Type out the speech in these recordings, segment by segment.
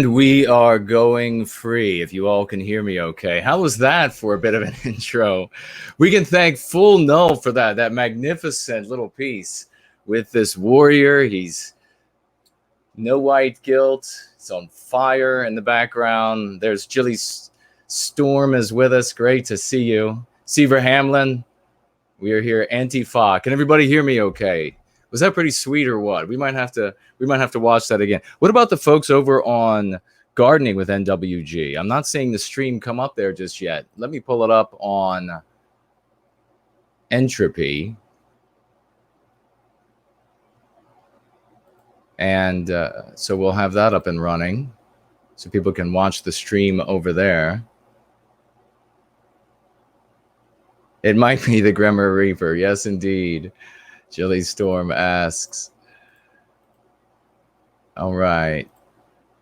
And we are going free, if you all can hear me okay. How was that for a bit of an intro? We can thank Full Null for that magnificent little piece with this warrior. He's no white guilt. It's on fire in the background. There's Jilly Storm is with us. Great to see you. Seaver Hamlin, we are here. Antifa. Can everybody hear me okay? Was that pretty sweet or what? We might have to watch that again. What about the folks over on Gardening with NWG? I'm not seeing the stream come up there just yet. Let me pull it up on Entropy. And so we'll have that up and running so people can watch the stream over there. It might be the Grimmer Reaper. Yes, indeed. Jilly Storm asks. All right.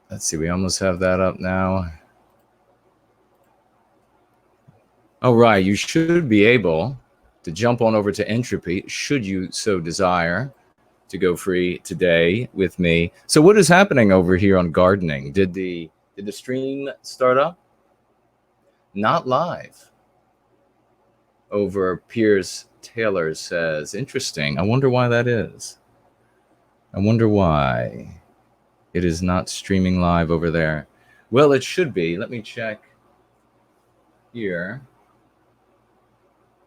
Let's see. We almost have that up now. All right. You should be able to jump on over to Entropy, should you so desire, to go free today with me. So what is happening over here on Gardening? Did the stream start up? Not live. Over Piers Taylor says, interesting. I wonder why that is. I wonder why it is not streaming live over there. Well, it should be. Let me check here.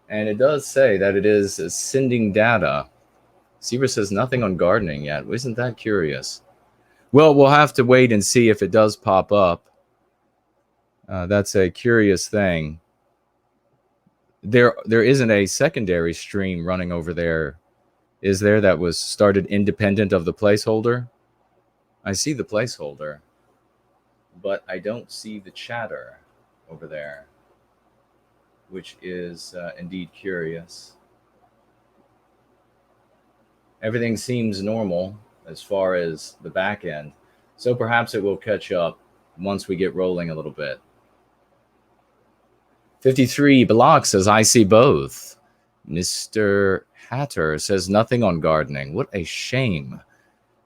And it does say that it is sending data. Seaver says nothing on Gardening yet. Isn't that curious? Well, we'll have to wait and see if it does pop up. That's a curious thing. There isn't a secondary stream running over there, is there, that was started independent of the placeholder? I see the placeholder, but I don't see the chatter over there, which is indeed curious. Everything seems normal as far as the back end, so perhaps it will catch up once we get rolling a little bit. 53 Block says, I see both. Mr. Hatter says, nothing on Gardening. What a shame.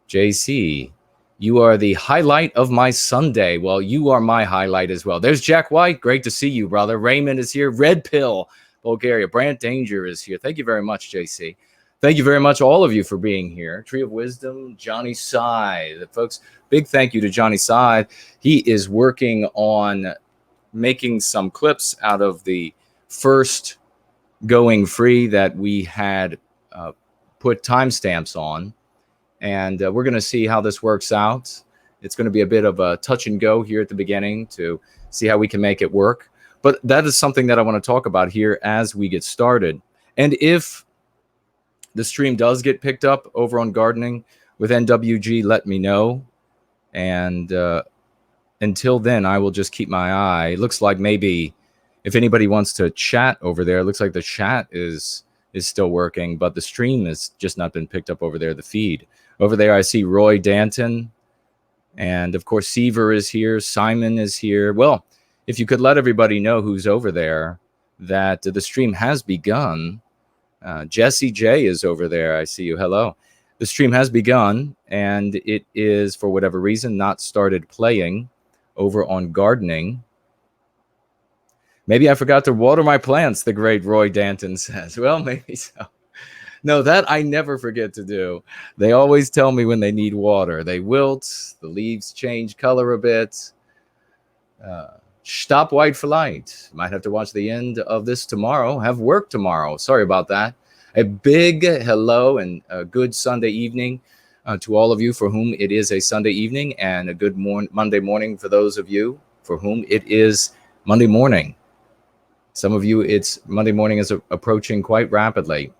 JC, you are the highlight of my Sunday. Well, you are my highlight as well. There's Jack White. Great to see you, brother. Raymond is here. Red Pill, Bulgaria. Brant Danger is here. Thank you very much, JC. Thank you very much, all of you, for being here. Tree of Wisdom, Johnny Side. Folks, big thank you to Johnny Side. He is working on making some clips out of the first going free that we had put timestamps on. And we're going to see how this works out. It's going to be a bit of a touch and go here at the beginning to see how we can make it work. But that is something that I want to talk about here as we get started. And if the stream does get picked up over on Gardening with NWG, let me know. And until then, I will just keep my eye. It looks like maybe if anybody wants to chat over there, it looks like the chat is still working, but the stream has just not been picked up over there, the feed. Over there, I see Roy Danton. And, of course, Seaver is here. Simon is here. Well, if you could let everybody know who's over there, that the stream has begun. Jesse J is over there. I see you. Hello. The stream has begun, and it is, for whatever reason, not started playing over on Gardening. Maybe I forgot to water my plants, the great Roy Danton says. Well, maybe so. No, that I never forget to do. They always tell me when they need water. They wilt, the leaves change color a bit. Stop White for Light. Might have to watch the end of this tomorrow. Have work tomorrow. Sorry about that. A big hello and a good Sunday evening to all of you for whom it is a Sunday evening, and a good Monday morning for those of you for whom it is Monday morning. Some of you, it's Monday morning is approaching quite rapidly.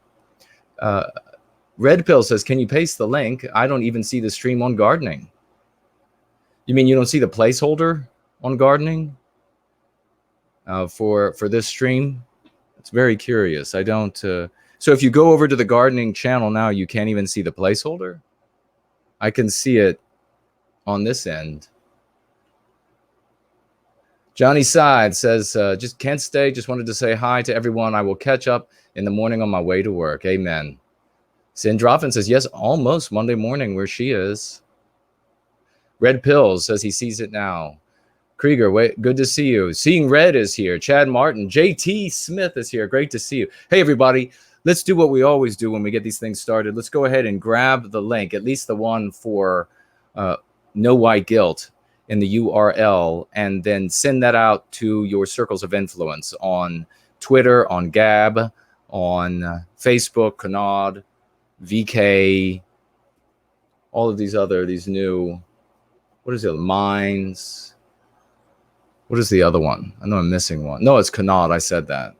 Red Pill says, can you paste the link? I don't even see the stream on Gardening. You mean you don't see the placeholder on Gardening for this stream? It's very curious. I don't. So if you go over to the Gardening channel now, you can't even see the placeholder? I can see it on this end. Johnny Side says, just can't stay. Just wanted to say hi to everyone. I will catch up in the morning on my way to work. Amen. Sindroffin says, yes, almost Monday morning where she is. Red Pills says he sees it now. Krieger, wait, good to see you. Seeing Red is here. Chad Martin. JT Smith is here. Great to see you. Hey, everybody. Let's do what we always do when we get these things started. Let's go ahead and grab the link, at least the one for No White Guilt in the URL, and then send that out to your circles of influence on Twitter, on Gab, on Facebook, Canard, VK, all of these new, what is it, Minds? What is the other one? I know I'm missing one. No, it's Canard. I said that.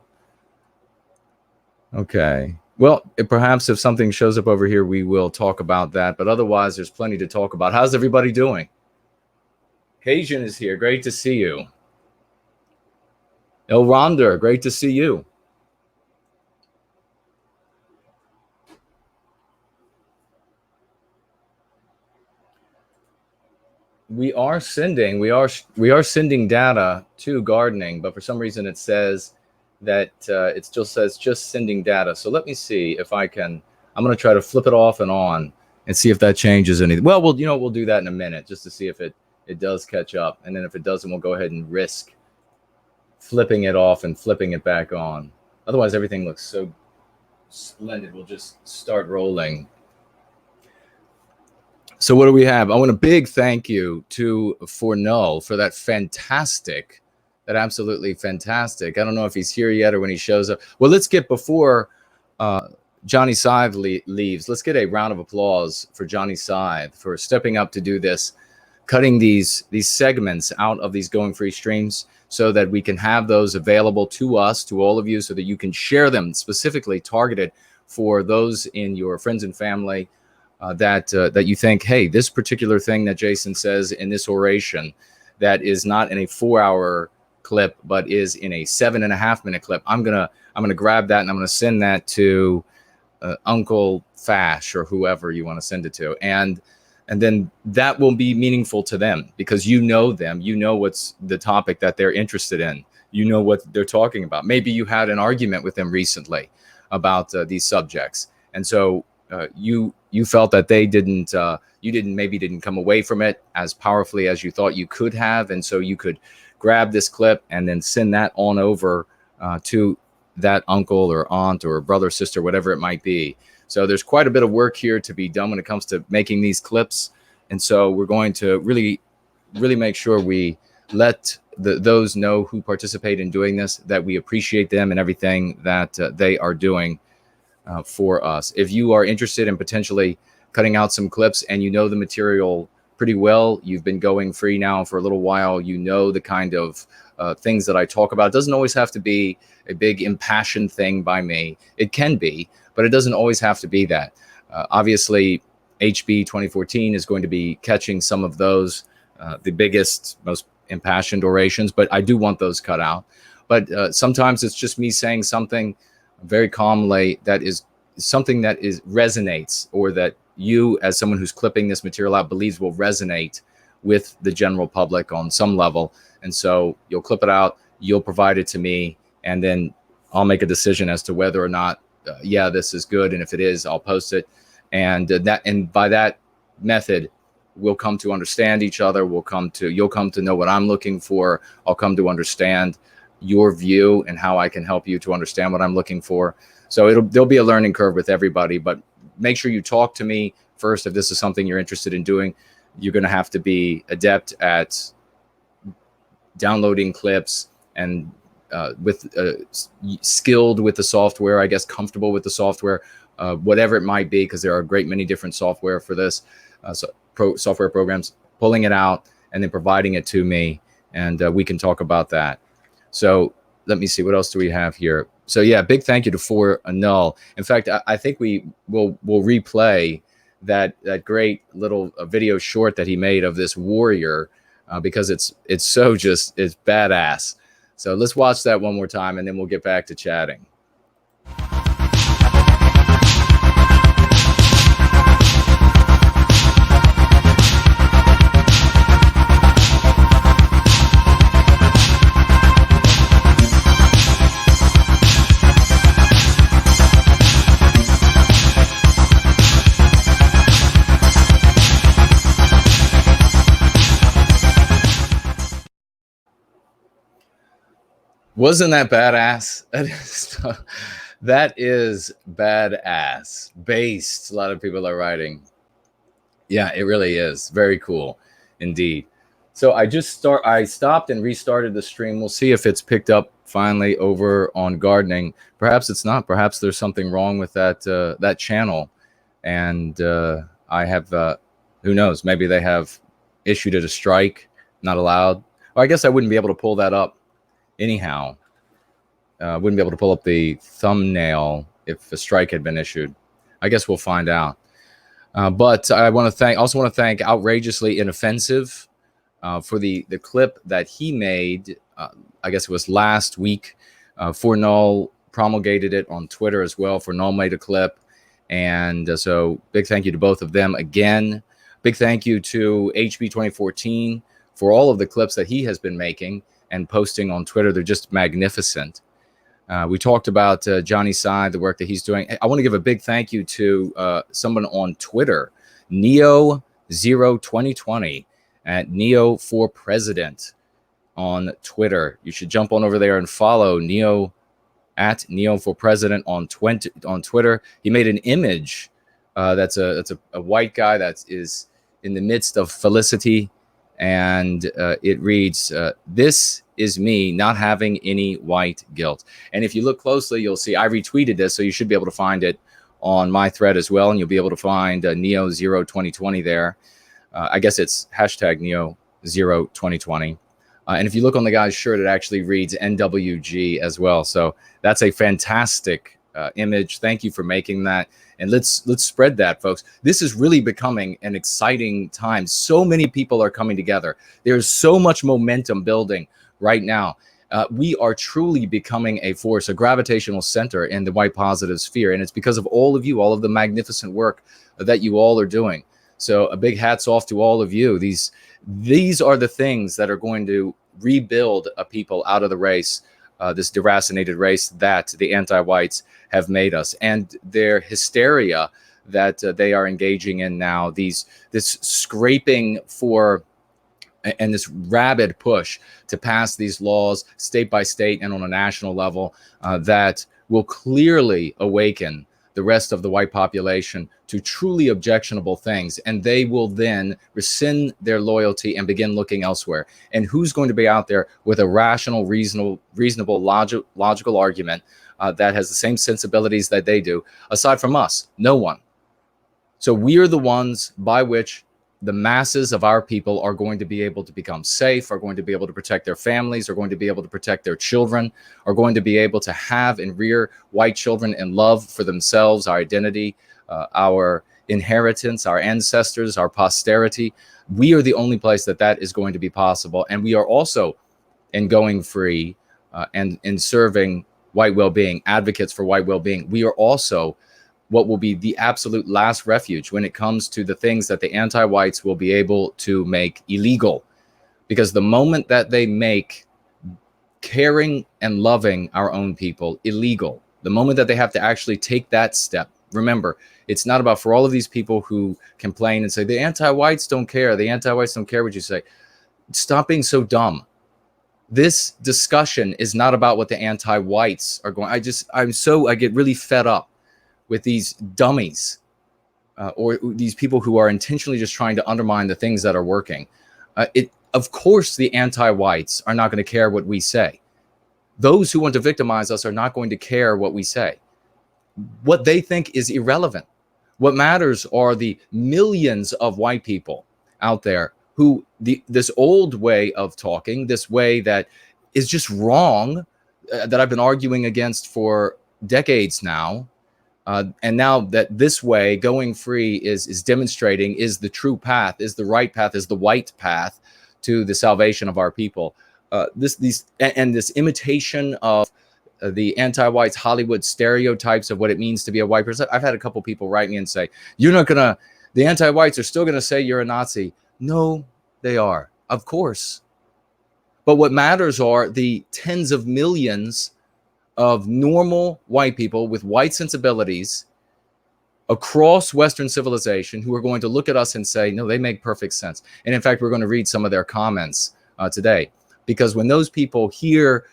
Okay. Well, perhaps if something shows up over here, we will talk about that. But otherwise, there's plenty to talk about. How's everybody doing? Cajun is here. Great to see you. El Ronder, great to see you. We are sending data to gardening, but for some reason it says that it still says just sending data. So let me see if I can. I'm going to try to flip it off and on and see if that changes anything. Well, we'll do that in a minute just to see if it does catch up, and then if it doesn't, we'll go ahead and risk flipping it off and flipping it back on. Otherwise, everything looks so splendid. We'll just start rolling. So what do we have? I want a big thank you to Fornull for that absolutely fantastic. I don't know if he's here yet or when he shows up. Well, let's get before Johnny Scythe leaves. Let's get a round of applause for Johnny Scythe for stepping up to do this, cutting these segments out of these Going Free streams so that we can have those available to us, to all of you, so that you can share them specifically targeted for those in your friends and family that you think, hey, this particular thing that Jason says in this oration that is not in a 4-hour clip, but is in a 7.5-minute clip. I'm gonna grab that and I'm gonna send that to Uncle Fash or whoever you want to send it to, and then that will be meaningful to them because you know them, you know what's the topic that they're interested in, you know what they're talking about. Maybe you had an argument with them recently about these subjects, and so you felt that they didn't come away from it as powerfully as you thought you could have, and so you could grab this clip and then send that on over to that uncle or aunt or brother, sister, whatever it might be. So there's quite a bit of work here to be done when it comes to making these clips, and so we're going to really make sure we let those know who participate in doing this that we appreciate them and everything that they are doing for us. If you are interested in potentially cutting out some clips and you know the material pretty well, you've been going free now for a little while, you know the kind of things that I talk about. It doesn't always have to be a big impassioned thing by me. It can be, but it doesn't always have to be that. Obviously, HB 2014 is going to be catching some of those, the biggest, most impassioned orations, but I do want those cut out. But sometimes it's just me saying something very calmly that is something that resonates, or that you as someone who's clipping this material out believes will resonate with the general public on some level. And so you'll clip it out, you'll provide it to me, and then I'll make a decision as to whether or not yeah, this is good, and if it is, I'll post it. And by that method, we'll come to understand each other. You'll come to know what I'm looking for. I'll come to understand your view and how I can help you to understand what I'm looking for. So there'll be a learning curve with everybody, but make sure you talk to me first. If this is something you're interested in doing, you're going to have to be adept at downloading clips and skilled with the software, I guess, comfortable with the software, whatever it might be, because there are a great many different software for this, software programs, pulling it out and then providing it to me, and we can talk about that. So let me see, what else do we have here? So yeah, big thank you to Fornull. In fact, I think we'll replay that great little video short that he made of this warrior, because it's badass. So let's watch that one more time, and then we'll get back to chatting. Wasn't that badass? That is badass. Based, a lot of people are writing. Yeah, it really is. Very cool indeed. So I stopped and restarted the stream. We'll see if it's picked up finally over on gardening. Perhaps it's not. Perhaps there's something wrong with that channel. And I have, who knows, maybe they have issued it a strike, not allowed. Or I guess I wouldn't be able to pull that up anyhow. Wouldn't be able to pull up the thumbnail if a strike had been issued. I guess we'll find out. But I also want to thank Outrageously Inoffensive for the clip that he made. I guess it was last week. Null promulgated it on Twitter as well. Null made a clip. And so big thank you to both of them again. Big thank you to HB 2014 for all of the clips that he has been making and posting on Twitter. They're just magnificent. We talked about Johnny Side, the work that he's doing. I want to give a big thank you to someone on Twitter, Neo02020 at Neo for President on Twitter. You should jump on over there and follow Neo at Neo for President on Twitter. He made an image that's a white guy that is in the midst of felicity, and it reads, "This is me not having any white guilt." And if you look closely, you'll see I retweeted this, so you should be able to find it on my thread as well, and you'll be able to find Neo02020 there. I guess it's hashtag Neo02020. And if you look on the guy's shirt, it actually reads NWG as well. So that's a fantastic image. Thank you for making that. And let's spread that, folks. This is really becoming an exciting time. So many people are coming together. There's so much momentum building right now. We are truly becoming a force, a gravitational center in the white positive sphere. And it's because of all of you, all of the magnificent work that you all are doing. So a big hats off to all of you. These are the things that are going to rebuild a people out of the race, this deracinated race that the anti-whites have made us, and their hysteria that they are engaging in now, this scraping for and this rabid push to pass these laws state by state and on a national level that will clearly awaken the rest of the white population to truly objectionable things, and they will then rescind their loyalty and begin looking elsewhere. And who's going to be out there with a rational, reasonable, logical argument that has the same sensibilities that they do, aside from us? No one. So we are the ones by which the masses of our people are going to be able to become safe, are going to be able to protect their families, are going to be able to protect their children, are going to be able to have and rear white children in love for themselves, our identity, our inheritance, our ancestors, our posterity. We are the only place that is going to be possible. And we are also, in going free and in serving white well-being, advocates for white well-being, we are also what will be the absolute last refuge when it comes to the things that the anti-whites will be able to make illegal. Because the moment that they make caring and loving our own people illegal, the moment that they have to actually take that step, remember, it's not about, for all of these people who complain and say, the anti-whites don't care, the anti-whites don't care what you say. Stop being so dumb. This discussion is not about what the anti-whites are going. I get really fed up with these dummies or these people who are intentionally just trying to undermine the things that are working. Of course, the anti-whites are not going to care what we say. Those who want to victimize us are not going to care what we say. What they think is irrelevant. What matters are the millions of white people out there who this old way of talking, this way that is just wrong, that I've been arguing against for decades now, and now that this way, going free, is demonstrating is the true path, is the right path, is the white path to the salvation of our people. This imitation of the anti-whites Hollywood stereotypes of what it means to be a white person. I've had a couple people write me and say, the anti-whites are still gonna say you're a Nazi. No, they are, of course. But what matters are the tens of millions of normal white people with white sensibilities across Western civilization who are going to look at us and say, no, they make perfect sense. And in fact, we're going to read some of their comments today, because when those people hear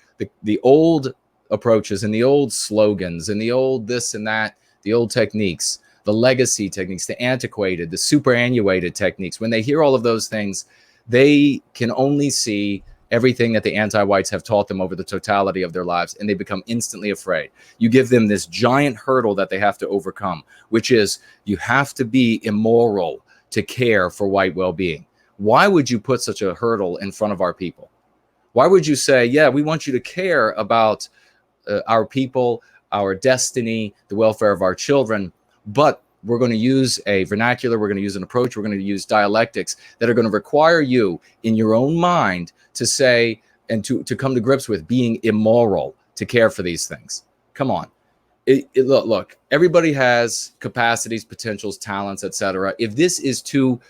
the old approaches and the old slogans and the old this and that, the old techniques, the legacy techniques, the antiquated, the superannuated techniques, when they hear all of those things, they can only see everything that the anti-whites have taught them over the totality of their lives, and they become instantly afraid. You give them this giant hurdle that they have to overcome, which is you have to be immoral to care for white well-being. Why would you put such a hurdle in front of our people? Why would you say, yeah, we want you to care about our people, our destiny, the welfare of our children, but we're going to use a vernacular, we're going to use an approach, we're going to use dialectics that are going to require you in your own mind to say and to come to grips with being immoral to care for these things. Come on. Look, everybody has capacities, potentials, talents, etc. If this is too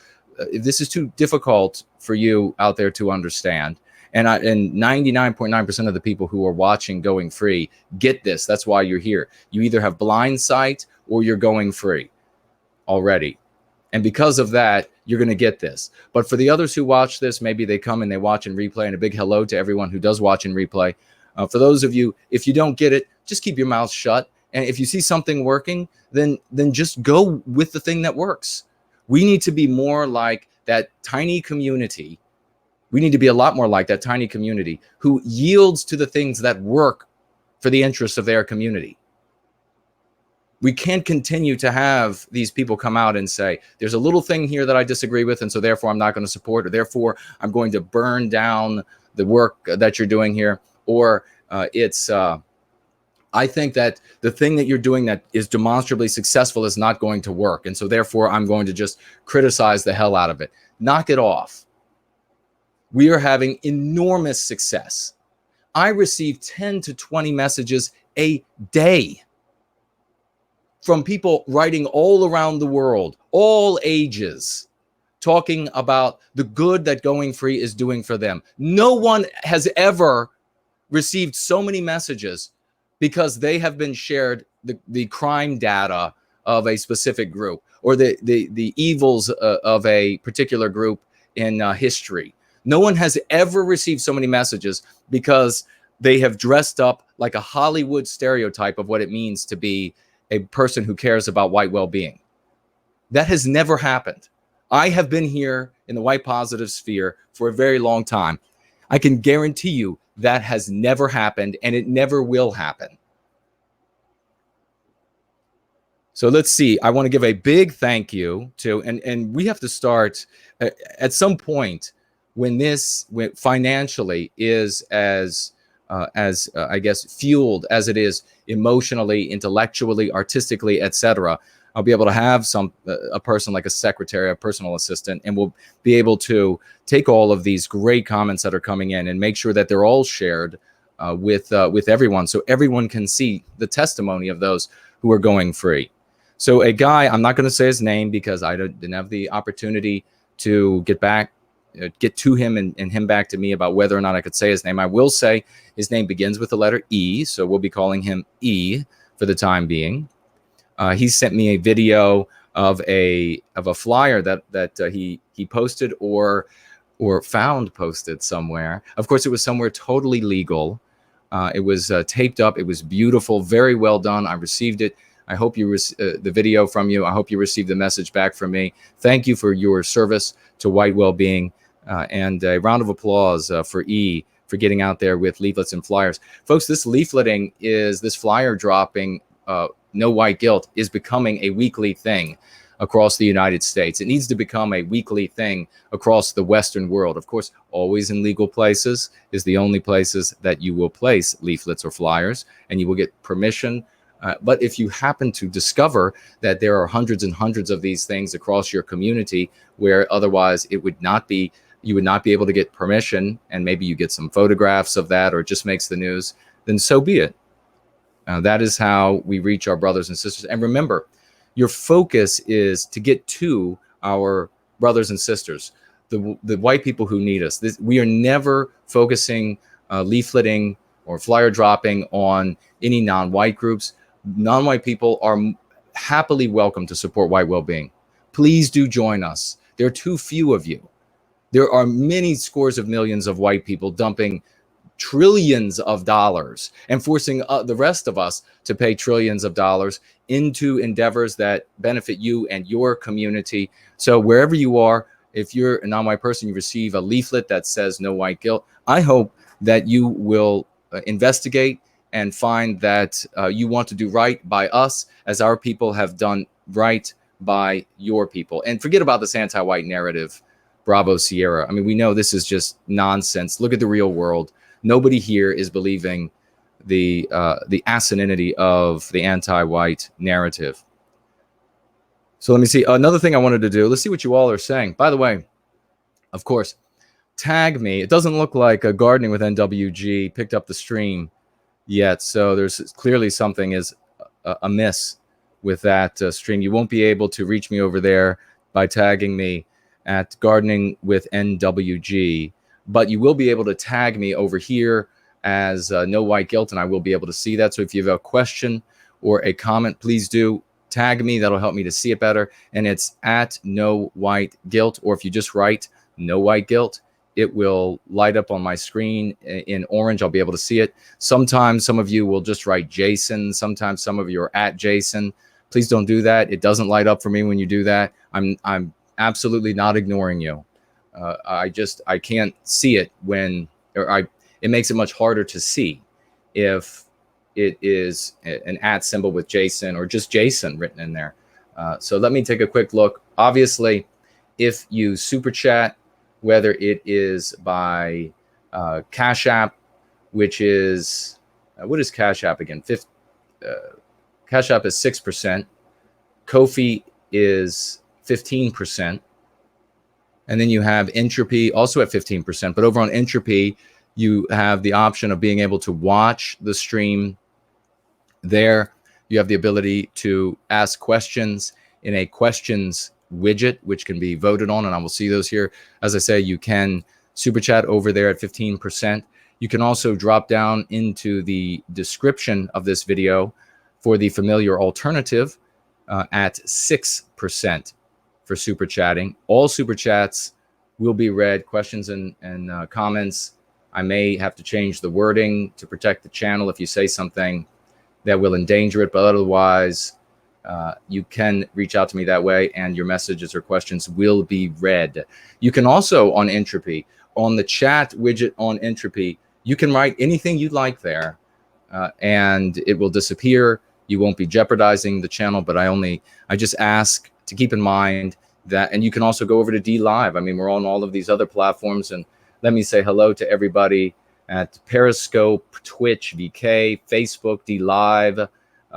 difficult for you out there to understand, and 99.9% of the people who are watching Going Free get this. That's why you're here. You either have blind sight or you're going free already. And because of that, you're going to get this. But for the others who watch this, maybe they come and they watch in replay, and a big hello to everyone who does watch in replay. For those of you, if you don't get it, just keep your mouth shut. And if you see something working, then just go with the thing that works. We need to be more like that tiny community. We need to be a lot more like that tiny community who yields to the things that work for the interests of their community. We can't continue to have these people come out and say, there's a little thing here that I disagree with, and so therefore I'm not going to support, or therefore I'm going to burn down the work that you're doing here. Or I think that the thing that you're doing that is demonstrably successful is not going to work, and so therefore I'm going to just criticize the hell out of it. Knock it off. We are having enormous success. I receive 10 to 20 messages a day from people writing all around the world, all ages, talking about the good that Going Free is doing for them. No one has ever received so many messages because they have been shared the crime data of a specific group, or the evils of a particular group in history. No one has ever received so many messages because they have dressed up like a Hollywood stereotype of what it means to be a person who cares about white well-being. That has never happened. I have been here in the white positive sphere for a very long time. I can guarantee you that has never happened, and it never will happen. So let's see. I want to give a big thank you to, and we have to start at some point when this financially is as I guess fueled as it is emotionally, intellectually, artistically, etc. I'll be able to have a person like a secretary, a personal assistant, and we'll be able to take all of these great comments that are coming in and make sure that they're all shared with everyone, so everyone can see the testimony of those who are going free. So a guy, I'm not going to say his name because I didn't have the opportunity to get to him and him back to me about whether or not I could say his name. I will say his name begins with the letter E, so we'll be calling him E for the time being. He sent me a video of a flyer that he posted or found posted somewhere. Of course, it was somewhere totally legal. It was taped up. It was beautiful, very well done. I received it. I hope you the video from you. I hope you received the message back from me. Thank you for your service to white well-being, and a round of applause for E for getting out there with leaflets and flyers. Folks, this leafleting this flyer dropping, no white guilt, is becoming a weekly thing across the United States. It needs to become a weekly thing across the Western world. Of course, always in legal places is the only places that you will place leaflets or flyers, and you will get permission. But if you happen to discover that there are hundreds and hundreds of these things across your community where otherwise you would not be able to get permission, and maybe you get some photographs of that or it just makes the news, then so be it. That is how we reach our brothers and sisters. And remember, your focus is to get to our brothers and sisters, the white people who need us. We are never focusing leafleting or flyer dropping on any non-white groups. Non-white people are happily welcome to support white well-being. Please do join us. There are too few of you. There are many scores of millions of white people dumping trillions of dollars and forcing the rest of us to pay trillions of dollars into endeavors that benefit you and your community. So wherever you are, if you're a non-white person, you receive a leaflet that says no white guilt. I hope that you will investigate and find that you want to do right by us as our people have done right by your people. And forget about this anti-white narrative. Bravo, Sierra. I mean, we know this is just nonsense. Look at the real world. Nobody here is believing the asininity of the anti-white narrative. So let me see. Another thing I wanted to do. Let's see what you all are saying. By the way, of course, tag me. It doesn't look like Gardening with NWG picked up the stream yet. So there's clearly something is amiss with that stream. You won't be able to reach me over there by tagging me at Gardening with NWG, but you will be able to tag me over here as No White Guilt, and I will be able to see that. So if you have a question or a comment, please do tag me. That'll help me to see it better. And it's at No White Guilt, or if you just write No White Guilt, it will light up on my screen in orange. I'll be able to see it. Sometimes some of you will just write Jason. Sometimes some of you are at Jason. Please don't do that. It doesn't light up for me when you do that. I'm absolutely not ignoring you. I can't see it when, it makes it much harder to see if it is an at symbol with Jason or just Jason written in there. So let me take a quick look. Obviously, if you super chat, whether it is by Cash App, which is, what is Cash App again? Cash App is 6%. Ko-fi is 15%. And then you have Entropy also at 15%. But over on Entropy, you have the option of being able to watch the stream there. You have the ability to ask questions in a questions widget, which can be voted on, and I will see those here. As I say, you can super chat over there at 15%. You can also drop down into the description of this video for the familiar alternative at 6% for super chatting. All super chats will be read. Questions and comments. I may have to change the wording to protect the channel if you say something that will endanger it, but otherwise you can reach out to me that way, and your messages or questions will be read. You can also, on Entropy, on the chat widget on Entropy, you can write anything you'd like there, and it will disappear. You won't be jeopardizing the channel, but I just ask to keep in mind that, and you can also go over to D Live. I mean, we're on all of these other platforms, and let me say hello to everybody at Periscope, Twitch, VK, Facebook, D Live,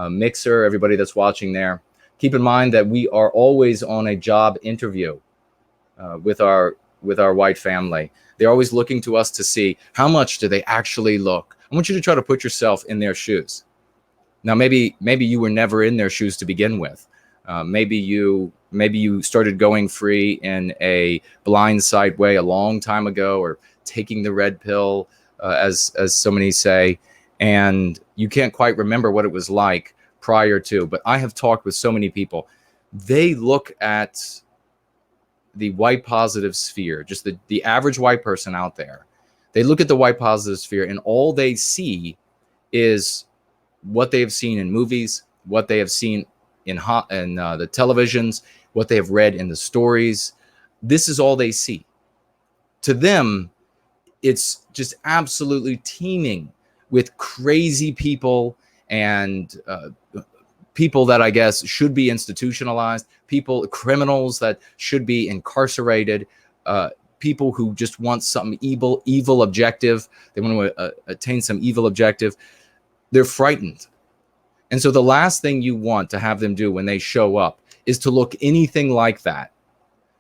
Mixer, everybody that's watching there. Keep in mind that we are always on a job interview with our white family. They're always looking to us to see how much do they actually look. I want you to try to put yourself in their shoes. Now, maybe you were never in their shoes to begin with. Maybe you started going free in a blindside way a long time ago, or taking the red pill, as so many say, and you can't quite remember what it was like prior to. But I have talked with so many people. They look at the white positive sphere, just the average white person out there. They look at the white positive sphere, and all they see is what they have seen in movies, what they have seen in the televisions, what they have read in the stories. This is all they see. To them, it's just absolutely teeming with crazy people and people that I guess should be institutionalized, criminals that should be incarcerated, people who just want some evil objective. They want to attain some evil objective. They're frightened. And so the last thing you want to have them do when they show up is to look anything like that.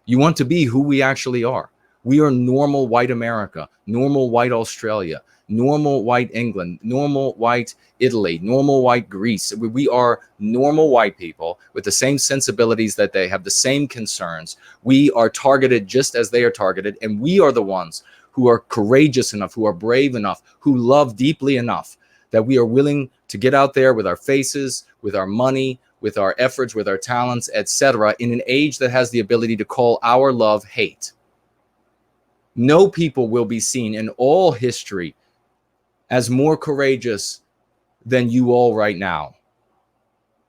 You want to be who we actually are. We are normal white America, normal white Australia, normal white England, normal white Italy, normal white Greece. We are normal white people with the same sensibilities that they have, the same concerns. We are targeted just as they are targeted, and we are the ones who are courageous enough, who are brave enough, who love deeply enough that we are willing to get out there with our faces, with our money, with our efforts, with our talents, etc., in an age that has the ability to call our love hate. No people will be seen in all history as more courageous than you all right now.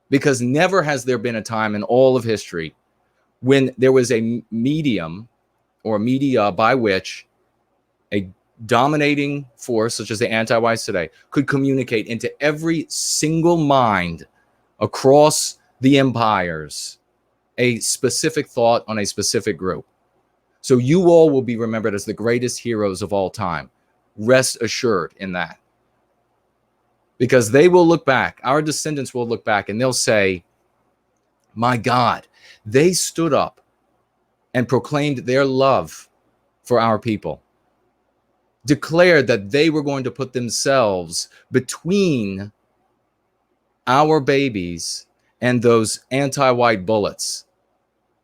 Because never has there been a time in all of history when there was a medium or media by which a dominating force, such as the anti-whites today, could communicate into every single mind across the empires a specific thought on a specific group. So you all will be remembered as the greatest heroes of all time. Rest assured in that. Because they will look back, our descendants will look back, and they'll say, my God, they stood up and proclaimed their love for our people, declared that they were going to put themselves between our babies and those anti-white bullets,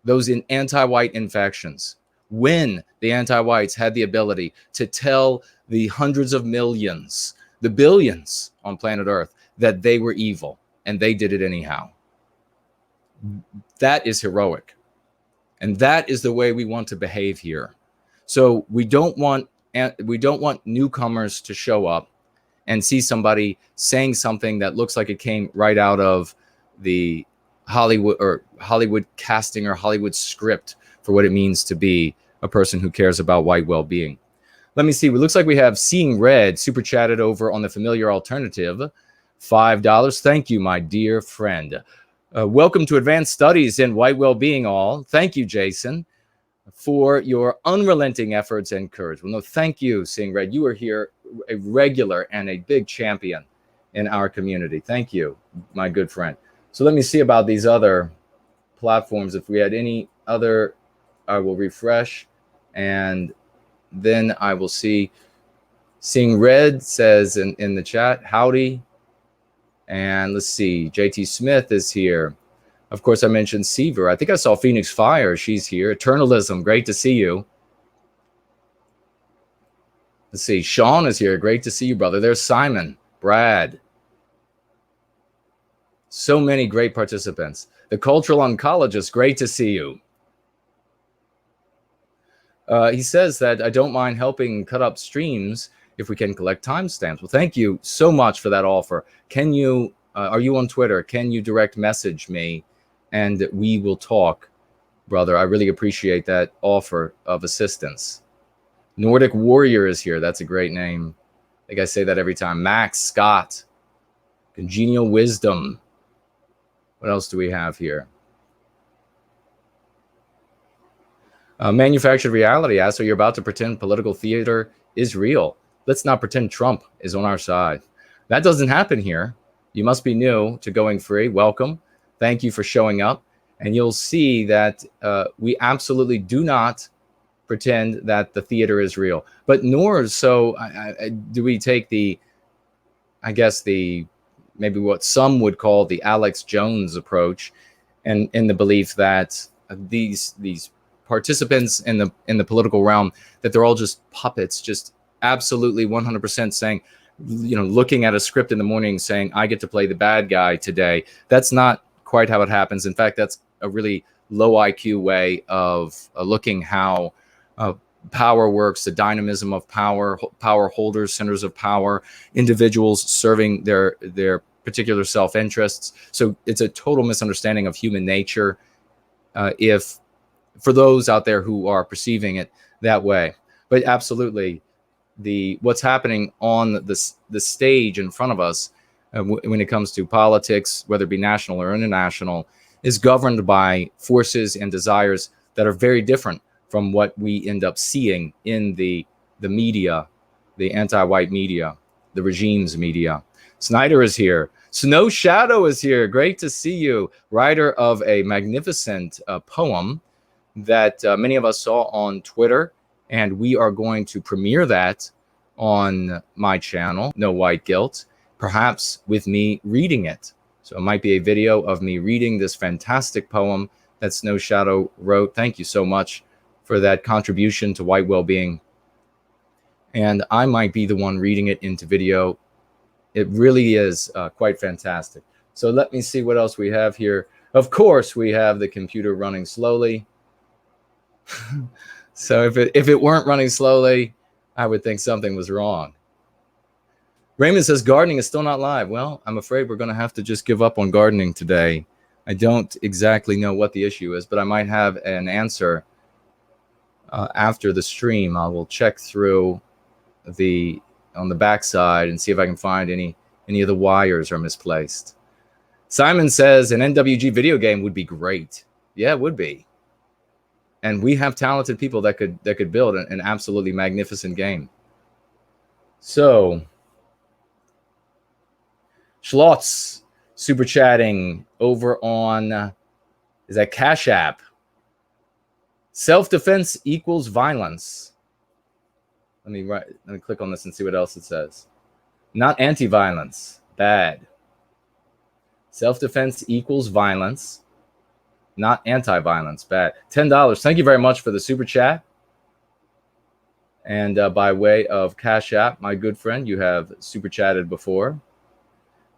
those anti-white infections. When the anti-whites had the ability to tell the hundreds of millions, the billions on planet Earth, that they were evil, and they did it anyhow. That is heroic. And that is the way we want to behave here. So we don't want newcomers to show up and see somebody saying something that looks like it came right out of the Hollywood casting or Hollywood script for what it means to be a person who cares about white well-being. Let me see. It looks like we have Seeing Red super chatted over on the Familiar Alternative. $5. Thank you, my dear friend. Welcome to Advanced Studies in White Wellbeing, all. Thank you, Jason, for your unrelenting efforts and courage. Well, no, thank you, Seeing Red. You are here, a regular and a big champion in our community. Thank you, my good friend. So let me see about these other platforms. If we had any other, I will refresh, and then I will see. Seeing Red says in the chat, howdy. And let's see, JT Smith is here. Of course, I mentioned Seaver. I think I saw Phoenix Fire. She's here. Eternalism, great to see you. Let's see, Sean is here. Great to see you, brother. There's Simon, Brad. So many great participants. The Cultural Oncologist, great to see you. He says that I don't mind helping cut up streams if we can collect timestamps. Well, thank you so much for that offer. Can you, are you on Twitter? Can you direct message me and we will talk, brother? I really appreciate that offer of assistance. Nordic Warrior is here. That's a great name. I think I say that every time. Max Scott, Congenial Wisdom. What else do we have here? Manufactured Reality asks, so you're about to pretend political theater is real. Let's not pretend Trump is on our side. That doesn't happen here. You must be new to Going Free. Welcome. Thank you for showing up. And you'll see that we absolutely do not pretend that the theater is real. But nor so do we take the, I guess, maybe what some would call the Alex Jones approach, and in the belief that these participants in the political realm, that they're all just puppets, just absolutely 100% saying, looking at a script in the morning saying, I get to play the bad guy today. That's not quite how it happens. In fact, that's a really low IQ way of looking how power works, the dynamism of power, power holders, centers of power, individuals serving their particular self-interests. So it's a total misunderstanding of human nature if for those out there who are perceiving it that way. But absolutely, what's happening on the stage in front of us when it comes to politics, whether it be national or international, is governed by forces and desires that are very different from what we end up seeing in the media, the anti-white media, the regime's media. Snyder is here. Snow Shadow is here. Great to see you. Writer of a magnificent poem that many of us saw on Twitter, and we are going to premiere that on my channel, No White Guilt, perhaps with me reading it. So it might be a video of me reading this fantastic poem that Snow Shadow wrote. Thank you so much for that contribution to white well-being. And I might be the one reading it into video. It really is quite fantastic. So let me see what else we have here. Of course, we have the computer running slowly. So if it weren't running slowly, I would think something was wrong. Raymond says gardening is still not live. Well, I'm afraid we're going to have to just give up on gardening today. I don't exactly know what the issue is, but I might have an answer after the stream. I will check through on the backside and see if I can find any of the wires are misplaced. Simon says an NWG video game would be great. Yeah, it would be. And we have talented people that could build an absolutely magnificent game. So, Schlotz super chatting over on, is that Cash App? Self-defense equals violence. Let me click on this and see what else it says. Not anti-violence. Bad. Self-defense equals violence. Not anti-violence. Bad. $10. Thank you very much for the super chat. And by way of Cash App, my good friend, you have super chatted before.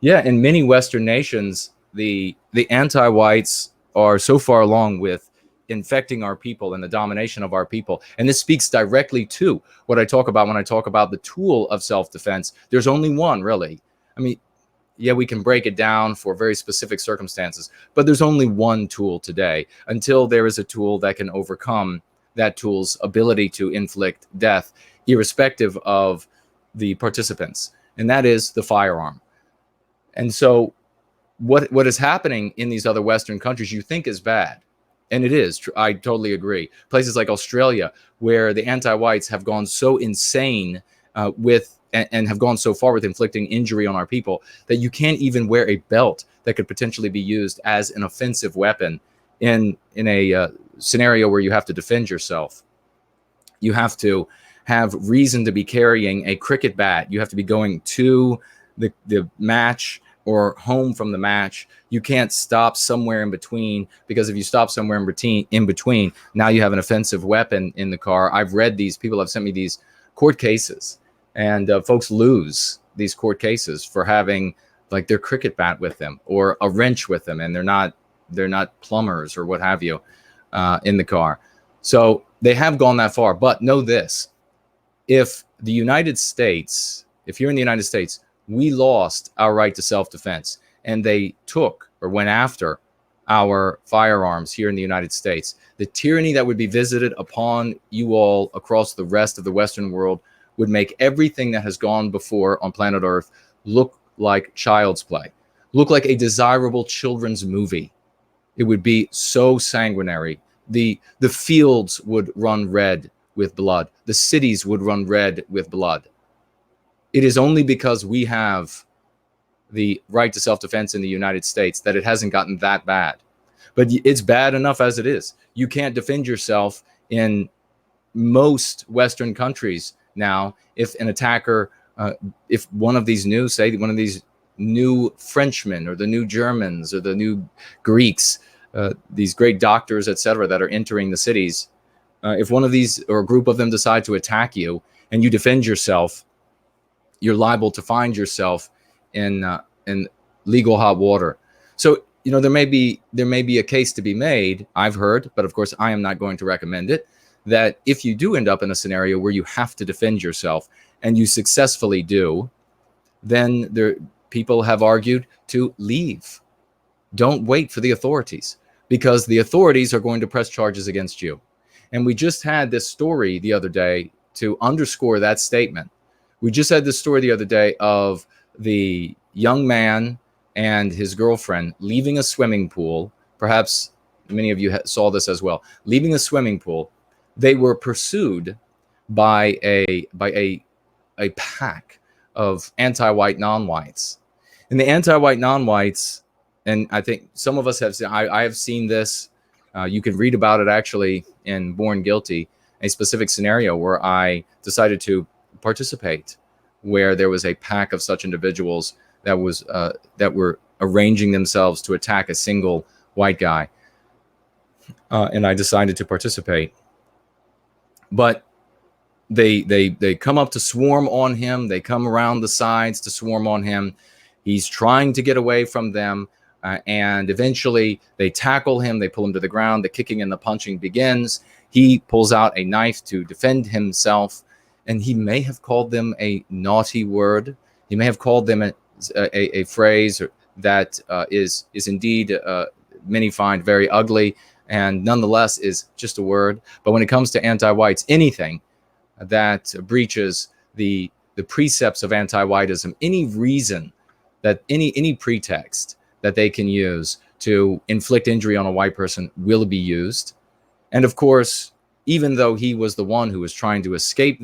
Yeah, in many Western nations, the anti-whites are so far along with infecting our people and the domination of our people. And this speaks directly to what I talk about when I talk about the tool of self-defense. There's only one, really. I mean, yeah, we can break it down for very specific circumstances, but there's only one tool today until there is a tool that can overcome that tool's ability to inflict death, irrespective of the participants, and that is the firearm. And so what is happening in these other Western countries you think is bad, and it is. I totally agree. Places like Australia, where the anti-whites have gone so insane and have gone so far with inflicting injury on our people that you can't even wear a belt that could potentially be used as an offensive weapon in a scenario where you have to defend yourself. You have to have reason to be carrying a cricket bat. You have to be going to the match or home from the match. You can't stop somewhere in between, because if you stop somewhere in between, now you have an offensive weapon in the car. I've read these. People have sent me these court cases, and folks lose these court cases for having like their cricket bat with them or a wrench with them, and they're not plumbers or what have you in the car. So they have gone that far. But know this: if you're in the United States, we lost our right to self-defense, and they took or went after our firearms here in the United States, the tyranny that would be visited upon you all across the rest of the Western world would make everything that has gone before on planet Earth look like child's play, look like a desirable children's movie. It would be so sanguinary. The fields would run red with blood. The cities would run red with blood. It is only because we have the right to self-defense in the United States that it hasn't gotten that bad. But it's bad enough as it is. You can't defend yourself in most Western countries now if an attacker, if one of these new Frenchmen or the new Germans or the new Greeks, these great doctors, etc., that are entering the cities, if one of these or a group of them decide to attack you and you defend yourself, you're liable to find yourself in legal hot water. So, you know, there may be a case to be made, I've heard, but of course I am not going to recommend it, that if you do end up in a scenario where you have to defend yourself and you successfully do, then people have argued to leave. Don't wait for the authorities, because the authorities are going to press charges against you. And we just had this story the other day to underscore that statement. We just had this story the other day of the young man and his girlfriend leaving a swimming pool. Perhaps many of you saw this as well. Leaving a swimming pool, they were pursued by a pack of anti-white non-whites. And the anti-white non-whites, and I think some of us have seen, I have seen this. You can read about it actually in Born Guilty, a specific scenario where I decided to participate, where there was a pack of such individuals that were arranging themselves to attack a single white guy, and I decided to participate. But they come up to swarm on him. They come around the sides to swarm on him. He's trying to get away from them, and eventually they tackle him. They pull him to the ground. The kicking and the punching begins. He pulls out a knife to defend himself. And he may have called them a naughty word. He may have called them a phrase that is indeed many find very ugly, and nonetheless is just a word. But when it comes to anti-whites, anything that breaches the precepts of anti-whiteism, any reason that any pretext that they can use to inflict injury on a white person will be used. And of course, even though he was the one who was trying to escape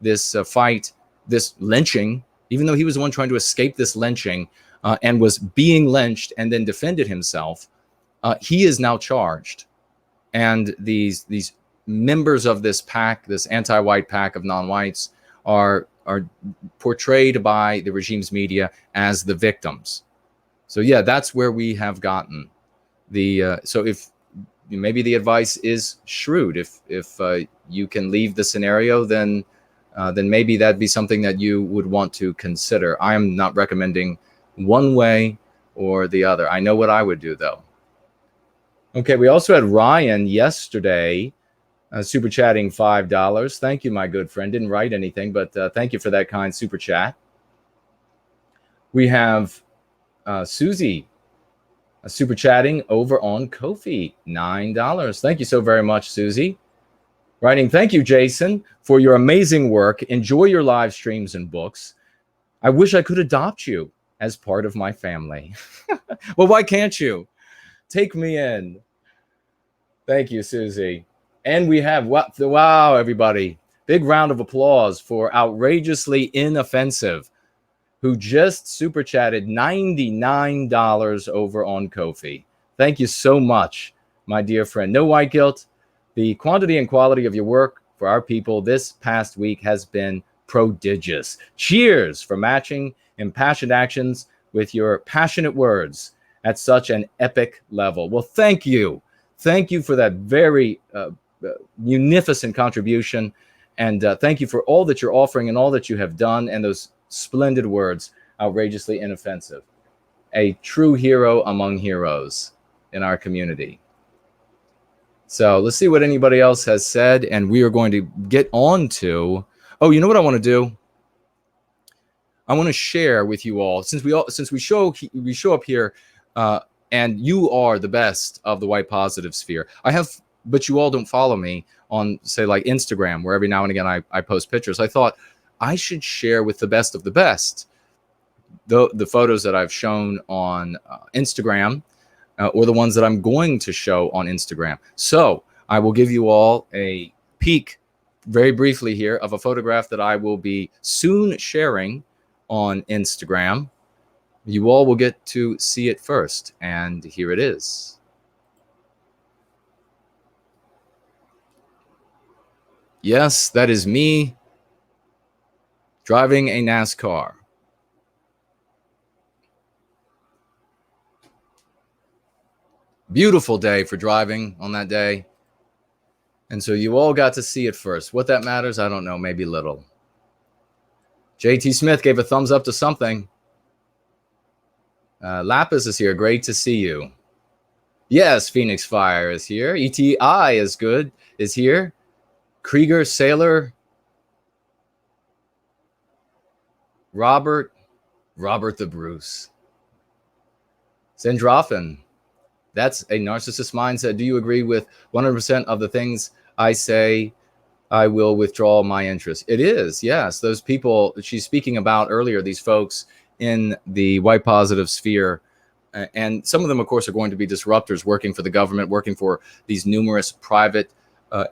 this fight, this lynching, even though he was the one trying to escape this lynching and was being lynched and then defended himself, he is now charged. And these members of this pack, this anti-white pack of non-whites, are portrayed by the regime's media as the victims. So yeah, that's where we have gotten. So if maybe the advice is shrewd, if you can leave the scenario, then maybe that'd be something that you would want to consider. I am not recommending one way or the other. I know what I would do, though. Okay, we also had Ryan yesterday super chatting $5. Thank you, my good friend. Didn't write anything, but thank you for that kind super chat. We have Susie super chatting over on Ko-fi, $9. Thank you so very much, Susie. Writing, thank you, Jason, for your amazing work. Enjoy your live streams and books. I wish I could adopt you as part of my family. Well, why can't you? Take me in. Thank you, Susie. And we have, wow, everybody. Big round of applause for Outrageously Inoffensive, who just super chatted $99 over on Ko-fi. Thank you so much, my dear friend. No white guilt. The quantity and quality of your work for our people this past week has been prodigious. Cheers for matching impassioned actions with your passionate words at such an epic level. Well, thank you. Thank you for that very munificent contribution. And thank you for all that you're offering and all that you have done, and those splendid words, outrageously inoffensive. A true hero among heroes in our community. So let's see what anybody else has said, and we are going to get on to, oh, you know what I want to do? I want to share with you all, since we show up here, and you are the best of the white positive sphere. But you all don't follow me on, say, like Instagram, where every now and again I post pictures. I thought I should share with the best of the best the photos that I've shown on Instagram, or the ones that I'm going to show on Instagram. So I will give you all a peek very briefly here of a photograph that I will be soon sharing on Instagram. You all will get to see it first, and here it is. Yes, that is me driving a NASCAR. Beautiful day for driving on that day. And so you all got to see it first. What that matters, I don't know, maybe little. JT Smith gave a thumbs up to something. Lapis is here. Great to see you. Yes, Phoenix Fire is here. ETI is here. Krieger Sailor. Robert the Bruce. Zendrofen. That's a narcissist mindset. Do you agree with 100% of the things I say? I will withdraw my interest. It is, yes. Those people she's speaking about earlier, these folks in the white positive sphere, and some of them, of course, are going to be disruptors working for the government, working for these numerous private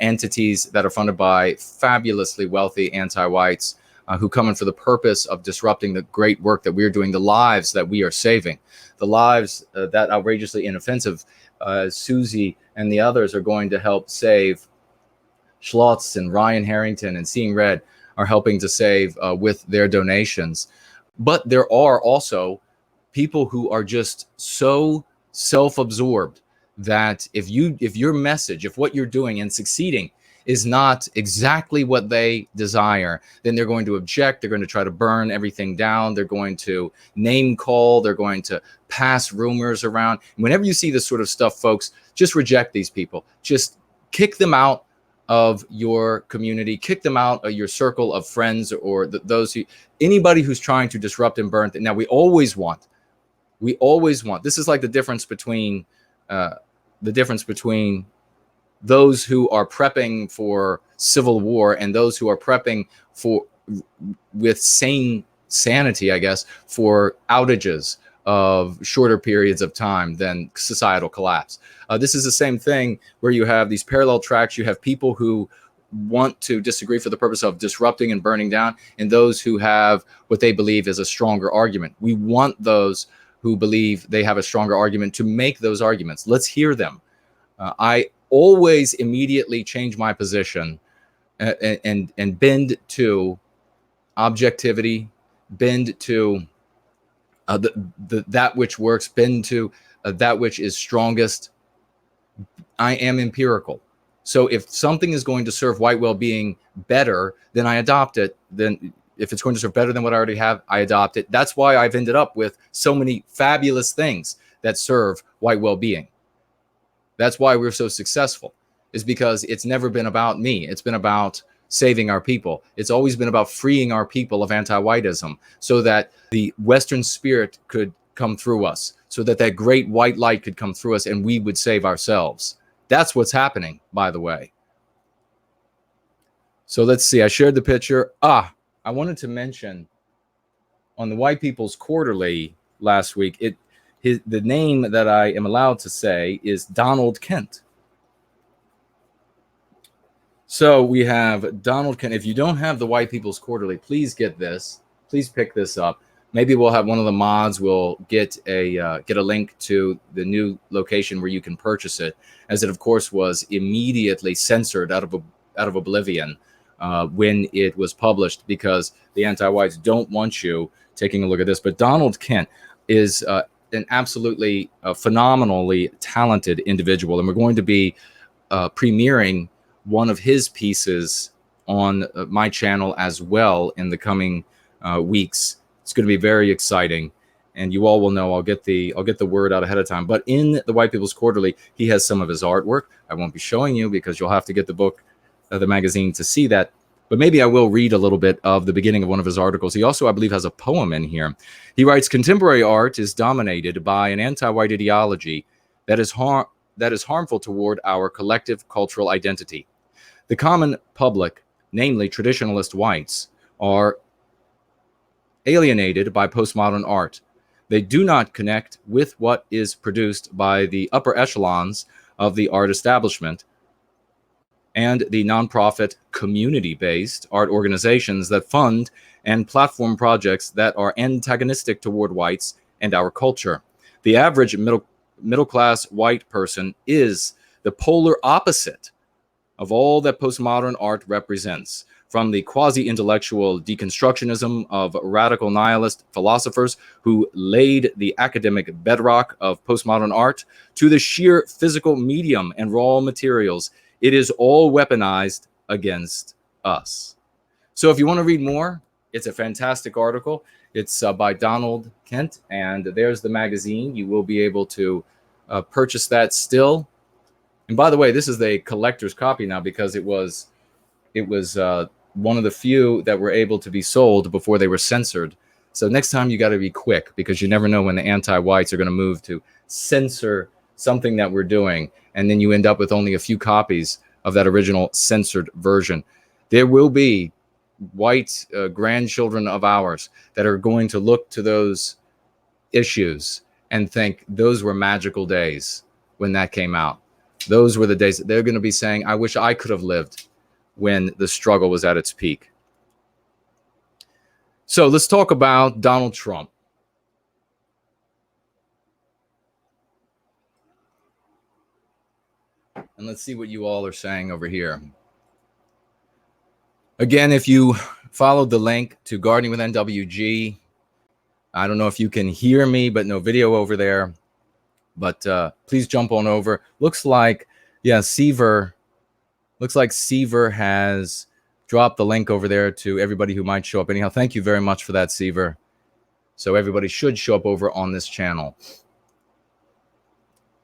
entities that are funded by fabulously wealthy anti-whites who come in for the purpose of disrupting the great work that we're doing, the lives that we are saving, the lives that Outrageously Inoffensive, Susie and the others are going to help save. Schlotz and Ryan Harrington and Seeing Red are helping to save with their donations. But there are also people who are just so self-absorbed that if your message, if what you're doing and succeeding is not exactly what they desire, then they're going to object. They're going to try to burn everything down. They're going to name call. They're going to pass rumors around. Whenever you see this sort of stuff, folks, just reject these people. Just kick them out of your community, kick them out of your circle of friends, or anybody who's trying to disrupt and burn. Now, we always want, this is like the difference between those who are prepping for civil war and those who are prepping for, with sanity, I guess, for outages of shorter periods of time than societal collapse. This is the same thing where you have these parallel tracks. You have people who want to disagree for the purpose of disrupting and burning down, and those who have what they believe is a stronger argument. We want those who believe they have a stronger argument to make those arguments. Let's hear them. I always immediately change my position and bend to objectivity, bend to that which works, bend to that which is strongest. I am empirical. So if something is going to serve white well-being better, then I adopt it. Then if it's going to serve better than what I already have, I adopt it. That's why I've ended up with so many fabulous things that serve white well-being. That's why we're so successful, is because it's never been about me. It's been about saving our people. It's always been about freeing our people of anti-whiteism so that the Western spirit could come through us, so that that great white light could come through us and we would save ourselves. That's what's happening, by the way. So let's see. I shared the picture. I wanted to mention on the White People's Quarterly last week, the name that I am allowed to say is Donald Kent. So we have Donald Kent. If you don't have the White People's Quarterly, please get this. Please pick this up. Maybe we'll have one of the mods will get a link to the new location where you can purchase it, as it of course was immediately censored out of oblivion when it was published, because the anti-whites don't want you taking a look at this. But Donald Kent is an absolutely phenomenally talented individual, and we're going to be premiering one of his pieces on my channel as well in the coming weeks. It's going to be very exciting, and you all will know. I'll get the word out ahead of time. But in the White People's Quarterly, he has some of his artwork. I won't be showing you because you'll have to get the book, the magazine, to see that. But maybe I will read a little bit of the beginning of one of his articles. He also, I believe, has a poem in here. He writes, "Contemporary art is dominated by an anti-white ideology that is harmful toward our collective cultural identity. The common public, namely traditionalist whites, are alienated by postmodern art. They do not connect with what is produced by the upper echelons of the art establishment and the nonprofit, community-based art organizations that fund and platform projects that are antagonistic toward whites and our culture. The average middle-class white person is the polar opposite of all that postmodern art represents, from the quasi-intellectual deconstructionism of radical nihilist philosophers who laid the academic bedrock of postmodern art to the sheer physical medium and raw materials. It is all weaponized against us." So if you want to read more, it's a fantastic article. It's by Donald Kent, and there's the magazine. You will be able to purchase that still. And by the way, this is a collector's copy now, because it was one of the few that were able to be sold before they were censored. So next time you got to be quick, because you never know when the anti-whites are going to move to censor something that we're doing, and then you end up with only a few copies of that original censored version. There will be white grandchildren of ours that are going to look to those issues and think those were magical days when that came out. Those were the days that they're going to be saying, "I wish I could have lived when the struggle was at its peak." So let's talk about Donald Trump. And let's see what you all are saying over here. Again, if you followed the link to Gardening with NWG, I don't know if you can hear me, but no video over there. But please jump on over. Looks like, yeah, Seaver has dropped the link over there to everybody who might show up. Anyhow, thank you very much for that, Seaver. So everybody should show up over on this channel.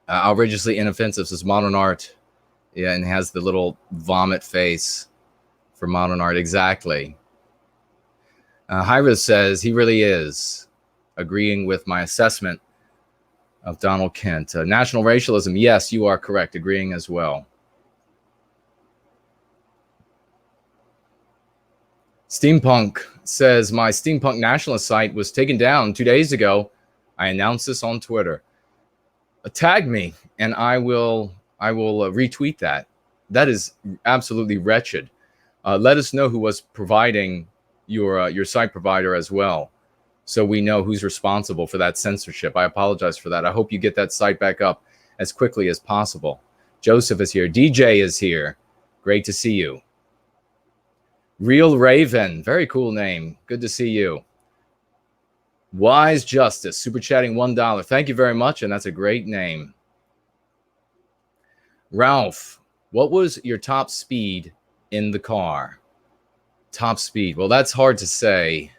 Outrageously inoffensive, says modern art Yeah, and has the little vomit face for modern art. Exactly. Hyra says he really is agreeing with my assessment of Donald Kent. National racialism. Yes, you are correct. Agreeing as well. Steampunk says my steampunk nationalist site was taken down 2 days ago. I announced this on Twitter. Tag me and I will retweet that. That is absolutely wretched. Let us know who was providing your site provider as well, so we know who's responsible for that censorship. I apologize for that. I hope you get that site back up as quickly as possible. Joseph is here. DJ is here. Great to see you. Real Raven, very cool name. Good to see you. Wise Justice, super chatting $1. Thank you very much, and that's a great name. Ralph, what was your top speed in the car? Top speed. Well, that's hard to say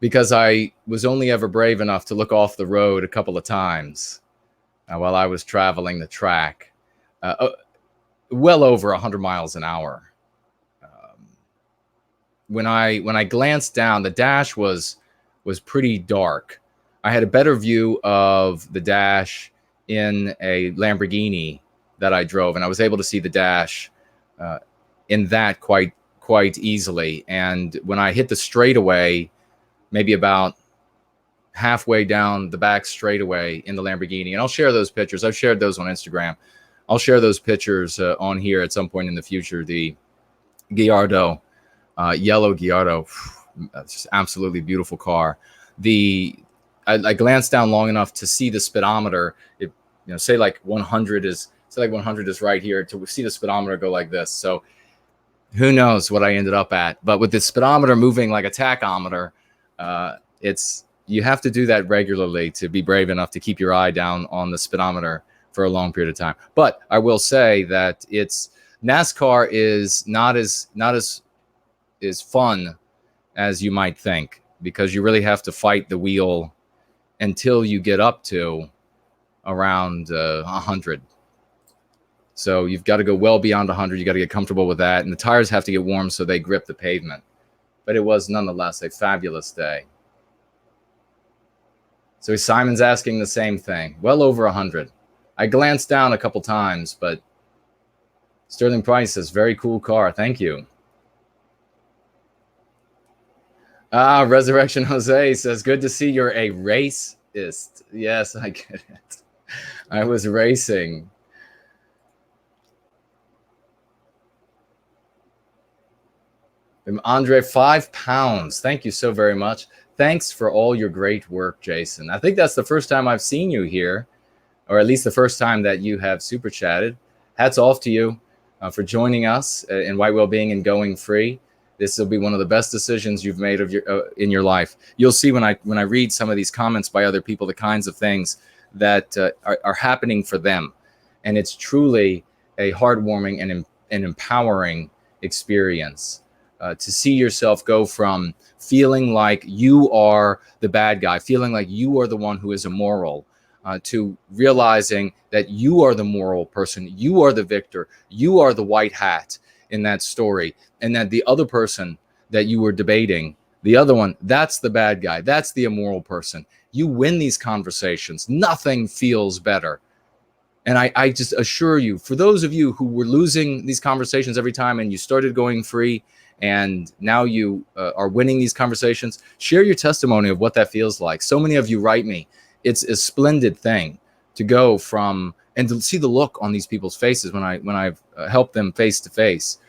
because I was only ever brave enough to look off the road a couple of times while I was traveling the track. Well over 100 miles an hour. When I glanced down, the dash was pretty dark. I had a better view of the dash in a Lamborghini that I drove, and I was able to see the dash in that quite easily. And when I hit the straightaway, maybe about halfway down the back straightaway in the Lamborghini, and I'll share those pictures. I've shared those on Instagram. I'll share those pictures on here at some point in the future. The Gallardo. Yellow Gallardo, just absolutely beautiful car. I glanced down long enough to see the speedometer. It, say like 100 is right here, to see the speedometer go like this. So who knows what I ended up at? But with the speedometer moving like a tachometer, you have to do that regularly to be brave enough to keep your eye down on the speedometer for a long period of time. But I will say that NASCAR is not as fun as you might think, because you really have to fight the wheel until you get up to around 100. So you've got to go well beyond 100. You got to get comfortable with that, and the tires have to get warm so they grip the pavement. But it was nonetheless a fabulous day. So Simon's asking the same thing. Well over 100. I glanced down a couple times, but Sterling Price says, very cool car. Thank you. Resurrection Jose says, good to see you're a racist. Yes, I get it. I was racing. Andre, 5 pounds. Thank you so very much. Thanks for all your great work, Jason. I think that's the first time I've seen you here, or at least the first time that you have super chatted. Hats off to you for joining us in White Wellbeing and Going Free. This will be one of the best decisions you've made in your life. You'll see when I read some of these comments by other people, the kinds of things that are happening for them. And it's truly a heartwarming and empowering experience to see yourself go from feeling like you are the bad guy, feeling like you are the one who is immoral, to realizing that you are the moral person, you are the victor, you are the white hat in that story, and that the other person that you were debating, the other one, that's the bad guy, that's the immoral person. You win these conversations. Nothing feels better. And I just assure you, for those of you who were losing these conversations every time and you started going free, and now you are winning these conversations, share your testimony of what that feels like. So many of you write me. It's a splendid thing to go from, and to see the look on these people's faces when I've helped them face to face,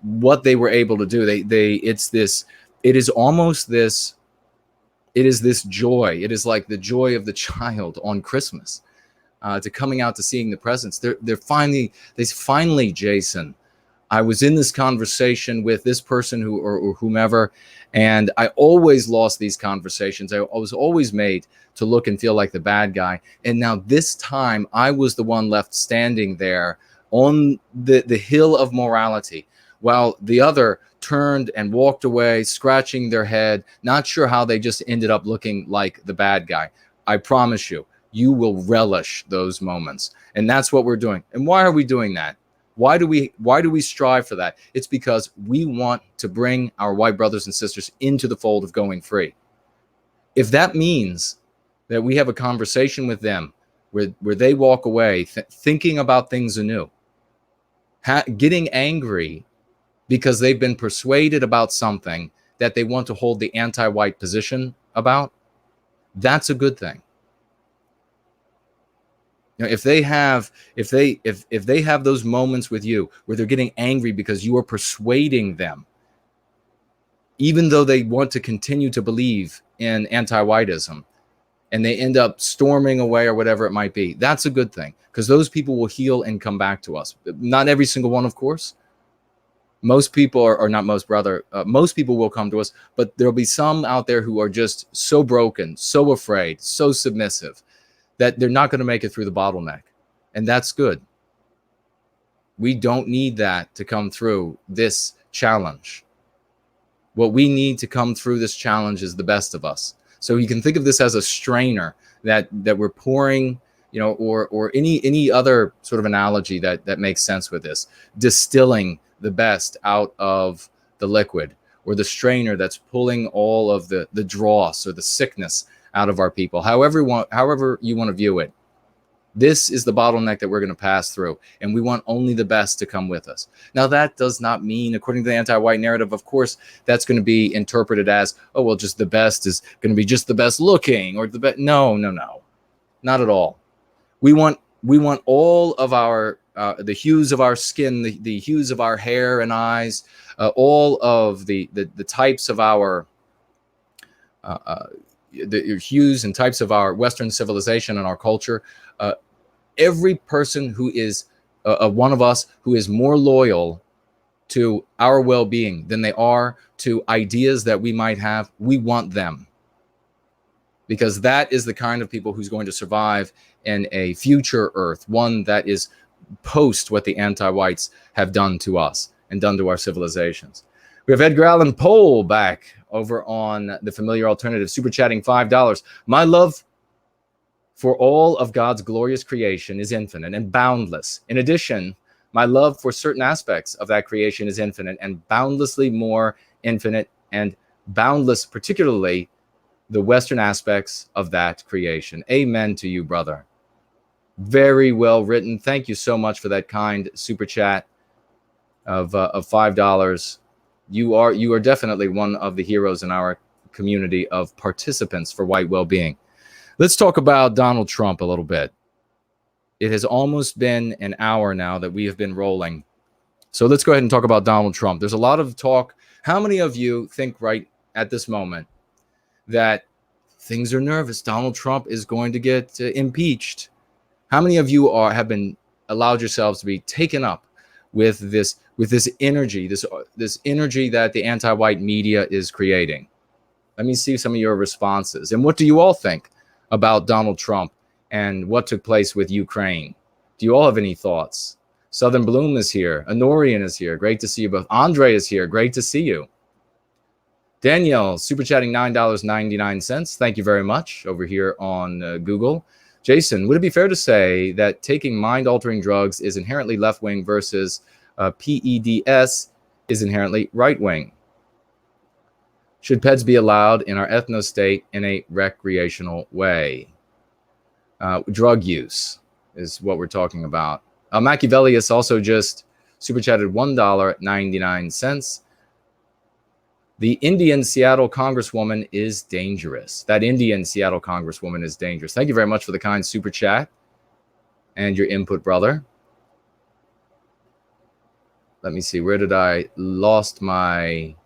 what they were able to do. It is this joy. It is like the joy of the child on Christmas, to coming out to seeing the presents. They finally, Jason, I was in this conversation with this person or whomever, and I always lost these conversations. I was always made to look and feel like the bad guy. And now this time I was the one left standing there on the hill of morality, while the other turned and walked away, scratching their head, not sure how they just ended up looking like the bad guy. I promise you, you will relish those moments. And that's what we're doing. And why are we doing that? Why do we strive for that? It's because we want to bring our white brothers and sisters into the fold of going free. If that means that we have a conversation with them where they walk away thinking about things anew, getting angry because they've been persuaded about something that they want to hold the anti-white position about, that's a good thing. You know, if they have those moments with you where they're getting angry because you are persuading them, even though they want to continue to believe in anti-whiteism, and they end up storming away or whatever it might be, that's a good thing, because those people will heal and come back to us. Not every single one, of course. Most people are not most, brother. Most people will come to us, but there'll be some out there who are just so broken, so afraid, so submissive that they're not going to make it through the bottleneck. And that's good. We don't need that to come through this challenge. What we need to come through this challenge is the best of us. So you can think of this as a strainer that we're pouring, you know, or any other sort of analogy that makes sense with this, distilling the best out of the liquid, or the strainer that's pulling all of the dross or the sickness out of our people. However you want to view it, this is the bottleneck that we're going to pass through, and we want only the best to come with us. Now, that does not mean, according to the anti-white narrative, of course, that's going to be interpreted as, oh, well, just the best is going to be just the best looking, or the best. No, not at all. We want all of our the hues of our skin, the hues of our hair and eyes, all of the types of our the hues and types of our Western civilization and our culture. Every person who is one of us who is more loyal to our well-being than they are to ideas that we might have, we want them. Because that is the kind of people who's going to survive in a future Earth, one that is post what the anti-whites have done to us and done to our civilizations. We have Edgar Allan Poe back over on the Familiar Alternative, super chatting $5. My love for all of God's glorious creation is infinite and boundless. In addition, my love for certain aspects of that creation is infinite and boundlessly more infinite and boundless, particularly the Western aspects of that creation. Amen to you, brother. Very well written. Thank you so much for that kind super chat of $5. You are definitely one of the heroes in our community of participants for white well-being. Let's talk about Donald Trump a little bit. It has almost been an hour now that we have been rolling. So let's go ahead and talk about Donald Trump. There's a lot of talk. How many of you think right at this moment that things are nervous? Donald Trump is going to get impeached. How many of you have been allowed yourselves to be taken up with this energy, this energy that the anti-white media is creating? Let me see some of your responses. And what do you all think about Donald Trump and what took place with Ukraine? Do you all have any thoughts? Southern Bloom is here. Honorian is here. Great to see you both. Andre is here. Great to see you. Danielle, super chatting $9.99. Thank you very much over here on Google. Jason, would it be fair to say that taking mind-altering drugs is inherently left-wing versus PEDS is inherently right-wing? Should peds be allowed in our ethno-state in a recreational way? Drug use is what we're talking about. Machiavellius also just super chatted $1.99. The Indian Seattle Congresswoman is dangerous. That Indian Seattle Congresswoman is dangerous. Thank you very much for the kind super chat and your input, brother. Let me see. Where did I lost my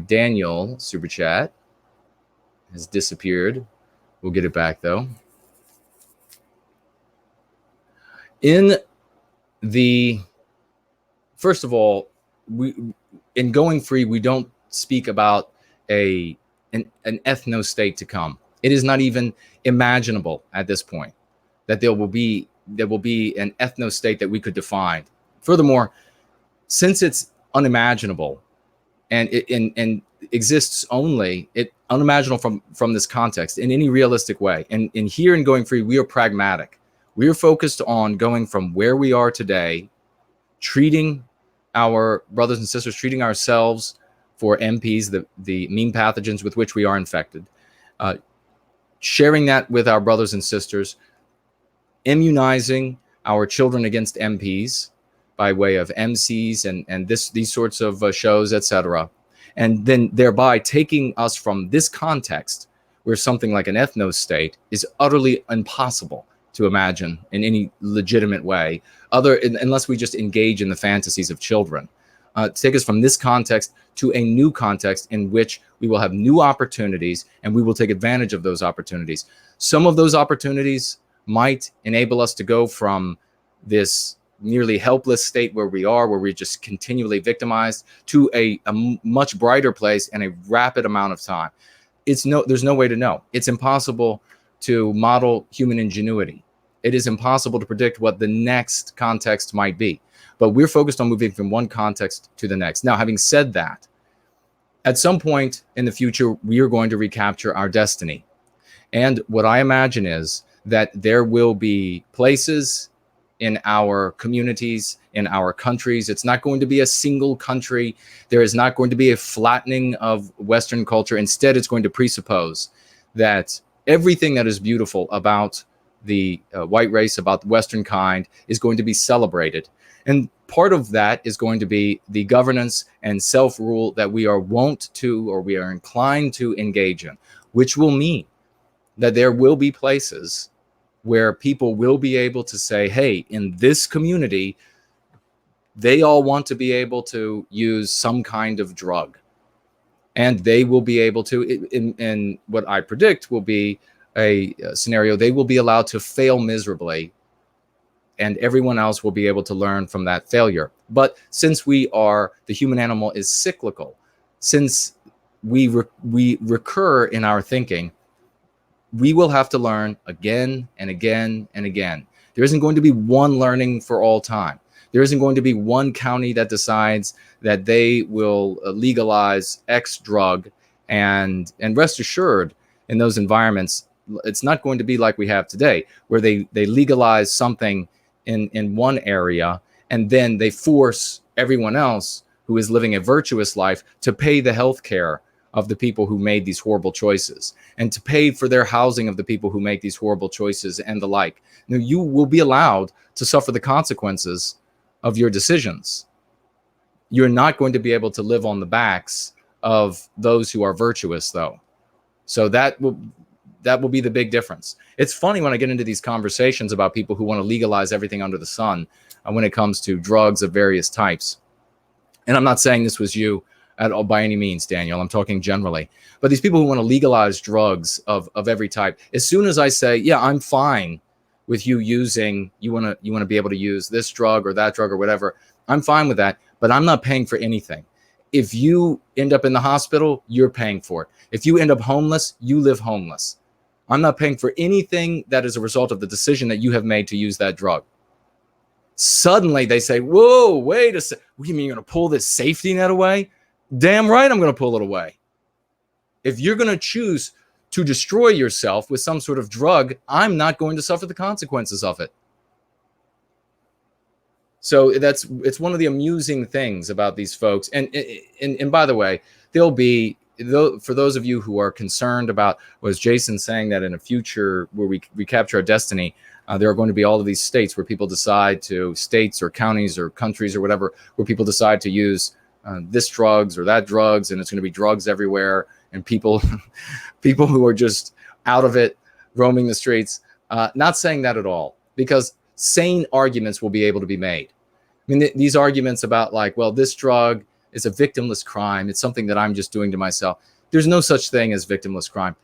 Daniel super chat? Has disappeared. We'll get it back though. First of all, in going free, we don't speak about an ethno-state to come. It is not even imaginable at this point that there will be an ethno-state that we could define. Furthermore, since it's unimaginable, and exists only unimaginable from this context in any realistic way. And in here in Going Free, we are pragmatic. We are focused on going from where we are today, treating our brothers and sisters, treating ourselves for MPs, the mean pathogens with which we are infected, sharing that with our brothers and sisters, immunizing our children against MPs by way of MCs and these sorts of shows, etc. And then thereby taking us from this context where something like an ethno-state is utterly impossible to imagine in any legitimate way, unless we just engage in the fantasies of children. Take us from this context to a new context in which we will have new opportunities and we will take advantage of those opportunities. Some of those opportunities might enable us to go from this nearly helpless state where we're just continually victimized, to a much brighter place in a rapid amount of time. There's no way to know. It's impossible to model human ingenuity. It is impossible to predict what the next context might be. But we're focused on moving from one context to the next. Now, having said that, at some point in the future, we are going to recapture our destiny. And what I imagine is that there will be places in our communities, in our countries. It's not going to be a single country. There is not going to be a flattening of Western culture. Instead, it's going to presuppose that everything that is beautiful about the white race, about the Western kind, is going to be celebrated. And part of that is going to be the governance and self-rule that we are wont to, or we are inclined to engage in, which will mean that there will be places where people will be able to say, hey, in this community, they all want to be able to use some kind of drug. And they will be able to, in what I predict will be a scenario, they will be allowed to fail miserably, and everyone else will be able to learn from that failure. But since the human animal is cyclical, since we recur in our thinking, we will have to learn again and again and again. There isn't going to be one learning for all time. There isn't going to be one county that decides that they will legalize X drug, and rest assured, in those environments, it's not going to be like we have today, where they legalize something in one area, and then they force everyone else who is living a virtuous life to pay the health care of the people who made these horrible choices, and to pay for their housing of the people who make these horrible choices and the like. Now, you will be allowed to suffer the consequences of your decisions. You're not going to be able to live on the backs of those who are virtuous, though. So that will be the big difference. It's funny when I get into these conversations about people who want to legalize everything under the sun when it comes to drugs of various types. And I'm not saying this was you at all by any means, Daniel. I'm talking generally. But these people who want to legalize drugs of every type, as soon as I say, yeah, I'm fine with you using, you want to be able to use this drug or that drug or whatever, I'm fine with that, but I'm not paying for anything. If you end up in the hospital, you're paying for it. If you end up homeless, you live homeless. I'm not paying for anything that is a result of the decision that you have made to use that drug. Suddenly they say, whoa, wait a second. What do you mean you're going to pull this safety net away? Damn right I'm going to pull it away. If you're going to choose to destroy yourself with some sort of drug, I'm not going to suffer the consequences of it. So it's one of the amusing things about these folks. And by the way, there'll be, for those of you who are concerned about, was Jason saying that in a future where we recapture our destiny, there are going to be all of these states where people decide to, states or counties or countries or whatever, where people decide to use this drugs or that drugs, and it's going to be drugs everywhere, and people who are just out of it roaming the streets. Not saying that at all, because sane arguments will be able to be made. I mean, these arguments about like, well, this drug is a victimless crime. It's something that I'm just doing to myself. There's no such thing as victimless crime.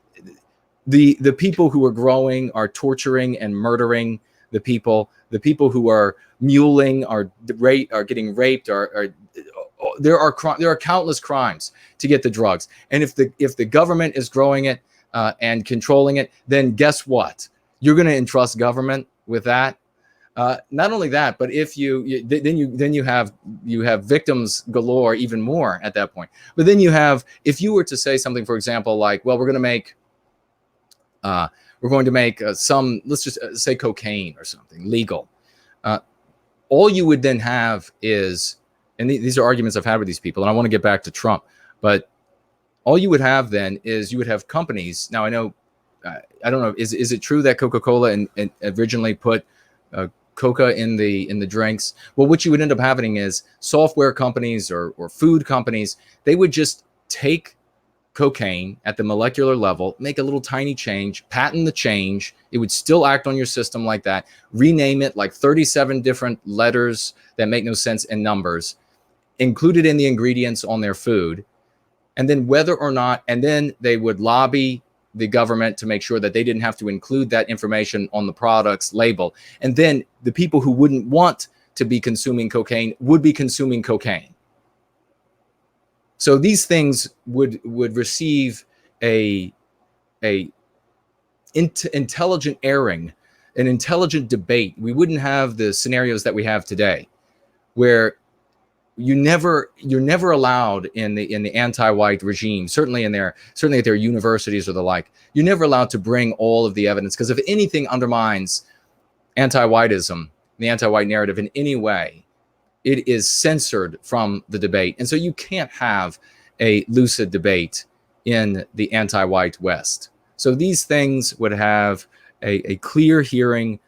The people who are growing are torturing and murdering the people. The people who are muling are getting raped. There are countless crimes to get the drugs. And if the government is growing it and controlling it, then guess what? You're going to entrust government with that. Not only that, but if then you have victims galore, even more at that point. But then you have, if you were to say something, for example, like, well, we're going to make some, let's just say cocaine or something legal. All you would then have is, and these are arguments I've had with these people, and I want to get back to Trump, but all you would have then is you would have companies. Now I know, I don't know, is it true that Coca-Cola and originally put coca in the drinks? Well, what you would end up having is software companies or food companies. They would just take cocaine at the molecular level, make a little tiny change, patent the change. It would still act on your system like that, rename it like 37 different letters that make no sense and numbers, included in the ingredients on their food. And then whether or not, and then they would lobby the government to make sure that they didn't have to include that information on the product's label. And then the people who wouldn't want to be consuming cocaine would be consuming cocaine. So these things would receive a intelligent airing, an intelligent debate. We wouldn't have the scenarios that we have today, where you're never allowed in the anti-white regime, certainly at their universities or the like. You're never allowed to bring all of the evidence, because if anything undermines anti-whiteism, the anti-white narrative in any way, it is censored from the debate. And so you can't have a lucid debate in the anti-white West. So these things would have a clear hearing.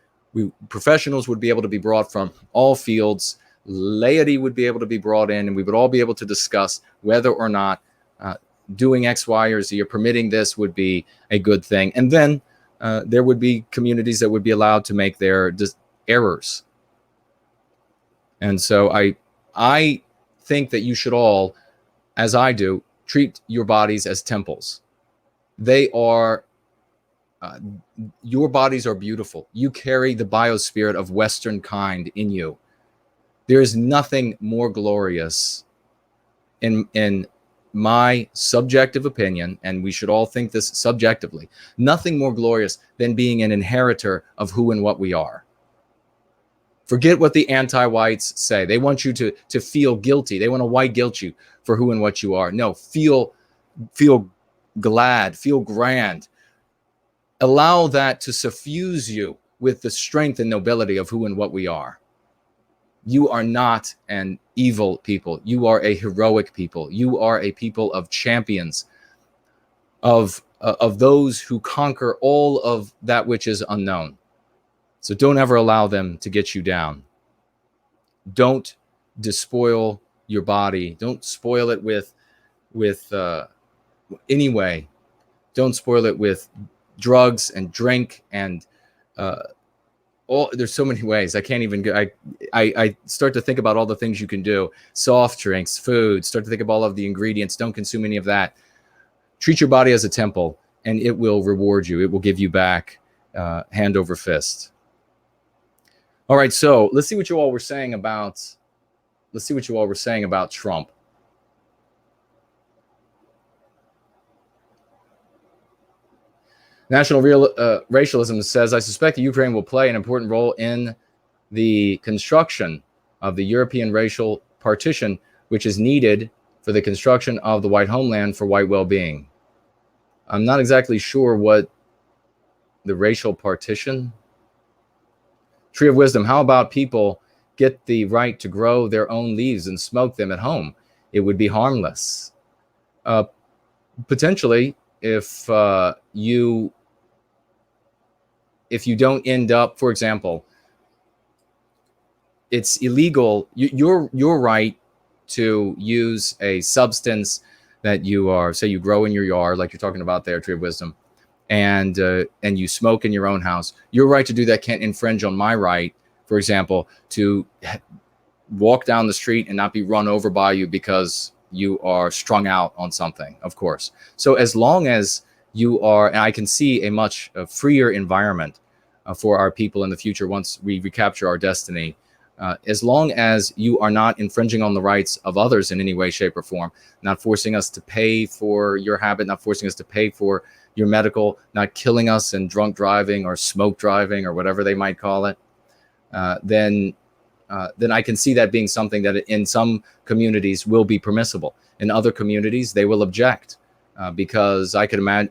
Professionals would be able to be brought from all fields. Laity would be able to be brought in, and we would all be able to discuss whether or not doing X, Y, or Z, or permitting this would be a good thing. And then there would be communities that would be allowed to make their errors. And so I think that you should all, as I do, treat your bodies as temples. They are, your bodies are beautiful. You carry the biospirit of Western kind in you. There is nothing more glorious, in my subjective opinion, and we should all think this subjectively, nothing more glorious than being an inheritor of who and what we are. Forget what the anti-whites say. They want you to feel guilty. They want to white guilt you for who and what you are. No, feel glad, feel grand. Allow that to suffuse you with the strength and nobility of who and what we are. You are not an evil people. You are a heroic people. You are a people of champions, of those who conquer all of that which is unknown. So don't ever allow them to get you down. Don't despoil your body. Don't spoil it with any way. Don't spoil it with drugs and drink and there's so many ways. I can't even go. I start to think about all the things you can do. Soft drinks, food, start to think of all of the ingredients. Don't consume any of that. Treat your body as a temple, and it will reward you. It will give you back hand over fist. All right, so let's see what you all were saying about Trump. National Racialism says, I suspect that Ukraine will play an important role in the construction of the European racial partition, which is needed for the construction of the white homeland for white well-being. I'm not exactly sure what the racial partition. Tree of Wisdom, how about people get the right to grow their own leaves and smoke them at home? It would be harmless. Potentially, if you don't end up, for example, it's illegal. Your right to use a substance that you grow in your yard, like you're talking about there, Tree of Wisdom, and you smoke in your own house. Your right to do that can't infringe on my right, for example, to walk down the street and not be run over by you because you are strung out on something, of course. So as long as you are, and I can see a much freer environment for our people in the future once we recapture our destiny, as long as you are not infringing on the rights of others in any way, shape, or form, not forcing us to pay for your habit, not forcing us to pay for your medical, not killing us in drunk driving or smoke driving or whatever they might call it. then I can see that being something that in some communities will be permissible. In other communities, they will object, because I can imagine,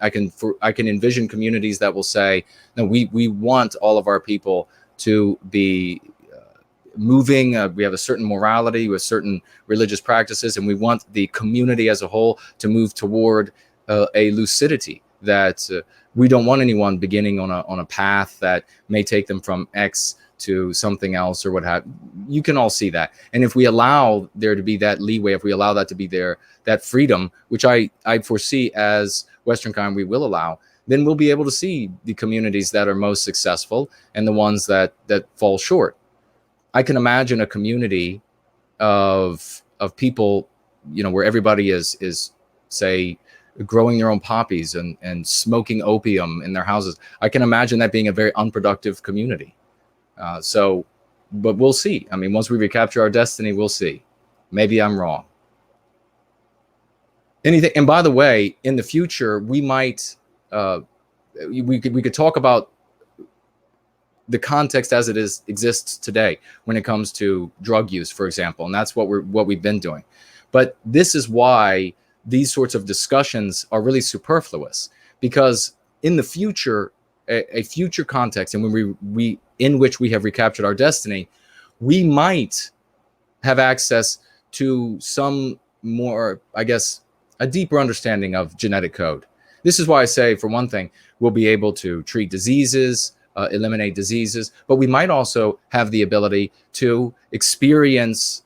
I can envision communities that will say, no, we want all of our people to be moving. We have a certain morality with certain religious practices, and we want the community as a whole to move toward a lucidity that we don't want anyone beginning on a path that may take them from X to something else or what have you. Can all see that. And if we allow there to be that leeway, if we allow that to be there, that freedom, which I foresee as Western kind we will allow, then we'll be able to see the communities that are most successful and the ones that fall short. I can imagine a community of people, where everybody is say growing their own poppies and smoking opium in their houses. I can imagine that being a very unproductive community. But we'll see. I mean, once we recapture our destiny, we'll see. Maybe I'm wrong. Anything. And by the way, in the future, we might, we could talk about the context as it exists today when it comes to drug use, for example, and that's what we've been doing. But this is why these sorts of discussions are really superfluous, because in the future, a future context, and when we in which we have recaptured our destiny, we might have access to some more, I guess, a deeper understanding of genetic code. This is why I say, for one thing, we'll be able to treat diseases, eliminate diseases, but we might also have the ability to experience,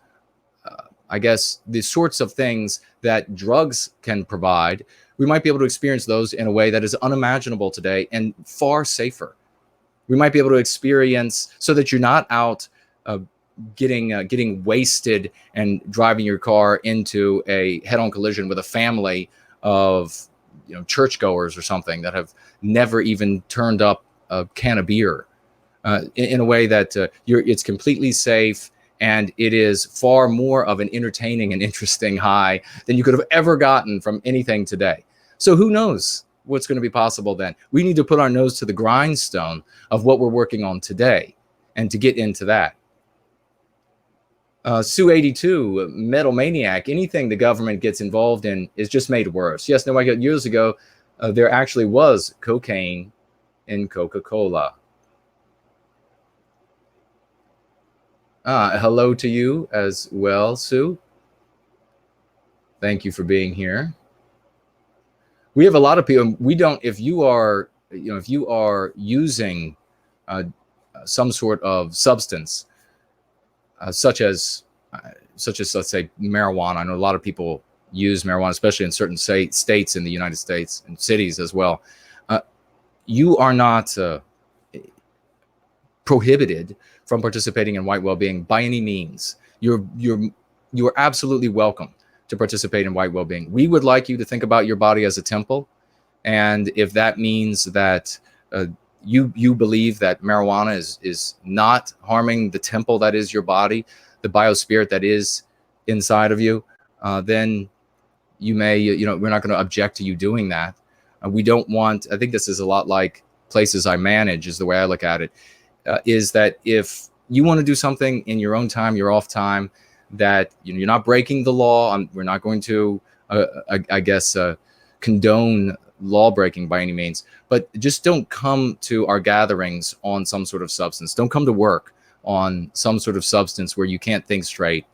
I guess, the sorts of things that drugs can provide. We might be able to experience those in a way that is unimaginable today and far safer. We might be able to experience so that you're not out getting wasted and driving your car into a head-on collision with a family of churchgoers or something that have never even turned up a can of beer, in a way that it's completely safe, and it is far more of an entertaining and interesting high than you could have ever gotten from anything today. So who knows what's going to be possible then? We need to put our nose to the grindstone of what we're working on today and to get into that. Sue82, Metal Maniac, anything the government gets involved in is just made worse. Yes, no, years ago, there actually was cocaine in Coca-Cola. Hello to you as well, Sue. Thank you for being here. We have a lot of people. We don't. If you are using some sort of substance, such as let's say marijuana. I know a lot of people use marijuana, especially in certain states in the United States and cities as well. You are not prohibited from participating in White Wellbeing by any means. You're absolutely welcome to participate in White Wellbeing. We would like you to think about your body as a temple, and if that means that you believe that marijuana is not harming the temple that is your body, the biospirit that is inside of you, then you may, we're not going to object to you doing that. We don't want, I think this is a lot like places I manage, is the way I look at it, is that if you want to do something in your own time, your off time, that you're not breaking the law, we're not going to, I guess, condone law breaking by any means, but just don't come to our gatherings on some sort of substance. Don't come to work on some sort of substance where you can't think straight,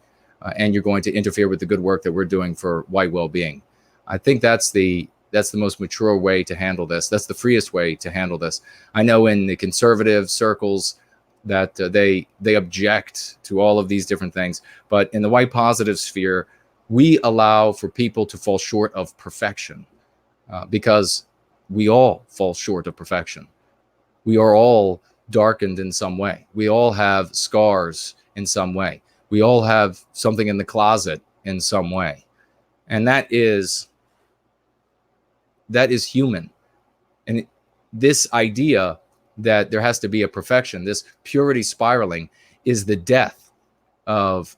and you're going to interfere with the good work that we're doing for White Wellbeing. I think that's the most mature way to handle this. That's the freest way to handle this. I know in the conservative circles that they object to all of these different things, but in the white positive sphere, we allow for people to fall short of perfection, because we all fall short of perfection. We are all darkened in some way. We all have scars in some way. We all have something in the closet in some way, and that is human. And this idea that there has to be a perfection, this purity spiraling, is the death of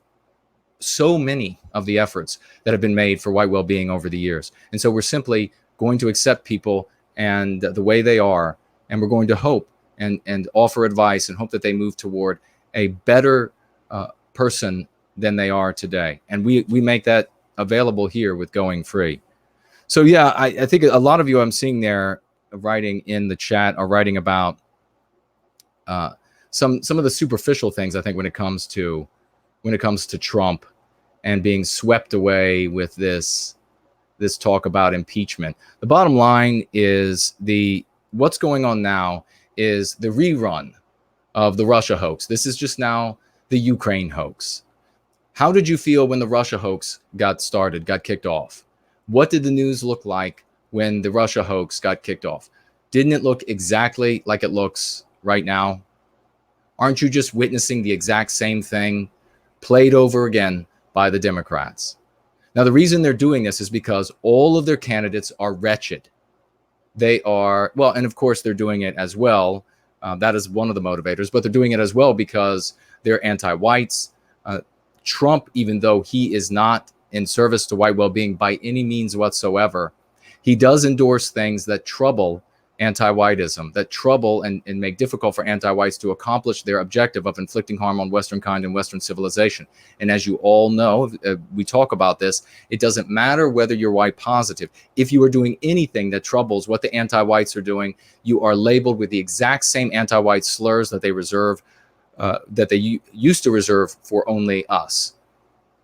so many of the efforts that have been made for White Wellbeing over the years. And so we're simply going to accept people and the way they are, and we're going to hope and offer advice and hope that they move toward a better person than they are today. And we make that available here with Going Free. So yeah, I think a lot of you I'm seeing there writing in the chat are writing about some of the superficial things, I think, when it comes to Trump and being swept away with this talk about impeachment. The bottom line is what's going on now is the rerun of the Russia hoax. This is just now the Ukraine hoax. How did you feel when the Russia hoax got kicked off? What did the news look like when the Russia hoax got kicked off? Didn't it look exactly like it looks right now? Aren't you just witnessing the exact same thing played over again by the Democrats? Now, the reason they're doing this is because all of their candidates are wretched. They are, well, and of course they're doing it as well. That is one of the motivators, but they're doing it as well because they're anti-whites. Trump, even though he is not in service to white well-being by any means whatsoever, he does endorse things that trouble anti-whiteism, that trouble and make difficult for anti-whites to accomplish their objective of inflicting harm on Western kind and Western civilization. And as you all know, we talk about this, it doesn't matter whether you're white positive. If you are doing anything that troubles what the anti-whites are doing, you are labeled with the exact same anti-white slurs that they reserve, that they used to reserve for only us.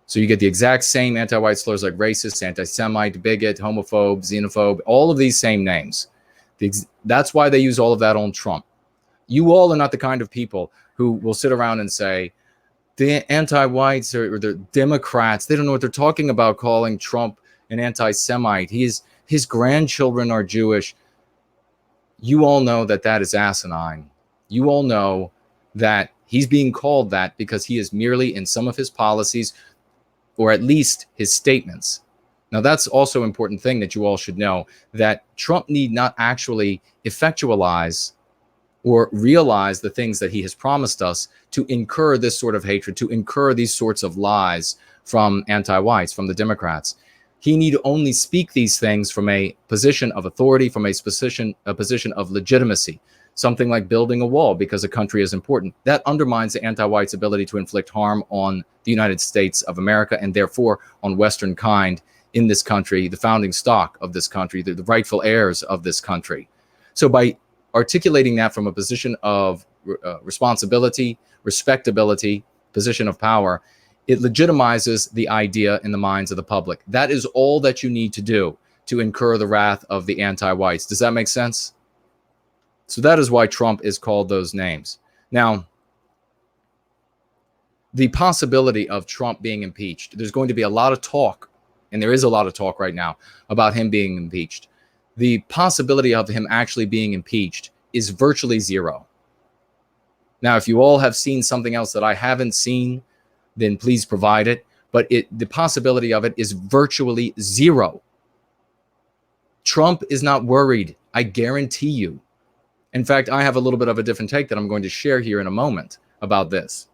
So you get the exact same anti-white slurs like racist, anti-Semite, bigot, homophobe, xenophobe, all of these same names. That's why they use all of that on Trump. You all are not the kind of people who will sit around and say, the anti-whites or the Democrats, they don't know what they're talking about calling Trump an anti-Semite. His grandchildren are Jewish. You all know that that is asinine. You all know that he's being called that because he is merely in some of his policies, or at least his statements. Now, that's also an important thing that you all should know, that Trump need not actually effectualize or realize the things that he has promised us to incur this sort of hatred, to incur these sorts of lies from anti-whites, from the Democrats. He need only speak these things from a position of authority, from a position of legitimacy, something like building a wall because a country is important. That undermines the anti-whites' ability to inflict harm on the United States of America and therefore on Western kind in this country, the founding stock of this country, the rightful heirs of this country. So by articulating that from a position of responsibility, respectability, position of power, it legitimizes the idea in the minds of the public. That is all that you need to do to incur the wrath of the anti-whites. Does that make sense? So that is why Trump is called those names. Now, the possibility of Trump being impeached, there's going to be a lot of talk, and there is a lot of talk right now about him being impeached. The possibility of him actually being impeached is virtually zero. Now, if you all have seen something else that I haven't seen, then please provide it. But the possibility of it is virtually zero. Trump is not worried, I guarantee you. In fact, I have a little bit of a different take that I'm going to share here in a moment about this.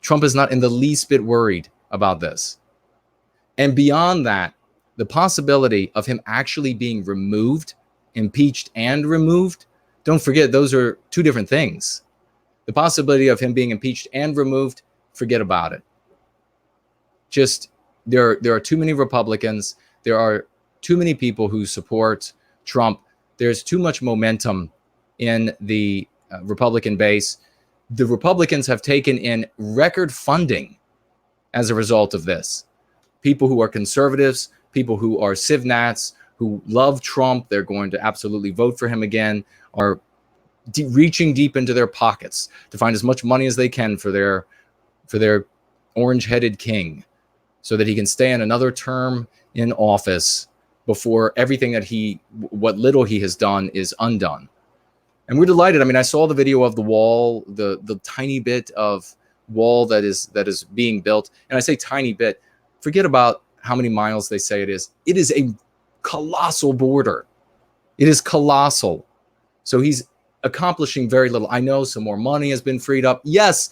Trump is not in the least bit worried about this. And beyond that, the possibility of him actually being removed, impeached and removed, don't forget, those are two different things. The possibility of him being impeached and removed, forget about it. Just, there are too many Republicans. There are too many people who support Trump. There's too much momentum in the Republican base. The Republicans have taken in record funding as a result of this. People who are conservatives, people who are civ-nats, who love Trump, they're going to absolutely vote for him again, are reaching deep into their pockets to find as much money as they can for their orange-headed king so that he can stay in another term in office before everything that what little he has done is undone. And we're delighted. I mean, I saw the video of the wall, the tiny bit of wall that is being built. And I say tiny bit, forget about how many miles they say it is. It is a colossal border. It is colossal. So he's accomplishing very little. I know some more money has been freed up. Yes,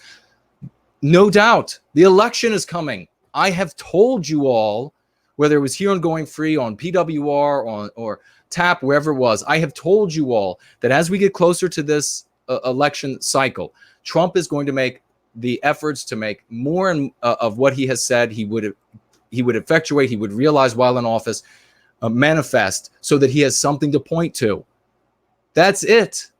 no doubt. The election is coming. I have told you all, whether it was here on Going Free, on PWR, or TAP, wherever it was, I have told you all that as we get closer to this election cycle, Trump is going to make the efforts to make more and of what he has said he would effectuate, he would realize while in office, manifest, so that he has something to point to. That's it.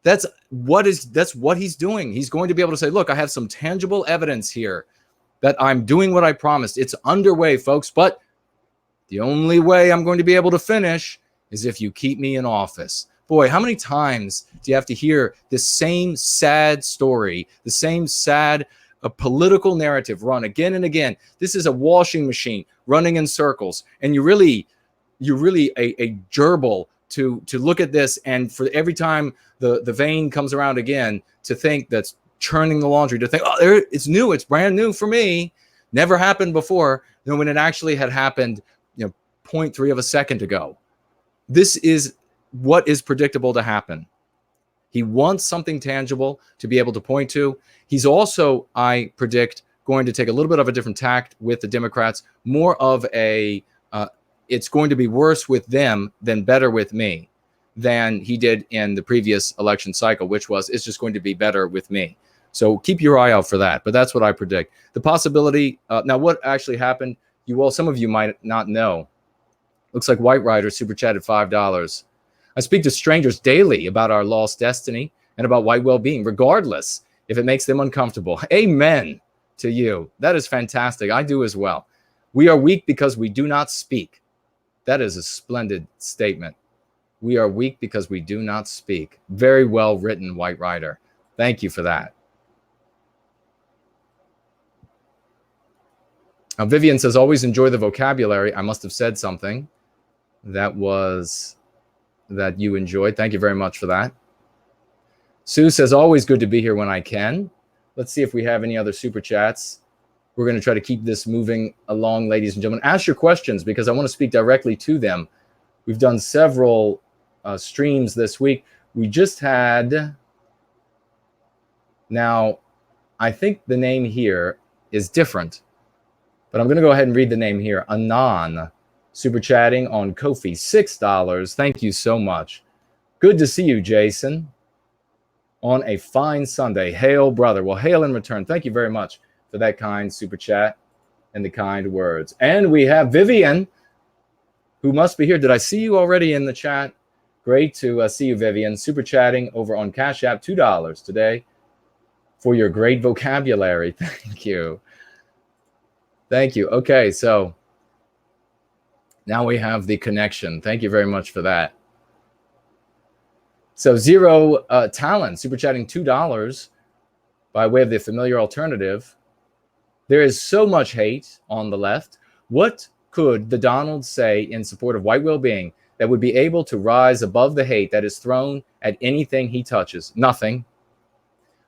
That's what he's doing. He's going to be able to say, look, I have some tangible evidence here that I'm doing what I promised. It's underway, folks, but the only way I'm going to be able to finish is if you keep me in office. Boy, how many times do you have to hear the same sad story, the same sad political narrative run again and again? This is a washing machine running in circles, and you're really a gerbil to look at this, and for every time the vein comes around again, to think that's churning the laundry, to think, oh, it's new, it's brand new for me, never happened before, when it actually had happened 0.3 of a second ago. This is what is predictable to happen. He wants something tangible to be able to point to. He's also, I predict, going to take a little bit of a different tact with the Democrats, more of a it's going to be worse with them than better with me, than he did in the previous election cycle, which was, it's just going to be better with me. So keep your eye out for that. But that's what I predict. The possibility, now what actually happened, some of you might not know. Looks like White Rider super chatted $5. I speak to strangers daily about our lost destiny and about white well-being, regardless if it makes them uncomfortable. Amen to you. That is fantastic. I do as well. We are weak because we do not speak. That is a splendid statement. We are weak because we do not speak. Very well written, White Rider. Thank you for that. Vivian says, always enjoy the vocabulary. I must have said something that you enjoyed. Thank you very much for that. Sue says, always good to be here when I can. Let's see if we have any other super chats. We're going to try to keep this moving along, ladies and gentlemen. Ask your questions, because I want to speak directly to them. We've done several streams this week. We just had, now, I think the name here is different, but I'm going to go ahead and read the name here. Anon, super chatting on Ko-fi, $6. Thank you so much. Good to see you, Jason, on a fine Sunday. Hail, brother. Well, hail in return. Thank you very much for that kind super chat and the kind words. And we have Vivian, who must be here. Did I see you already in the chat? Great to see you, Vivian. Super chatting over on Cash App, $2 today for your great vocabulary. Thank you. Thank you. Okay, so now we have the connection. Thank you very much for that. So Zero Talent, super chatting $2 by way of the familiar alternative. There is so much hate on the left. What could the Donald say in support of white well-being that would be able to rise above the hate that is thrown at anything he touches? Nothing.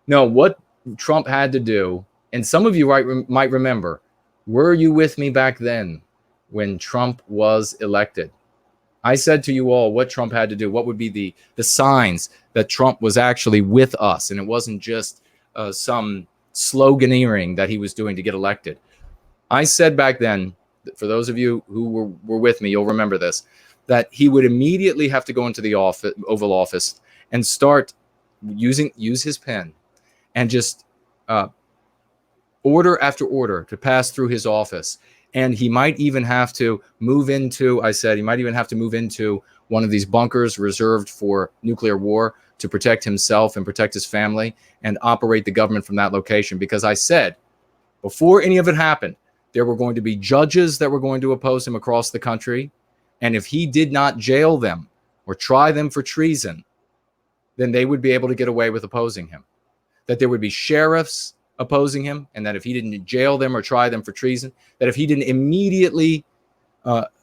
No, what Trump had to do, and some of you might remember, were you with me back then when Trump was elected? I said to you all what Trump had to do, what would be the signs that Trump was actually with us, and it wasn't just some sloganeering that he was doing to get elected. I said back then, for those of you who were with me, you'll remember this, that he would immediately have to go into the Oval Office and start use his pen and just order after order to pass through his office. And he might even have to move into, he might even have to move into one of these bunkers reserved for nuclear war to protect himself and protect his family and operate the government from that location. Because I said, before any of it happened, there were going to be judges that were going to oppose him across the country. And if he did not jail them or try them for treason, then they would be able to get away with opposing him. That there would be sheriffs opposing him, and that if he didn't jail them or try them for treason, that if he didn't immediately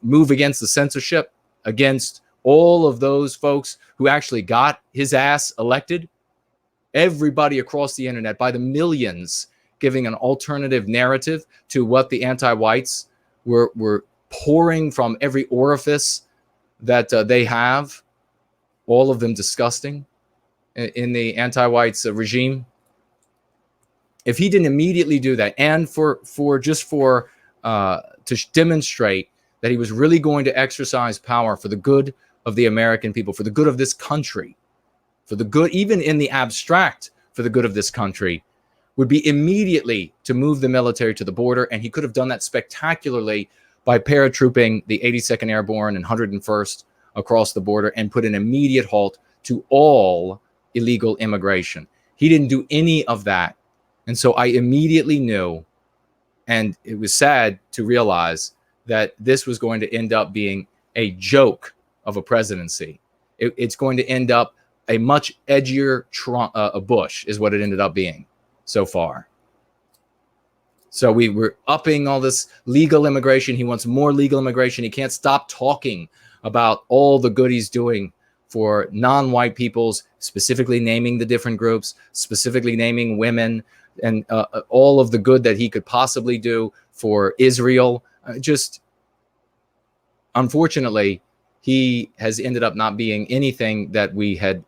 move against the censorship, against all of those folks who actually got his ass elected, everybody across the internet by the millions giving an alternative narrative to what the anti-whites were pouring from every orifice that they have, all of them disgusting in the anti-whites regime. If he didn't immediately do that, and to demonstrate that he was really going to exercise power for the good of the American people, for the good of this country, for the good, even in the abstract, for the good of this country, would be immediately to move the military to the border. And he could have done that spectacularly by paratrooping the 82nd Airborne and 101st across the border and put an immediate halt to all illegal immigration. He didn't do any of that. And so I immediately knew, and it was sad to realize, that this was going to end up being a joke of a presidency. It's going to end up a much edgier Bush is what it ended up being so far. So we were upping all this legal immigration. He wants more legal immigration. He can't stop talking about all the good he's doing for non-white peoples, specifically naming the different groups, specifically naming women, and all of the good that he could possibly do for Israel. Just unfortunately, he has ended up not being anything that we had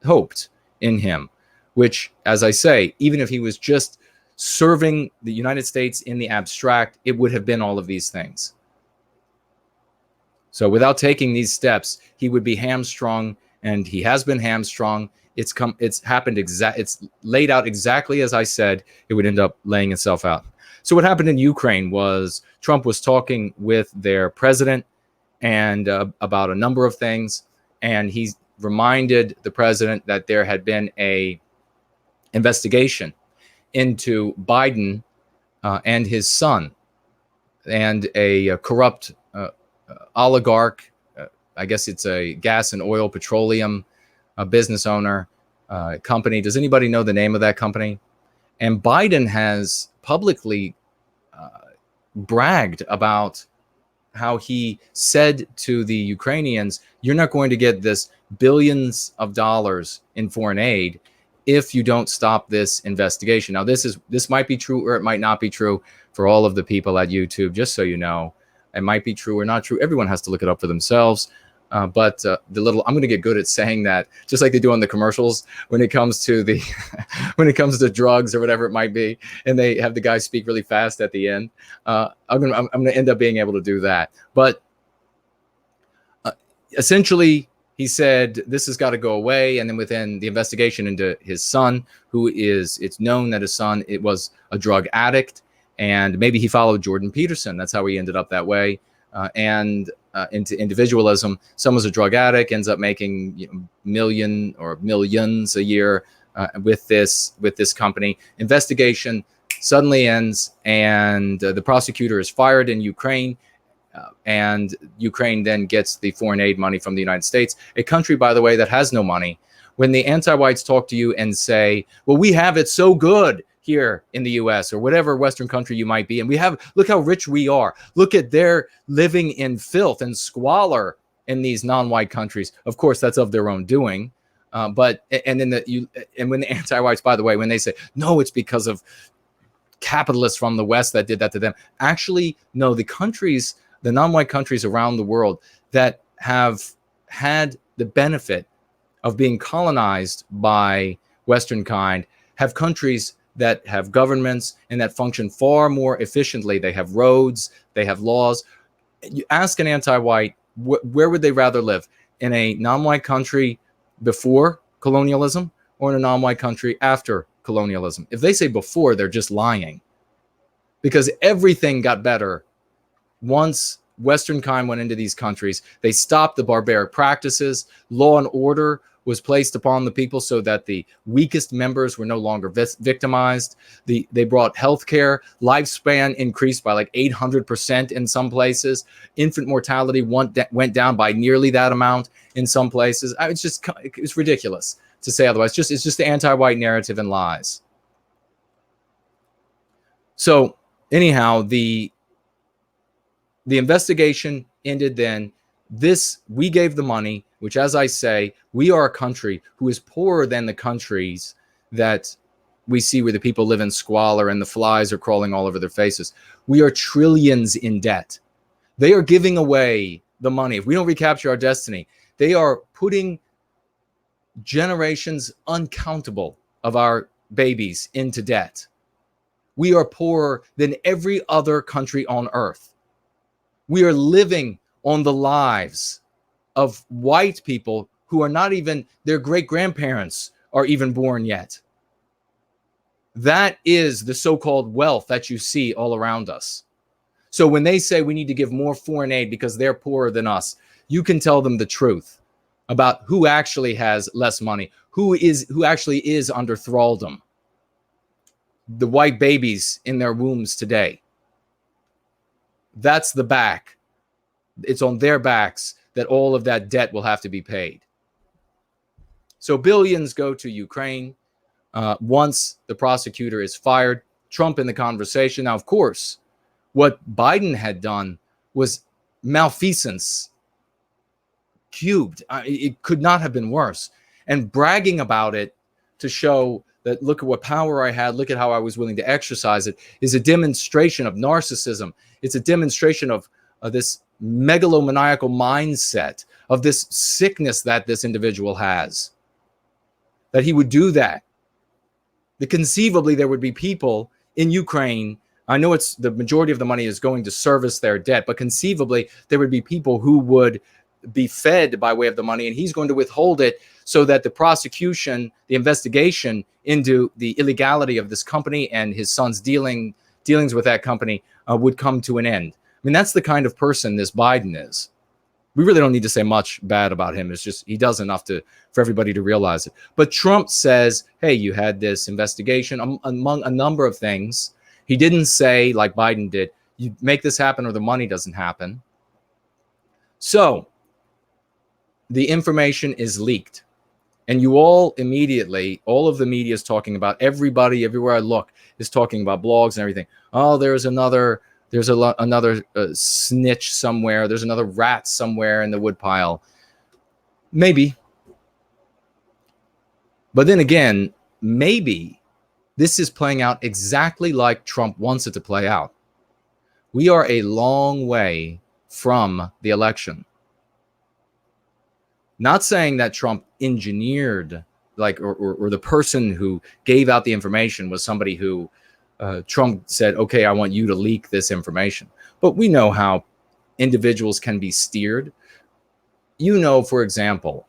hoped in him, which, as I say, even if he was just serving the United States in the abstract, it would have been all of these things. So without taking these steps, he would be hamstrung, and he has been hamstrung. It's laid out exactly as I said it would end up laying itself out. So what happened in Ukraine was Trump was talking with their president and about a number of things, and he reminded the president that there had been a investigation into Biden and his son, and a corrupt oligarch. I guess it's a gas and oil petroleum business owner company. Does anybody know the name of that company? And Biden has publicly bragged about how he said to the Ukrainians, you're not going to get this billions of dollars in foreign aid if you don't stop this investigation. Now, this might be true or it might not be true for all of the people at YouTube, just so you know. It might be true or not true. Everyone has to look it up for themselves. But I'm going to get good at saying that, just like they do on the commercials when it comes to the when it comes to drugs or whatever it might be, and they have the guy speak really fast at the end. I'm going to end up being able to do that. But essentially, he said this has got to go away. And then within the investigation into his son, it's known that his son was a drug addict, and maybe he followed Jordan Peterson. That's how he ended up that way. Into individualism. Someone was a drug addict, ends up making millions a year with this company. Investigation suddenly ends, and the prosecutor is fired in Ukraine, and Ukraine then gets the foreign aid money from the United States, a country, by the way, that has no money. When the anti-whites talk to you and say, well, we have it so good here in the US or whatever Western country you might be, and look how rich we are. Look at their living in filth and squalor in these non-white countries. Of course, that's of their own doing. And when the anti-whites, by the way, when they say, no, it's because of capitalists from the West that did that to them. Actually, no, the non-white countries around the world that have had the benefit of being colonized by Western kind have countries that have governments and that function far more efficiently. They have roads, they have laws. You ask an anti-white, where would they rather live? In a non-white country before colonialism or in a non-white country after colonialism? If they say before, they're just lying, because everything got better once Western kind went into these countries. They stopped the barbaric practices. Law and order was placed upon the people so that the weakest members were no longer victimized. They brought healthcare. Lifespan increased by like 800% in some places. Infant mortality went down by nearly that amount in some places. It's ridiculous to say otherwise. It's just the anti-white narrative and lies. So anyhow, the investigation ended then. We gave the money, which, as I say, we are a country who is poorer than the countries that we see where the people live in squalor and the flies are crawling all over their faces. We are trillions in debt. They are giving away the money. If we don't recapture our destiny, they are putting generations uncountable of our babies into debt. We are poorer than every other country on earth. We are living on the lives of white people who are not even, their great-grandparents are even born yet. That is the so-called wealth that you see all around us. So when they say we need to give more foreign aid because they're poorer than us, you can tell them the truth about who actually has less money, who actually is under thraldom. The white babies in their wombs today. That's the back. It's on their backs that all of that debt will have to be paid. So billions go to Ukraine once the prosecutor is fired. Trump in the conversation. Now, of course, what Biden had done was malfeasance cubed. It could not have been worse. And bragging about it to show that look at what power I had, look at how I was willing to exercise it, is a demonstration of narcissism. It's a demonstration of this megalomaniacal mindset, of this sickness that this individual has, that he would do that. That conceivably there would be people in Ukraine, I know it's the majority of the money is going to service their debt, but conceivably there would be people who would be fed by way of the money, and he's going to withhold it so that the prosecution, the investigation into the illegality of this company and his son's dealings with that company would come to an end. I mean, that's the kind of person this Biden is. We really don't need to say much bad about him. It's just he does enough for everybody to realize it. But Trump says, hey, you had this investigation among a number of things. He didn't say, like Biden did, you make this happen or the money doesn't happen. So the information is leaked. And you all immediately, all of the media is talking about, everybody, everywhere I look, is talking about blogs and everything. Oh, there's another snitch somewhere. There's another rat somewhere in the woodpile. Maybe. But then again, maybe this is playing out exactly like Trump wants it to play out. We are a long way from the election. Not saying that Trump engineered, or the person who gave out the information was somebody who Trump said, okay, I want you to leak this information. But we know how individuals can be steered. You know, for example,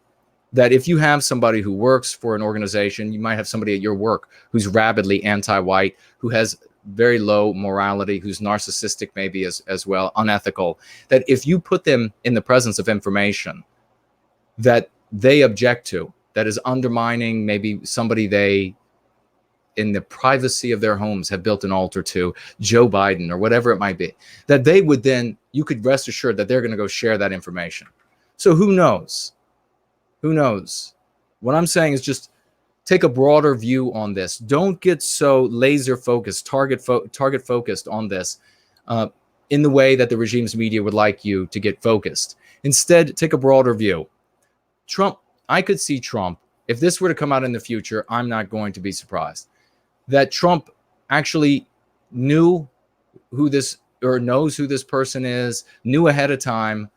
that if you have somebody who works for an organization, you might have somebody at your work who's rabidly anti-white, who has very low morality, who's narcissistic maybe as well, unethical, that if you put them in the presence of information that they object to, that is undermining maybe somebody they, in the privacy of their homes, have built an altar to, Joe Biden or whatever it might be, that they would then, you could rest assured that they're going to go share that information. So who knows? Who knows? What I'm saying is just take a broader view on this. Don't get so laser focused, target focused on this in the way that the regime's media would like you to get focused. Instead, take a broader view. Trump, I could see Trump, if this were to come out in the future, I'm not going to be surprised that Trump actually knew who this, or knows who this person is, knew ahead of time,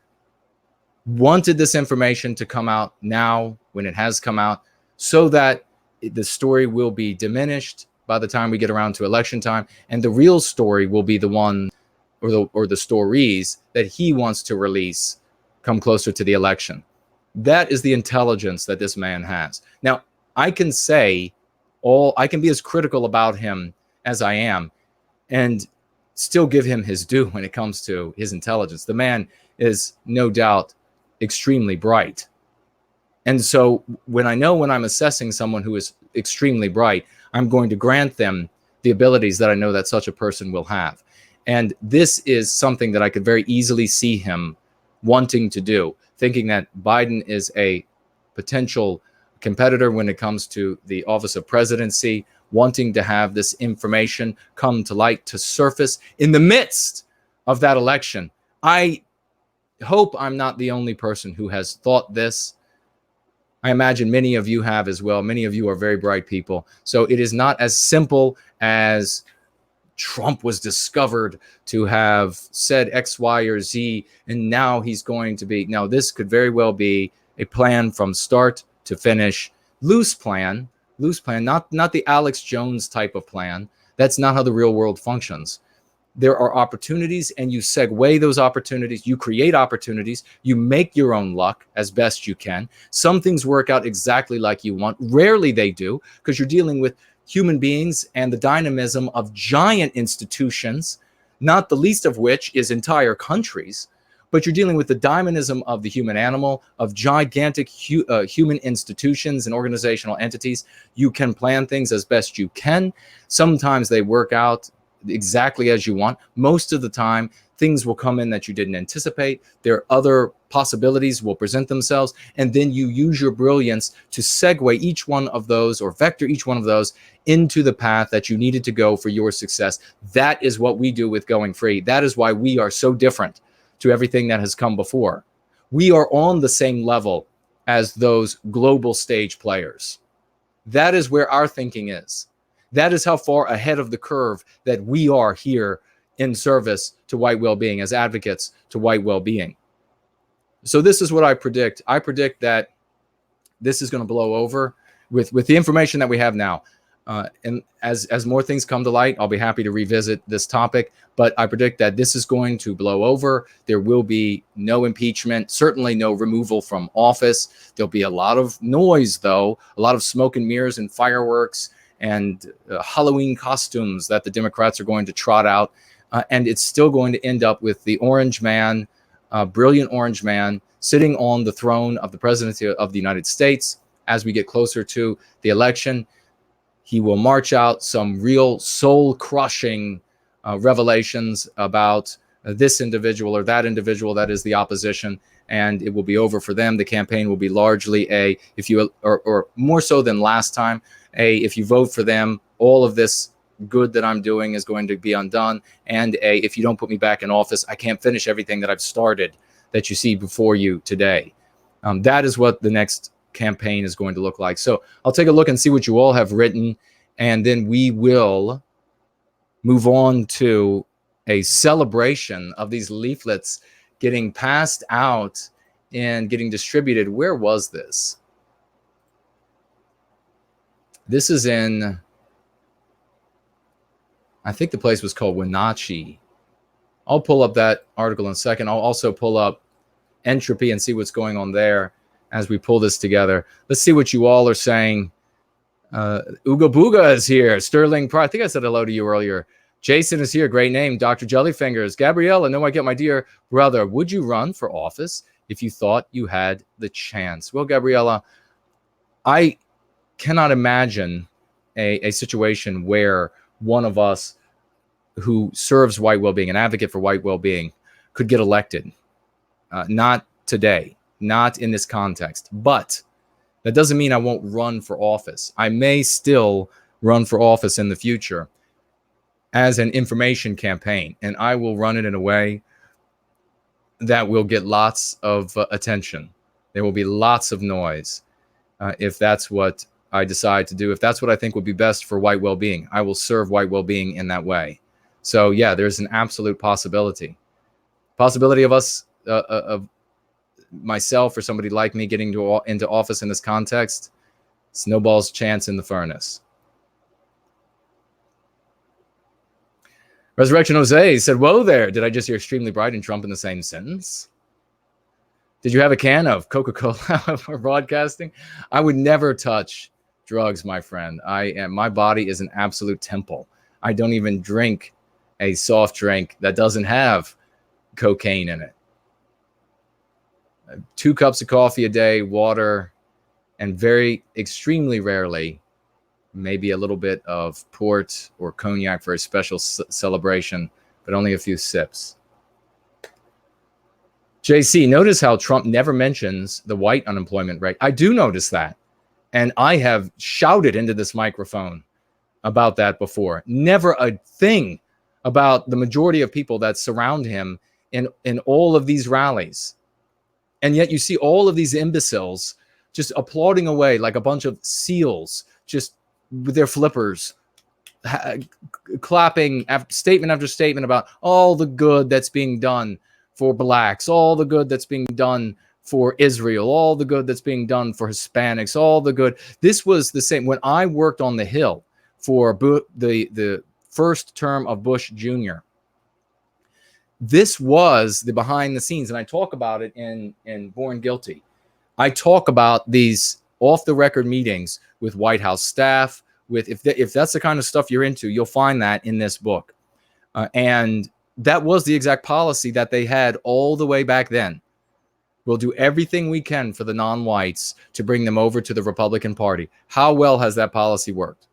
wanted this information to come out now when it has come out, so that the story will be diminished by the time we get around to election time, and the real story will be the one, or the stories that he wants to release come closer to the election. That is the intelligence that this man has. Now, I can be as critical about him as I am and still give him his due when it comes to his intelligence. The man is no doubt extremely bright. And so when I'm assessing someone who is extremely bright, I'm going to grant them the abilities that I know that such a person will have. And this is something that I could very easily see him wanting to do, thinking that Biden is a potential competitor when it comes to the office of presidency, wanting to have this information come to light, to surface in the midst of that election. I hope I'm not the only person who has thought this. I imagine many of you have as well. Many of you are very bright people. So it is not as simple as Trump was discovered to have said X, Y, or Z, and now he's going to be. Now, this could very well be a plan from start to finish. Loose plan, not the Alex Jones type of plan. That's not how the real world functions. there are opportunities, and you segue those opportunities. You create opportunities. You make your own luck as best you can. Some things work out exactly like you want. Rarely they do, because you're dealing with human beings and the dynamism of giant institutions, not the least of which is entire countries. But you're dealing with the dynamism of the human animal, of gigantic human institutions and organizational entities. You can plan things as best you can. Sometimes they work out exactly as you want. Most of the time, things will come in that you didn't anticipate. There are other possibilities will present themselves, and then you use your brilliance to segue each one of those, or vector each one of those into the path that you needed to go for your success. That is what we do with Going Free. That is why we are so different to everything that has come before. We are on the same level as those global stage players. That is where our thinking is. That is how far ahead of the curve that we are here in service to white well-being, as advocates to white well-being. So this is what I predict. I predict that this is going to blow over with the information that we have now. And as more things come to light, I'll be happy to revisit this topic. But I predict that this is going to blow over. There will be no impeachment, certainly no removal from office. There'll be a lot of noise, though, a lot of smoke and mirrors and fireworks and Halloween costumes that the Democrats are going to trot out. And it's still going to end up with the orange man, brilliant orange man, sitting on the throne of the presidency of the United States. As we get closer to the election, he will march out some real soul-crushing revelations about this individual or that individual that is the opposition, and it will be over for them. The campaign will be largely or more so than last time, if you vote for them, all of this good that I'm doing is going to be undone, and if you don't put me back in office, I can't finish everything that I've started that you see before you today. That is what the next campaign is going to look like. So I'll take a look and see what you all have written, and then we will move on to a celebration of these leaflets getting passed out and getting distributed. Where was this? This is in, I think the place was called Wenatchee. I'll pull up that article in a second. I'll also pull up Entropy and see what's going on there as we pull this together. Let's see what you all are saying. Uga Booga is here. Sterling Pryor, I think I said hello to you earlier. Jason is here. Great name. Dr. Jellyfingers. Gabriella, no, I get my dear brother. Would you run for office if you thought you had the chance? Well, Gabriella, I cannot imagine a situation where one of us who serves white well-being, an advocate for white well-being, could get elected. Not today. Not in this context, but that doesn't mean I won't run for office. I may still run for office in the future as an information campaign, and I will run it in a way that will get lots of attention. There will be lots of noise if that's what I decide to do. If that's what I think would be best for white well-being, I will serve white well-being in that way. So yeah, there's an absolute possibility of us, of myself or somebody like me getting into office in this context. Snowball's chance in the furnace. Resurrection Jose said, whoa there, did I just hear extremely bright and Trump in the same sentence? Did you have a can of Coca-Cola for broadcasting? I would never touch drugs, my friend. My body is an absolute temple. I don't even drink a soft drink that doesn't have cocaine in it. 2 cups of coffee a day, water, and very extremely rarely, maybe a little bit of port or cognac for a special celebration, but only a few sips. JC, notice how Trump never mentions the white unemployment rate. I do notice that. And I have shouted into this microphone about that before. Never a thing about the majority of people that surround him in all of these rallies. And yet you see all of these imbeciles just applauding away like a bunch of seals, just with their flippers, clapping statement after statement about all the good that's being done for blacks, all the good that's being done for Israel, all the good that's being done for Hispanics, all the good. This was the same when I worked on the Hill for the first term of Bush Jr. This was the behind the scenes, and I talk about it in Born Guilty. I talk about these off the record meetings with White House staff. With if that's the kind of stuff you're into, you'll find that in this book. And that was the exact policy that they had all the way back then. We'll do everything we can for the non-whites to bring them over to the Republican Party. How well has that policy worked?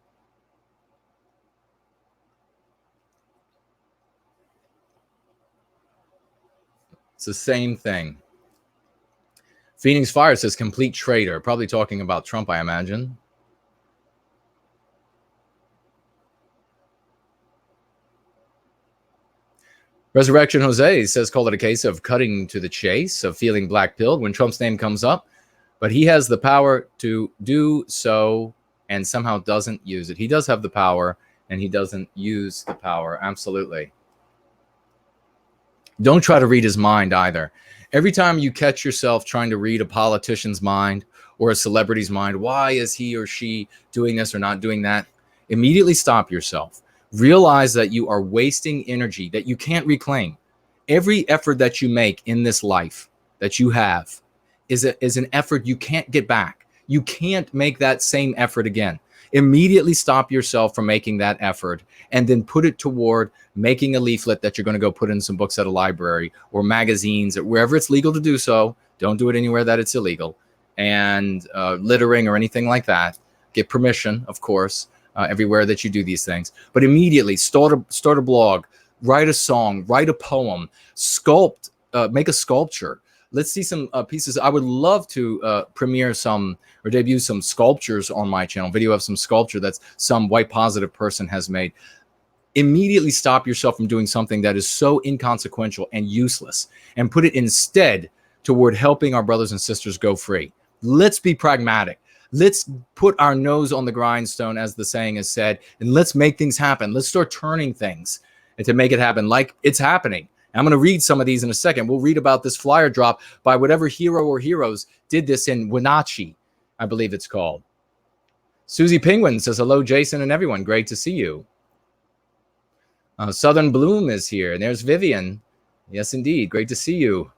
It's the same thing. Phoenix Fire says complete traitor. Probably talking about Trump, I imagine. Resurrection Jose says, call it a case of cutting to the chase, of feeling black-pilled when Trump's name comes up, but he has the power to do so and somehow doesn't use it. He does have the power, and he doesn't use the power. Absolutely. Don't try to read his mind either. Every time you catch yourself trying to read a politician's mind or a celebrity's mind, why is he or she doing this or not doing that? Immediately stop yourself. Realize that you are wasting energy that you can't reclaim. Every effort that you make in this life that you have is an effort you can't get back. You can't make that same effort again. Immediately stop yourself from making that effort and then put it toward making a leaflet that you're going to go put in some books at a library or magazines or wherever it's legal to do so. Don't do it anywhere that it's illegal. And littering or anything like that. Get permission, of course. Everywhere that you do these things, but immediately start a blog, write a song, write a poem, sculpt, make a sculpture. Let's see some pieces. I would love to premiere some or debut some sculptures on my channel, video of some sculpture that some white positive person has made. Immediately stop yourself from doing something that is so inconsequential and useless and put it instead toward helping our brothers and sisters go free. Let's be pragmatic. Let's put our nose on the grindstone, as the saying is said, and let's make things happen. Let's start turning things and to make it happen like it's happening. And I'm going to read some of these in a second. We'll read about this flyer drop by whatever hero or heroes did this in Wenatchee, I believe it's called. Susie Penguin says, hello, Jason and everyone. Great to see you. Southern Bloom is here. And there's Vivian. Yes, indeed. Great to see you.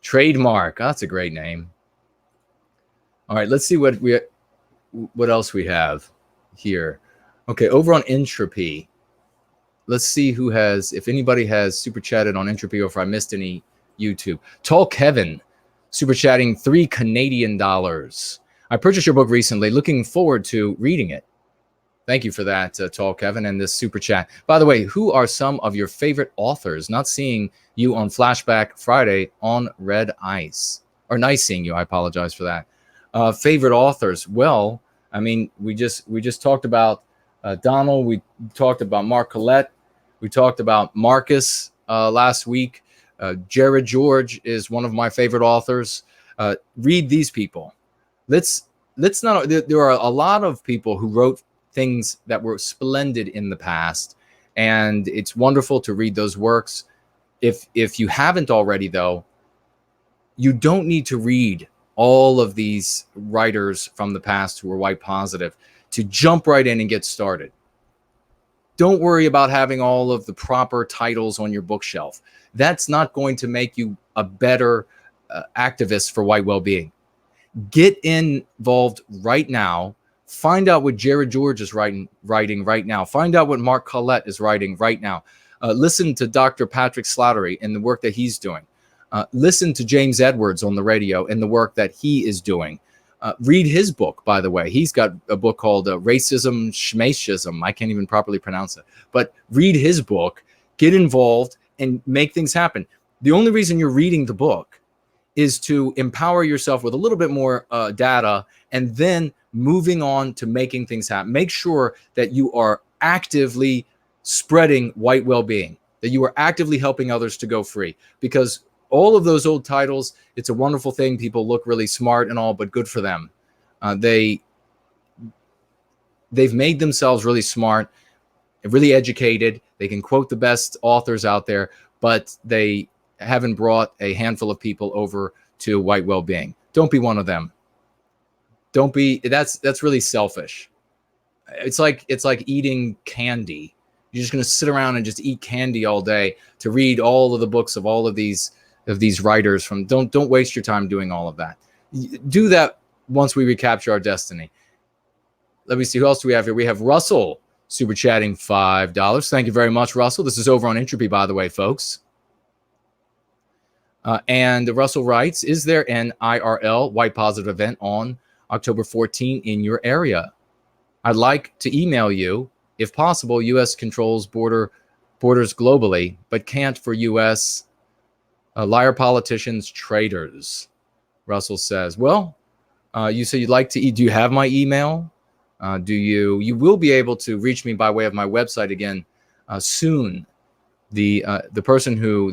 Trademark. Oh, that's a great name. All right, let's see what else we have here. Okay, over on Entropy, let's see who has, if anybody has super chatted on Entropy or if I missed any YouTube. Tall Kevin, super chatting $3 Canadian. I purchased your book recently. Looking forward to reading it. Thank you for that, Tall Kevin, and this super chat. By the way, who are some of your favorite authors? Not seeing you on Flashback Friday on Red Ice. Or nice seeing you. I apologize for that. Favorite authors? Well, I mean, we just talked about Donald. We talked about Mark Collette. We talked about Marcus last week. Jared George is one of my favorite authors. Read these people. Let's not. There are a lot of people who wrote things that were splendid in the past, and it's wonderful to read those works. If you haven't already, though, you don't need to read all of these writers from the past who were white positive to jump right in and get started. Don't worry about having all of the proper titles on your bookshelf. That's not going to make you a better activist for white well-being. Get involved right now. Find out what Jared George is writing right now. Find out what Mark Collette is writing right now. Listen to Dr. Patrick Slattery and the work that he's doing. Listen to James Edwards on the radio and the work that he is doing. Read his book, by the way. He's got a book called Racism, Schmacism. I can't even properly pronounce it. But read his book, get involved, and make things happen. The only reason you're reading the book is to empower yourself with a little bit more data and then moving on to making things happen. Make sure that you are actively spreading white well-being, that you are actively helping others to go free, because all of those old titles, it's a wonderful thing. People look really smart and all, but good for them. They've made themselves really smart, really educated. They can quote the best authors out there, but they haven't brought a handful of people over to white well-being. Don't be one of them. Don't be. That's really selfish. It's like eating candy. You're just going to sit around and just eat candy all day to read all of the books of all of these writers from. Don't waste your time doing all of that. Do that once we recapture our destiny. Let me see, who else do we have here? We have Russell super chatting $5. Thank you very much, Russell. This is over on Entropy, by the way, folks. And Russell writes, is there an IRL White Positive event on October 14 in your area? I'd like to email you, if possible. U.S. controls borders globally, but can't for U.S. Liar politicians, traitors. Russell says, well, you said you'd like to do you have my email? You will be able to reach me by way of my website again soon. The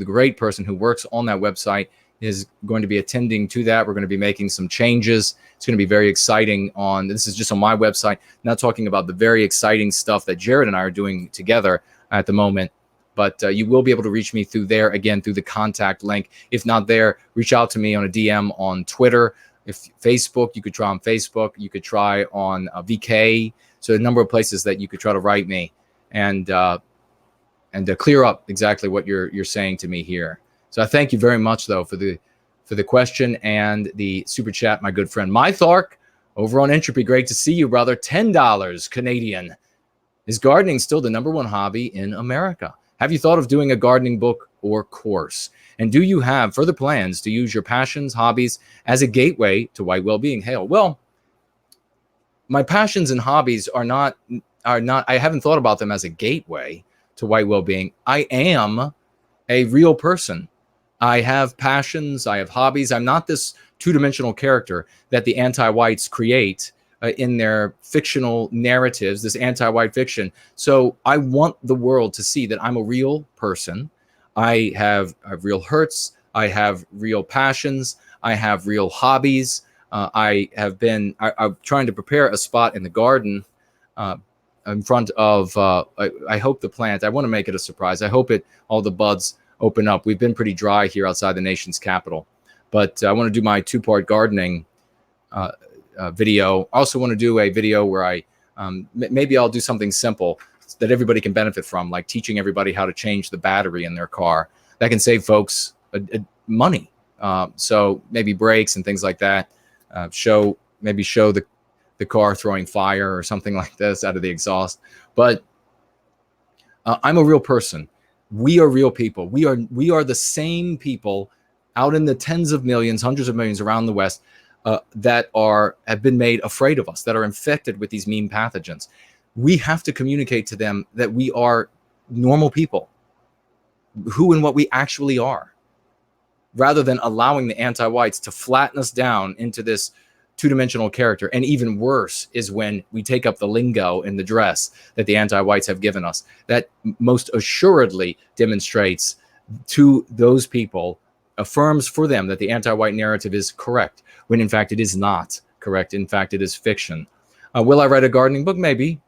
great person who works on that website is going to be attending to that. We're going to be making some changes. It's going to be very exciting. This is just on my website, not talking about the very exciting stuff that Jared and I are doing together at the moment. But you will be able to reach me through there, again, through the contact link. If not there, reach out to me on a DM on Twitter. If Facebook, you could try on Facebook. You could try on VK. So a number of places that you could try to write me and clear up exactly what you're saying to me here. So I thank you very much, though, for the question and the super chat, my good friend Mythark over on Entropy. Great to see you, brother. $10 Canadian. Is gardening still the #1 hobby in America? Have you thought of doing a gardening book or course? And do you have further plans to use your passions, hobbies as a gateway to white well-being? Hail. Well, my passions and hobbies are not. I haven't thought about them as a gateway to white well-being. I am a real person. I have passions. I have hobbies. I'm not this two-dimensional character that the anti-whites create in their fictional narratives, this anti-white fiction. So I want the world to see that I'm a real person. I have real hurts. I have real passions. I have real hobbies. I'm trying to prepare a spot in the garden in front of, I hope the plant, I want to make it a surprise. I hope all the buds open up. We've been pretty dry here outside the nation's capital, but I want to do my 2-part gardening video. I also want to do a video where maybe I'll do something simple that everybody can benefit from, like teaching everybody how to change the battery in their car. That can save folks money. So maybe brakes and things like that. Show the car throwing fire or something like this out of the exhaust. But I'm a real person. We are real people. We are the same people out in the tens of millions, hundreds of millions around the West that have been made afraid of us, that are infected with these mean pathogens. We have to communicate to them that we are normal people, who and what we actually are, rather than allowing the anti-whites to flatten us down into this two-dimensional character. And even worse is when we take up the lingo in the dress that the anti-whites have given us. That most assuredly demonstrates to those people, affirms for them that the anti-white narrative is correct, when in fact it is not correct. In fact, it is fiction. Will I write a gardening book? Maybe.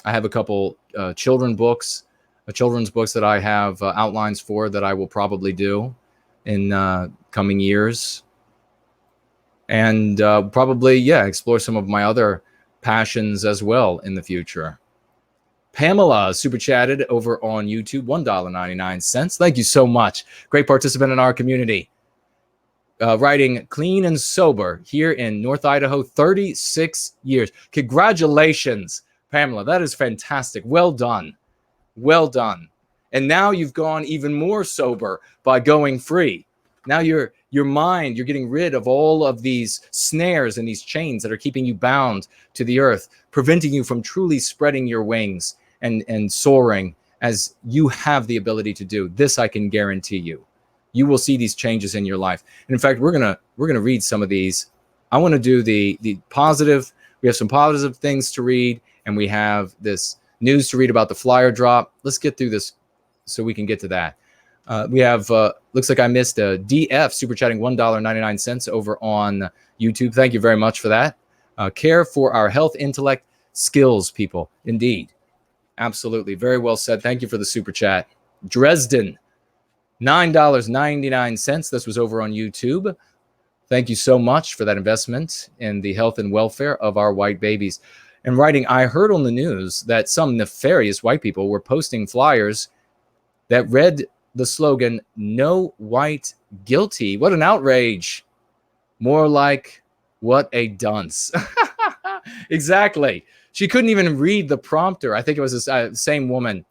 I have a couple children's books that I have outlines for that I will probably do in coming years. And probably, explore some of my other passions as well in the future. Pamela super chatted over on YouTube, $1.99. Thank you so much. Great participant in our community. Writing clean and sober here in North Idaho, 36 years. Congratulations, Pamela. That is fantastic. Well done. Well done. And now you've gone even more sober by going free. Now your mind, you're getting rid of all of these snares and these chains that are keeping you bound to the earth, preventing you from truly spreading your wings and soaring as you have the ability to do. This I can guarantee you. You will see these changes in your life. And in fact, we're gonna read some of these. I want to do the positive. We have some positive things to read, and we have this news to read about the flyer drop. Let's get through this so we can get to that. We have, looks like I missed a DF super chatting $1.99 over on YouTube. Thank you very much for that. Care for our health, intellect, skills, people. Indeed. Absolutely. Very well said. Thank you for the super chat. Dresden, $9.99. This was over on YouTube. Thank you so much for that investment in the health and welfare of our white babies. and writing, I heard on the news that some nefarious white people were posting flyers that read the slogan, "No white guilty." What an outrage. More like, what a dunce. Exactly. She couldn't even read the prompter. I think it was the same woman.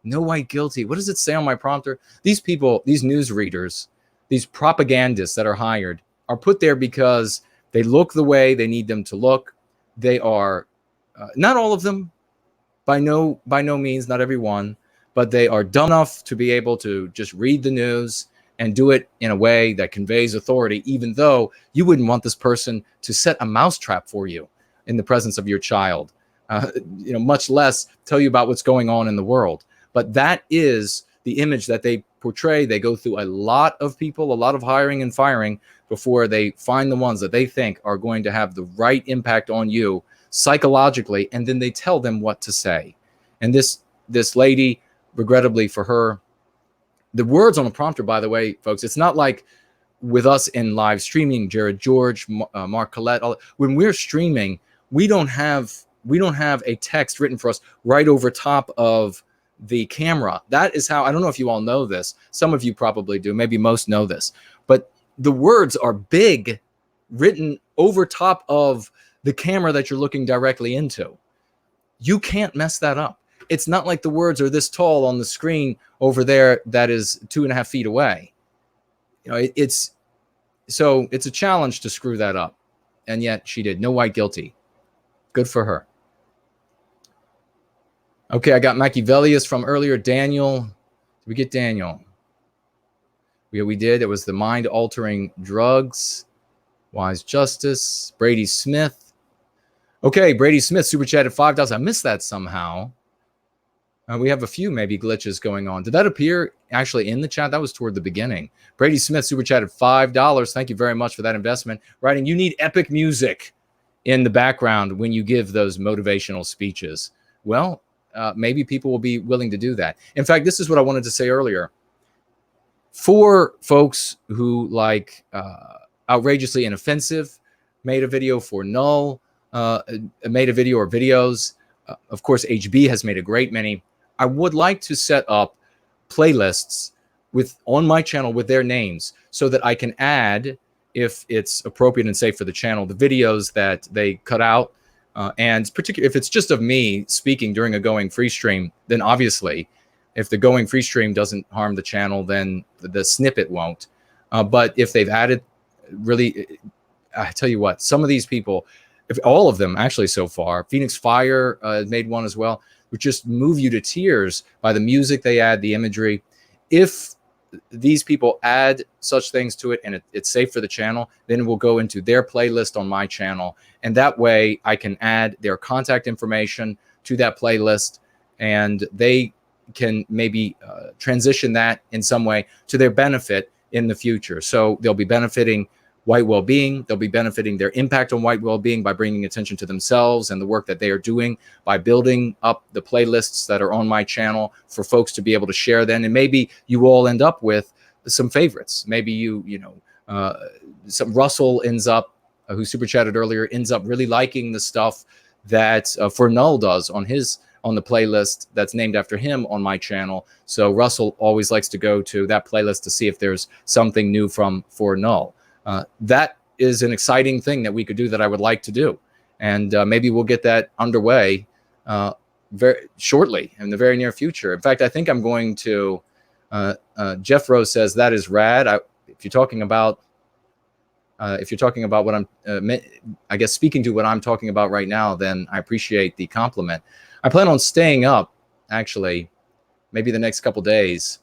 No white guilty. What does it say on my prompter? These people, these news readers, these propagandists that are hired are put there because they look the way they need them to look. They are, not all of them, by no means, not everyone, but they are dumb enough to be able to just read the news and do it in a way that conveys authority, even though you wouldn't want this person to set a mousetrap for you in the presence of your child, much less tell you about what's going on in the world. But that is the image that they portray. They go through a lot of people, a lot of hiring and firing before they find the ones that they think are going to have the right impact on you psychologically, and then they tell them what to say. And this lady, regrettably for her, the words on the prompter, by the way, folks, it's not like with us in live streaming, Jared George, Mark Collette, when we're streaming, we don't have a text written for us right over top of the camera. That is how, I don't know if you all know this. Some of you probably do. Maybe most know this. But the words are big, written over top of the camera that you're looking directly into. You can't mess that up. It's not like the words are this tall on the screen over there that is 2.5 feet away. It's a challenge to screw that up. And yet she did. No white guilty. Good for her. Okay, I got Machiavellius from earlier. Daniel. Did we get Daniel? We did. It was the mind-altering drugs. Wise Justice. Brady Smith. Okay, Brady Smith super chatted $5. I missed that somehow. We have a few maybe glitches going on. Did that appear actually in the chat? That was toward the beginning. Brady Smith super chatted $5. Thank you very much for that investment. Writing, you need epic music in the background when you give those motivational speeches. Well, maybe people will be willing to do that. In fact, this is what I wanted to say earlier. For folks who like Outrageously Inoffensive made a video, for Null made a video or videos. Of course, HB has made a great many. I would like to set up playlists on my channel with their names so that I can add, if it's appropriate and safe for the channel, the videos that they cut out. And particularly if it's just of me speaking during a going free stream, then obviously, if the going free stream doesn't harm the channel, then the snippet won't. But if they've added, really, I tell you what, some of these people, if all of them actually so far, Phoenix Fire made one as well, would just move you to tears by the music they add, the imagery. If these people add such things to it and it's safe for the channel, then we'll go into their playlist on my channel. And that way I can add their contact information to that playlist, and they can maybe transition that in some way to their benefit in the future. So they'll be benefiting white well-being. They'll be benefiting their impact on white well-being by bringing attention to themselves and the work that they are doing by building up the playlists that are on my channel for folks to be able to share then. And maybe you all end up with some favorites. Maybe some Russell ends up, who super chatted earlier, ends up really liking the stuff that For Null does on the playlist that's named after him on my channel. So Russell always likes to go to that playlist to see if there's something new from For Null. That is an exciting thing that we could do, that I would like to do. And maybe we'll get that underway very shortly, in the very near future. In fact, I think I'm going to, Jeff Rose says, that is rad. If you're talking about what I'm, I guess, speaking to what I'm talking about right now, then I appreciate the compliment. I plan on staying up, actually, maybe the next couple days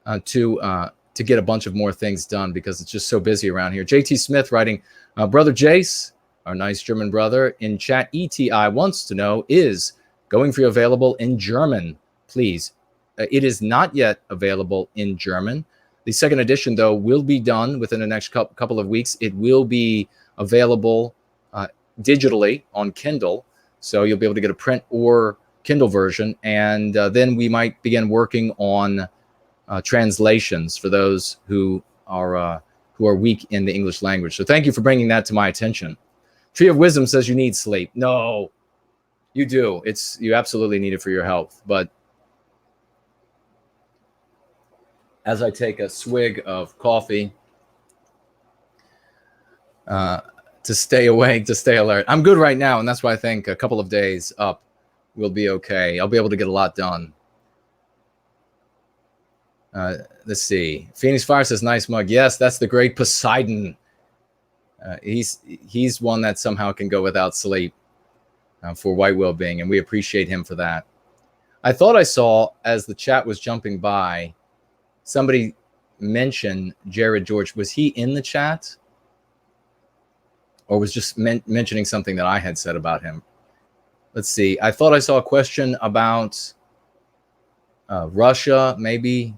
to get a bunch of more things done, because it's just so busy around here. JT Smith writing, Brother Jace, our nice German brother, in chat, ETI wants to know, is Going Free available in German, please? It is not yet available in German. The second edition, though, will be done within the next couple of weeks. It will be available digitally on Kindle, so you'll be able to get a print or Kindle version, and then we might begin working on translations for those who are weak in the English language. So thank you for bringing that to my attention. Tree of Wisdom says you need sleep. No, you do. You absolutely need it for your health. But as I take a swig of coffee to stay awake, to stay alert, I'm good right now. And that's why I think a couple of days up will be okay. I'll be able to get a lot done. Let's see. Phoenix Fire says, nice mug. Yes, that's the great Poseidon. He's one that somehow can go without sleep for White Wellbeing, and we appreciate him for that. I thought I saw, as the chat was jumping by, somebody mention Jared George. Was he in the chat? Or was just mentioning something that I had said about him? Let's see. I thought I saw a question about Russia, maybe.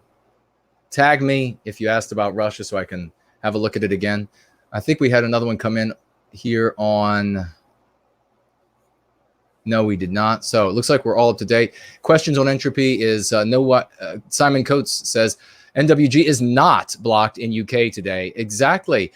Tag me if you asked about Russia so I can have a look at it again. I think we had another one come in here on... No, we did not. So it looks like we're all up to date. Questions on entropy is Simon Coates says, NWG is not blocked in UK today. Exactly.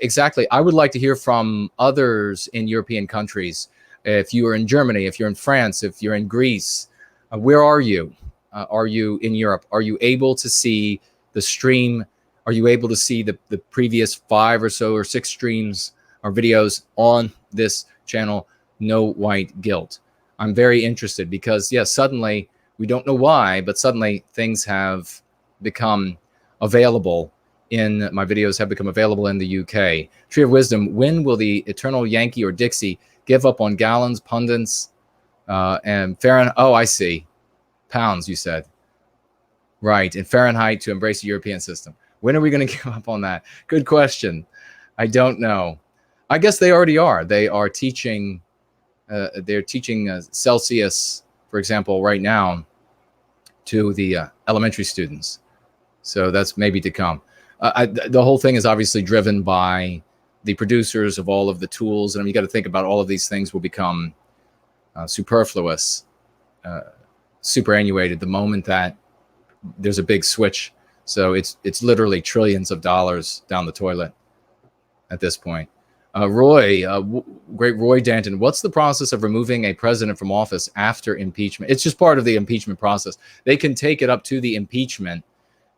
Exactly. I would like to hear from others in European countries. If you are in Germany, if you're in France, if you're in Greece, where are you? Are you in Europe? Are you able to see the stream? Are you able to see the previous 5 or so or 6 streams or videos on this channel? No White Guilt. I'm very interested because, yes, suddenly, we don't know why, but suddenly things have become available my videos have become available in the UK. Tree of Wisdom, when will the eternal Yankee or Dixie give up on gallons, pundits, and Fahrenheit? Oh, I see. Pounds, you said. Right, and Fahrenheit to embrace the European system. When are we going to give up on that? Good question. I don't know. I guess they already are. They are teaching... they're teaching Celsius, for example, right now to the elementary students. So that's maybe to come. The whole thing is obviously driven by the producers of all of the tools. And you got to think about all of these things will become superfluous, superannuated the moment that there's a big switch. So it's literally trillions of dollars down the toilet at this point. Roy, great Roy Danton, what's the process of removing a president from office after impeachment? It's just part of the impeachment process. They can take it up to the impeachment,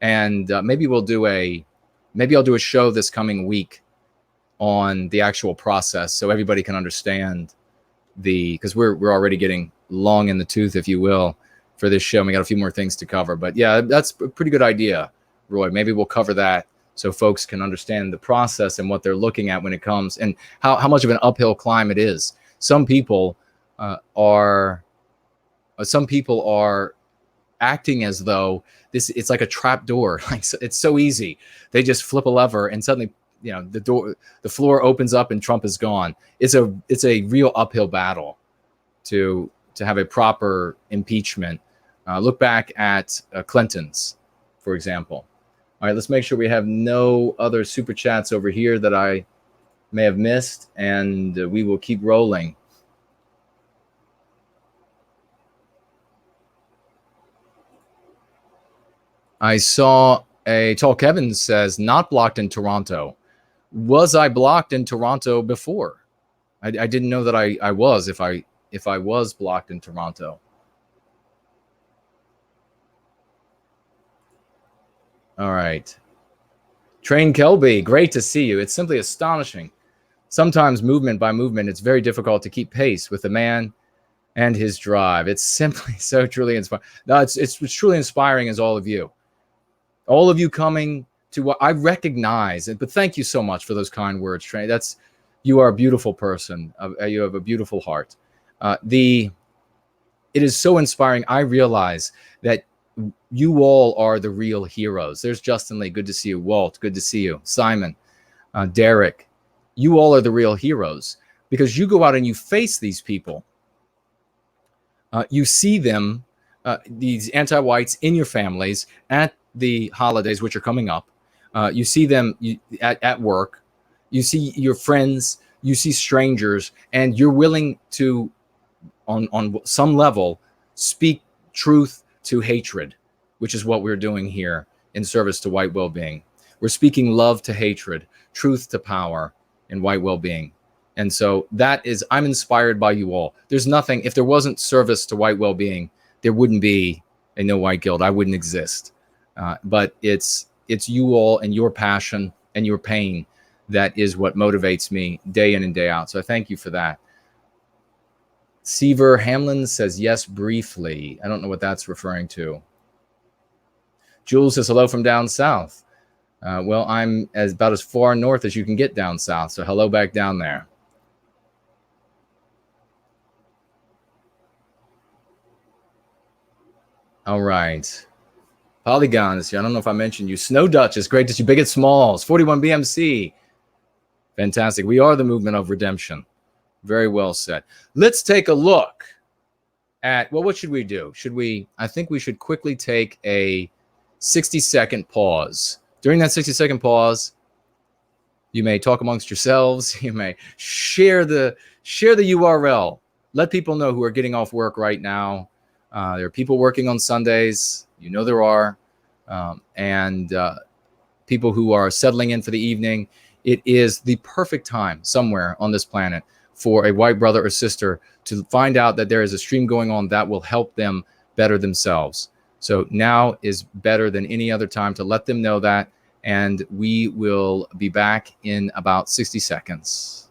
and maybe I'll do a show this coming week on the actual process so everybody can understand because we're already getting long in the tooth, if you will, for this show. We got a few more things to cover, but yeah, that's a pretty good idea, Roy. Maybe we'll cover that so folks can understand the process and what they're looking at when it comes, and how much of an uphill climb it is. Some people are acting as though it's like a trap door. Like, it's so easy. They just flip a lever and suddenly, the floor opens up and Trump is gone. It's a real uphill battle to have a proper impeachment. Look back at Clinton's, for example. All right, let's make sure we have no other super chats over here that I may have missed, and we will keep rolling. I saw Tall Kevin says, not blocked in Toronto. Was I blocked in Toronto before? I didn't know that I was, if I was blocked in Toronto. All right. Train Kelby, great to see you. It's simply astonishing. Sometimes movement by movement, it's very difficult to keep pace with the man and his drive. It's simply so truly inspiring. No, it's truly inspiring as all of you. All of you coming to what I recognize, but thank you so much for those kind words, Train. You are a beautiful person. You have a beautiful heart. It is so inspiring. I realize that you all are the real heroes. There's Justin Lee. Good to see you. Walt, good to see you. Simon, Derek, you all are the real heroes because you go out and you face these people. You see them, these anti-whites in your families at the holidays, which are coming up. You see them at work. You see your friends. You see strangers, and you're willing to, on some level, speak truth to hatred, which is what we're doing here in service to White Wellbeing. We're speaking love to hatred, truth to power in White Wellbeing. And so I'm inspired by you all. There's nothing, if there wasn't service to white well-being, there wouldn't be a No White Guilt. I wouldn't exist. But it's you all and your passion and your pain that is what motivates me day in and day out. So I thank you for that. Seaver Hamlin says yes briefly. I don't know what that's referring to. Jules says hello from down south. Well, I'm about as far north as you can get down south. So hello back down there. All right. Polygons. I don't know if I mentioned you. Snow Duchess, great to see you. Big at Smalls. 41 BMC. Fantastic. We are the movement of redemption. Very well said. Let's take a look at, well, what should we do? I think we should quickly take a 60-second pause. During that 60-second pause, you may talk amongst yourselves. You may share the URL. Let people know who are getting off work right now. There are people working on Sundays. You know there are. And people who are settling in for the evening. It is the perfect time somewhere on this planet for a white brother or sister to find out that there is a stream going on that will help them better themselves. So now is better than any other time to let them know that, and we will be back in about 60 seconds.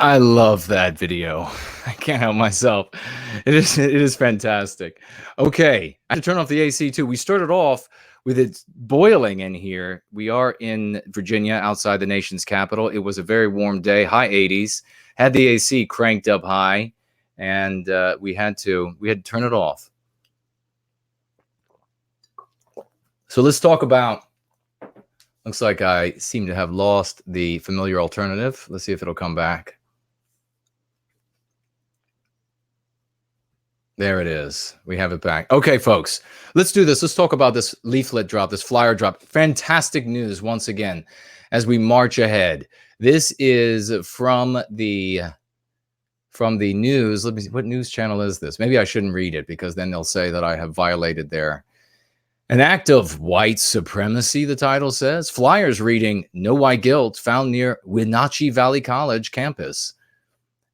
I love that video. I can't help myself. It is fantastic. Okay, I have to turn off the AC too. We started off with it boiling in here. We are in Virginia, outside the nation's capital. It was a very warm day, high 80s. Had the AC cranked up high, and we had to turn it off. So let's talk about. Looks like I seem to have lost the familiar alternative. Let's see if it'll come back. There it is. We have it back. Okay, folks, let's do this. Let's talk about this leaflet drop, this flyer drop. Fantastic news once again as we march ahead. This is from the news. Let me see, what news channel is this? Maybe I shouldn't read it because then they'll say that I have violated an act of white supremacy, the title says. Flyers reading "No White Guilt" found near Wenatchee Valley College campus.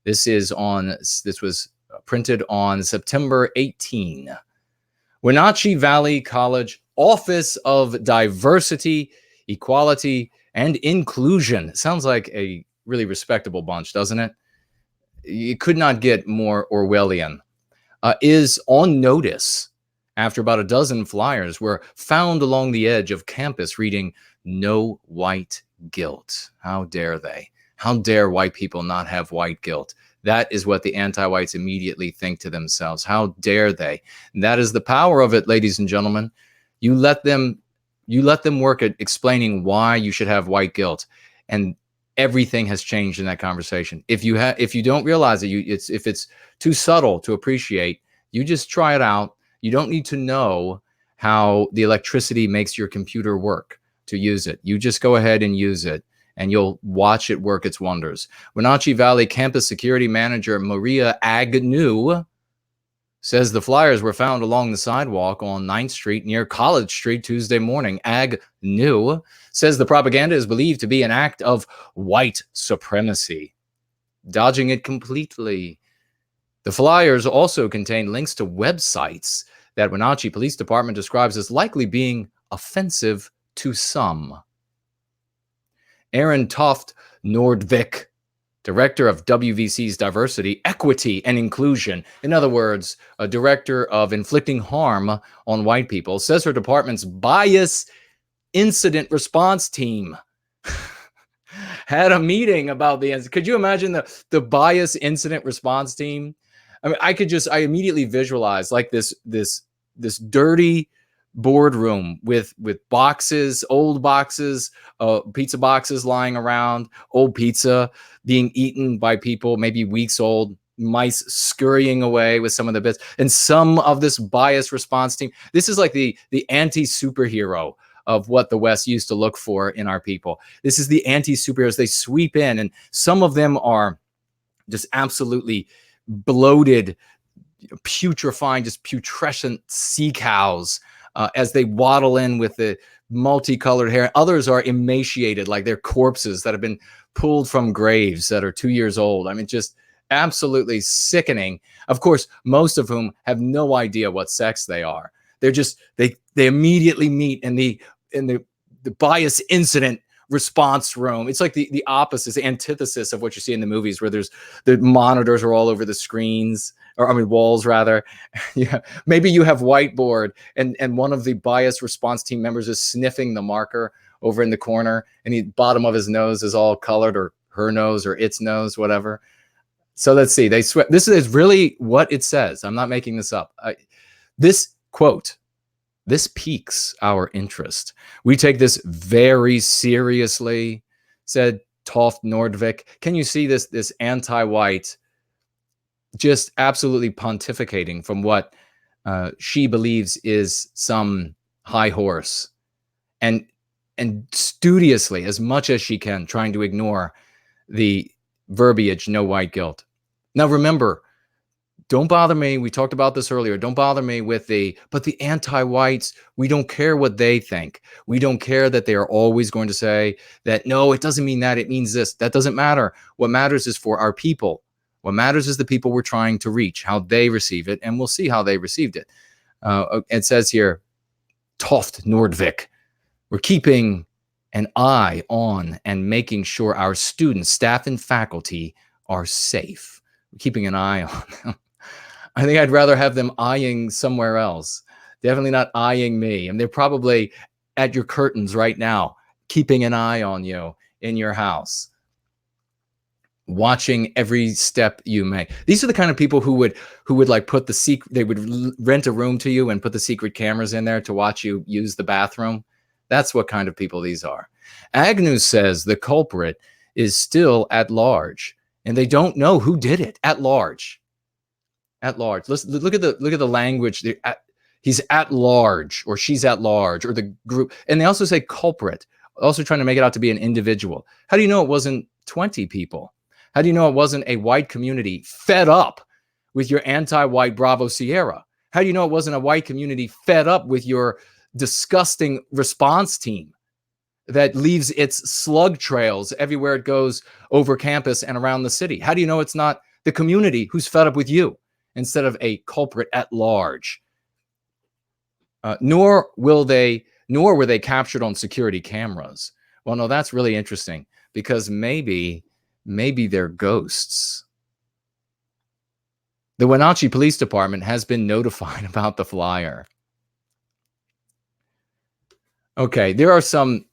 This was printed on September 18. Wenatchee Valley College Office of Diversity, Equality, and Inclusion. Sounds like a really respectable bunch, doesn't it? You could not get more Orwellian. Is on notice after about a dozen flyers were found along the edge of campus reading "No White Guilt." How dare they? How dare white people not have white guilt? That is what the anti-whites immediately think to themselves. How dare they? And that is the power of it, ladies and gentlemen. You let them work at explaining why you should have white guilt, and everything has changed in that conversation. If you don't realize it, if it's too subtle to appreciate, you just try it out. You don't need to know how the electricity makes your computer work to use it. You just go ahead and use it, and you'll watch it work its wonders. Wenatchee Valley Campus Security Manager Maria Agnew says the flyers were found along the sidewalk on 9th Street near College Street Tuesday morning. Agnew says the propaganda is believed to be an act of white supremacy, dodging it completely. The flyers also contain links to websites that Wenatchee Police Department describes as likely being offensive to some. Aaron Toft Nordvik, director of WVC's Diversity, Equity, and Inclusion, in other words, a director of inflicting harm on white people, says her department's bias incident response team had a meeting about the incident. Could you imagine the bias incident response team? I mean, I immediately visualize like this dirty boardroom with boxes, old boxes, pizza boxes lying around, old pizza being eaten by people, maybe weeks old, mice scurrying away with some of the bits, and some of this bias response team. This is like the anti-superhero of what the West used to look for in our people. This is the anti-superheroes. They sweep in, and some of them are just absolutely bloated, putrefying, just putrescent sea cows as they waddle in with the multicolored hair. Others are emaciated, like they're corpses that have been pulled from graves that are 2 years old. I mean, just absolutely sickening. Of course, most of whom have no idea what sex they are. They're just, they immediately meet in the bias incident response room. It's like the opposite, the antithesis of what you see in the movies, where the monitors are all over the screens, or walls rather. Yeah, maybe you have whiteboard, and one of the bias response team members is sniffing the marker over in the corner, and the bottom of his nose is all colored, or her nose, or its nose, whatever. So let's see. This is really what it says. I'm not making this up. This quote, this piques our interest. We take this very seriously, said Toft Nordvik. Can you see this anti-white just absolutely pontificating from what she believes is some high horse, and studiously, as much as she can, trying to ignore the verbiage, no white guilt. Now remember, don't bother me. We talked about this earlier. Don't bother me with but the anti-whites, we don't care what they think. We don't care that they are always going to say that, no, it doesn't mean that, it means this. That doesn't matter. What matters is for our people. What matters is the people we're trying to reach, how they receive it, and we'll see how they received it. It says here, Toft Nordvik, we're keeping an eye on and making sure our students, staff, and faculty are safe. We're keeping an eye on them. I think I'd rather have them eyeing somewhere else. Definitely not eyeing me. And they're probably at your curtains right now, keeping an eye on you in your house, watching every step you make. These are the kind of people who would like put they would rent a room to you and put the secret cameras in there to watch you use the bathroom. That's what kind of people these are. Agnew says the culprit is still at large, and they don't know who did it. At large. At large. Let's look at the language. He's at large, or she's at large, or the group. And they also say culprit, also trying to make it out to be an individual. How do you know it wasn't 20 people? How do you know it wasn't a white community fed up with your anti-white Bravo Sierra? How do you know it wasn't a white community fed up with your disgusting response team that leaves its slug trails everywhere it goes over campus and around the city? How do you know it's not the community who's fed up with you instead of a culprit at large? Nor were they captured on security cameras. Well, no, that's really interesting, because maybe they're ghosts. The Wenatchee Police Department has been notified about the flyer. Okay, here's some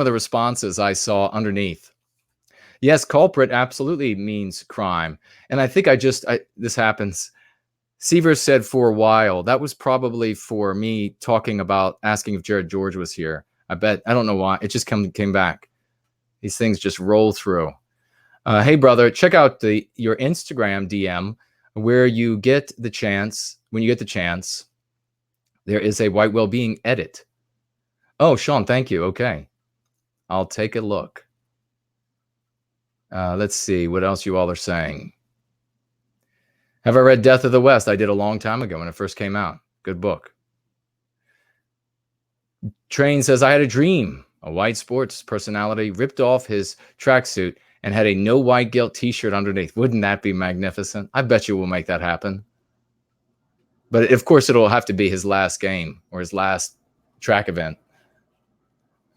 of the responses I saw underneath. Yes, culprit absolutely means crime. And I think this happens. Seaver said for a while. That was probably for me talking about asking if Jared George was here. I don't know why. It just came back. These things just roll through. Hey, brother, check out your Instagram DM where you get the chance. When you get the chance, there is a White Wellbeing edit. Oh, Sean, thank you. Okay. I'll take a look. Let's see what else you all are saying. Have I read Death of the West? I did a long time ago when it first came out. Good book. Train says, I had a dream. A white sports personality ripped off his tracksuit and had a no white guilt t-shirt underneath. Wouldn't that be magnificent? I bet you we'll make that happen. But of course, it'll have to be his last game or his last track event.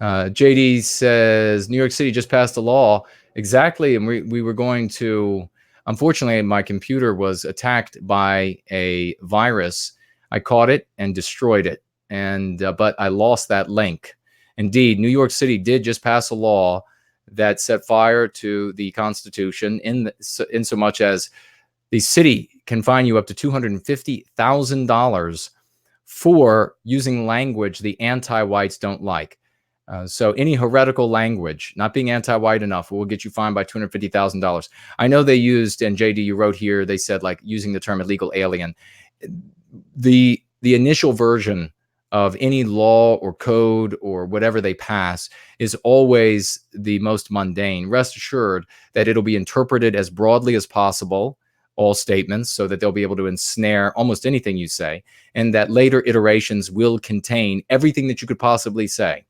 JD says, New York City just passed a law. Exactly. And we were going to, unfortunately, my computer was attacked by a virus. I caught it and destroyed it. But I lost that link. Indeed, New York City did just pass a law that set fire to the Constitution in so much as the city can fine you up to $250,000 for using language the anti-whites don't like. So any heretical language, not being anti-white enough, will get you fined by $250,000. I know they used, and JD, you wrote here, they said like using the term illegal alien. The initial version of any law or code or whatever they pass is always the most mundane. Rest assured that it'll be interpreted as broadly as possible, all statements, so that they'll be able to ensnare almost anything you say, and that later iterations will contain everything that you could possibly say.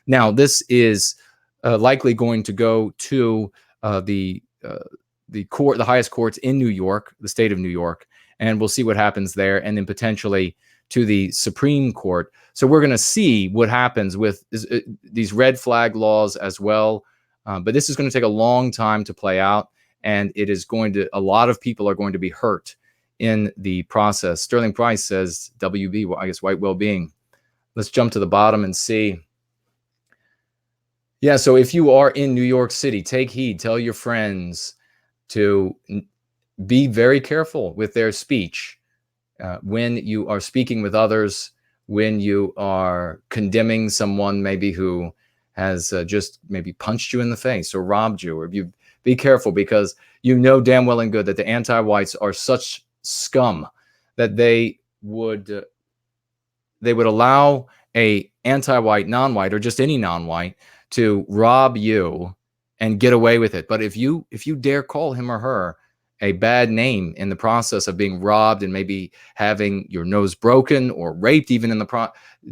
Now, this is likely going to go to the court, the highest courts in New York, the state of New York, and we'll see what happens there, and then potentially to the Supreme Court. So we're going to see what happens with these red flag laws as well. But this is going to take a long time to play out, and it is going to, a lot of people are going to be hurt in the process. Sterling Price says WB, well, I guess White Wellbeing. Let's jump to the bottom and see. Yeah, so if you are in New York City, take heed, tell your friends to be very careful with their speech when you are speaking with others, when you are condemning someone maybe who has just maybe punched you in the face or robbed you, or you be careful, because you know damn well and good that the anti-whites are such scum that they would allow a anti-white, non-white, or just any non-white to rob you and get away with it. But if you dare call him or her a bad name in the process of being robbed and maybe having your nose broken or raped even in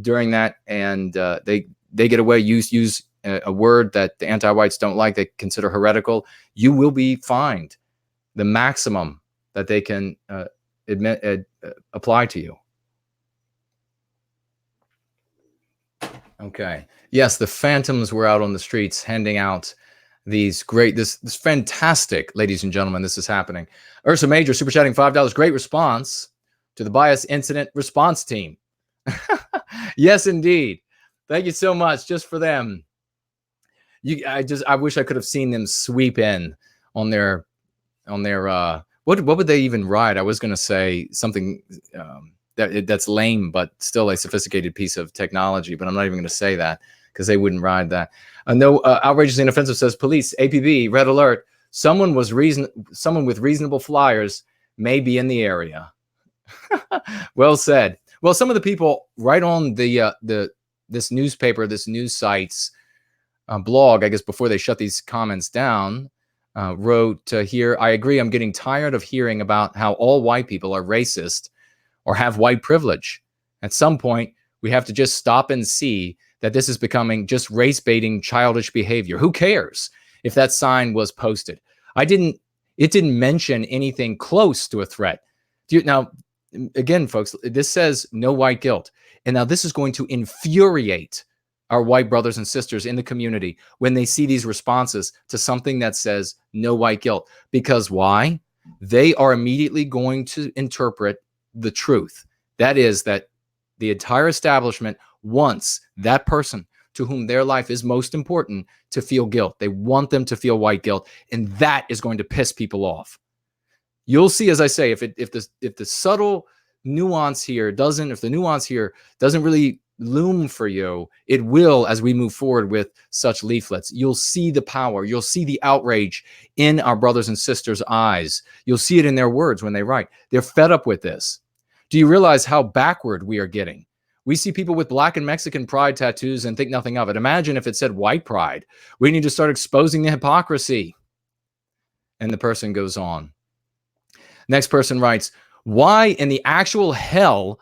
during that, and they get away, use a word that the anti-whites don't like, they consider heretical, you will be fined the maximum that they can apply to you. Okay. Yes, the phantoms were out on the streets handing out these great, this fantastic, ladies and gentlemen, this is happening. Ursa Major super chatting $5. Great response to the bias incident response team. Yes, indeed. Thank you so much just for them. I wish I could have seen them sweep in on their what would they even ride? I was going to say something that's lame, but still a sophisticated piece of technology, but I'm not even going to say that because they wouldn't ride that. No, outrageously inoffensive says police, APB, red alert. Someone with reasonable flyers may be in the area. Well said. Well, some of the people right on this newspaper, this news site's blog, I guess before they shut these comments down, wrote here, I agree, I'm getting tired of hearing about how all white people are racist or have white privilege. At some point, we have to just stop and see that this is becoming just race-baiting, childish behavior. Who cares if that sign was posted? It didn't mention anything close to a threat. Now, again, folks, this says no white guilt. And now this is going to infuriate our white brothers and sisters in the community when they see these responses to something that says no white guilt. Because why? They are immediately going to interpret the truth. That is that the entire establishment wants that person to whom their life is most important to feel guilt. They want them to feel white guilt, and that is going to piss people off. You'll see, as I say, if the subtle nuance here doesn't, if the nuance here doesn't really loom for you, it will as we move forward with such leaflets. You'll see the power. You'll see the outrage in our brothers and sisters' eyes. You'll see it in their words when they write. They're fed up with this. Do you realize how backward we are getting? We see people with black and Mexican pride tattoos and think nothing of it. Imagine if it said white pride. We need to start exposing the hypocrisy. And the person goes on. Next person writes, why in the actual hell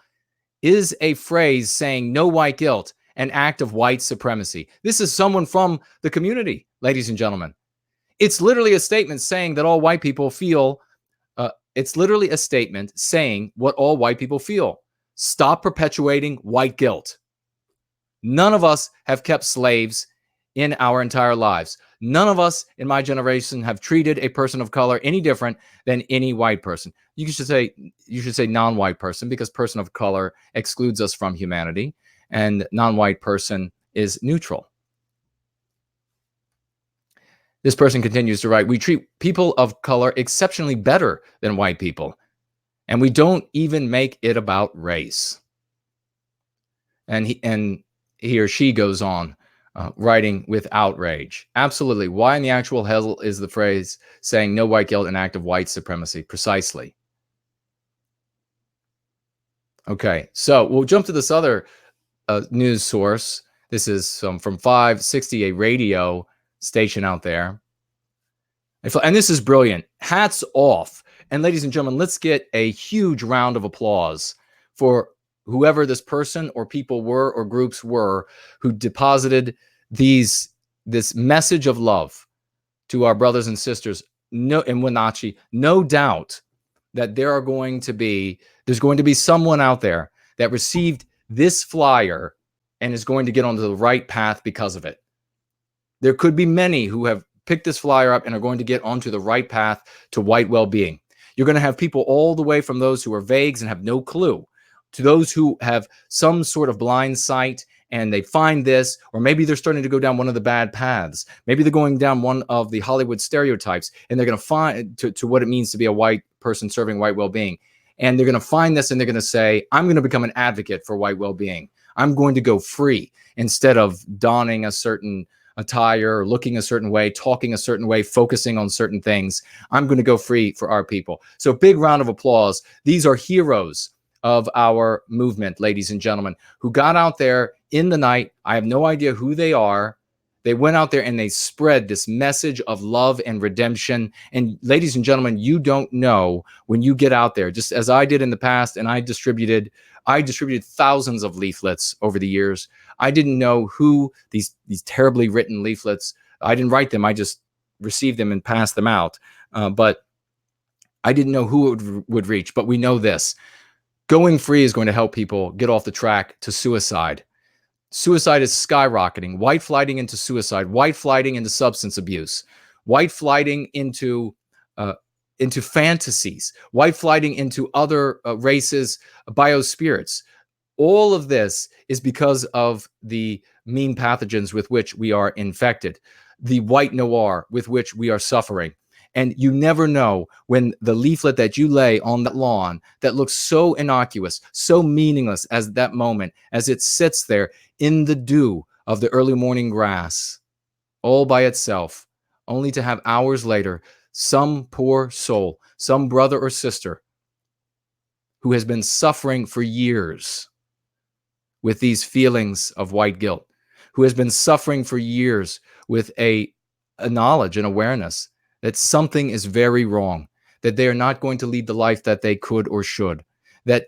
is a phrase saying no white guilt an act of white supremacy? This is someone from the community, ladies and gentlemen. It's literally a statement saying that all white people feel, it's literally a statement saying what all white people feel. Stop perpetuating white guilt. None of us have kept slaves in our entire lives. None of us in my generation have treated a person of color any different than any white person. You should say non-white person, because person of color excludes us from humanity, and non-white person is neutral. This person continues to write, we treat people of color exceptionally better than white people, and we don't even make it about race. And he or she goes on, writing with outrage. Absolutely. Why in the actual hell is the phrase saying no white guilt an act of white supremacy? Precisely. Okay, so we'll jump to this other news source. This is from 560, a radio station out there. And this is brilliant. Hats off. And ladies and gentlemen, let's get a huge round of applause for whoever this person or people were or groups were who deposited this message of love to our brothers and sisters. No, in Wenatchee, no doubt that there's going to be someone out there that received this flyer and is going to get onto the right path because of it. There could be many who have picked this flyer up and are going to get onto the right path to white well-being. You're going to have people all the way from those who are vagues and have no clue, to those who have some sort of blind sight and they find this, or maybe they're starting to go down one of the bad paths. Maybe they're going down one of the Hollywood stereotypes, and they're going to find to what it means to be a white person serving white well-being. And they're going to find this and they're going to say, I'm going to become an advocate for white well-being. I'm going to go free instead of donning a certain attire, looking a certain way, talking a certain way, focusing on certain things. I'm going to go free for our people. So big round of applause. These are heroes of our movement, ladies and gentlemen, who got out there in the night. I have no idea who they are. They went out there and they spread this message of love and redemption. And ladies and gentlemen, you don't know when you get out there, just as I did in the past, and I distributed thousands of leaflets over the years. I didn't know who these terribly written leaflets, I didn't write them. I just received them and passed them out. But I didn't know who it would reach. But we know this. Going free is going to help people get off the track to suicide. Suicide is skyrocketing. White flighting into suicide. White flighting into substance abuse. White flighting into fantasies. White flighting into other races, biospirits. All of this is because of the mean pathogens with which we are infected. The white noir with which we are suffering. And you never know when the leaflet that you lay on that lawn that looks so innocuous, so meaningless as that moment, as it sits there in the dew of the early morning grass, all by itself, only to have hours later, some poor soul, some brother or sister who has been suffering for years with these feelings of white guilt, who has been suffering for years with a knowledge and awareness that something is very wrong, that they are not going to lead the life that they could or should, that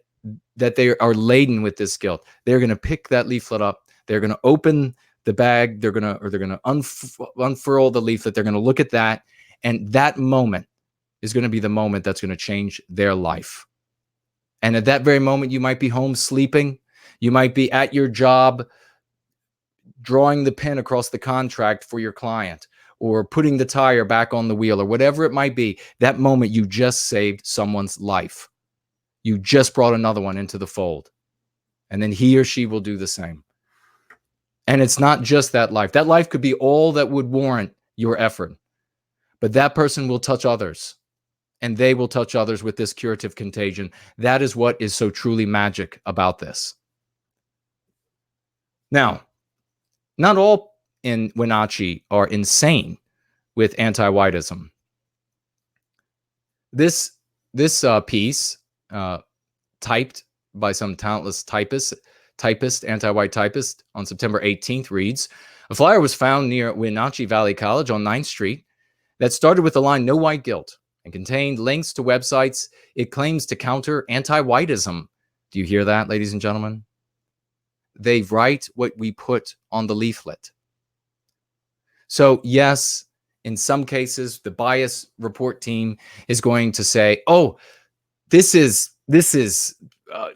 they are laden with this guilt. They're going to pick that leaflet up. They're going to open the bag. They're going to unfurl the leaflet. They're going to look at that. And that moment is going to be the moment that's going to change their life. And at that very moment, you might be home sleeping. You might be at your job, drawing the pen across the contract for your client, or putting the tire back on the wheel, or whatever it might be. That moment, you just saved someone's life. You just brought another one into the fold. And then he or she will do the same. And it's not just that life. That life could be all that would warrant your effort. But that person will touch others, and they will touch others with this curative contagion. That is what is so truly magic about this. Now, not all in Wenatchee are insane with anti-whiteism. This piece, typed by some talentless typist, anti-white typist, on September 18th reads, a flyer was found near Wenatchee Valley College on 9th Street that started with the line, "No white guilt," and contained links to websites it claims to counter anti-whiteism. Do you hear that, ladies and gentlemen? They write what we put on the leaflet. So yes, in some cases, the bias report team is going to say, oh, this is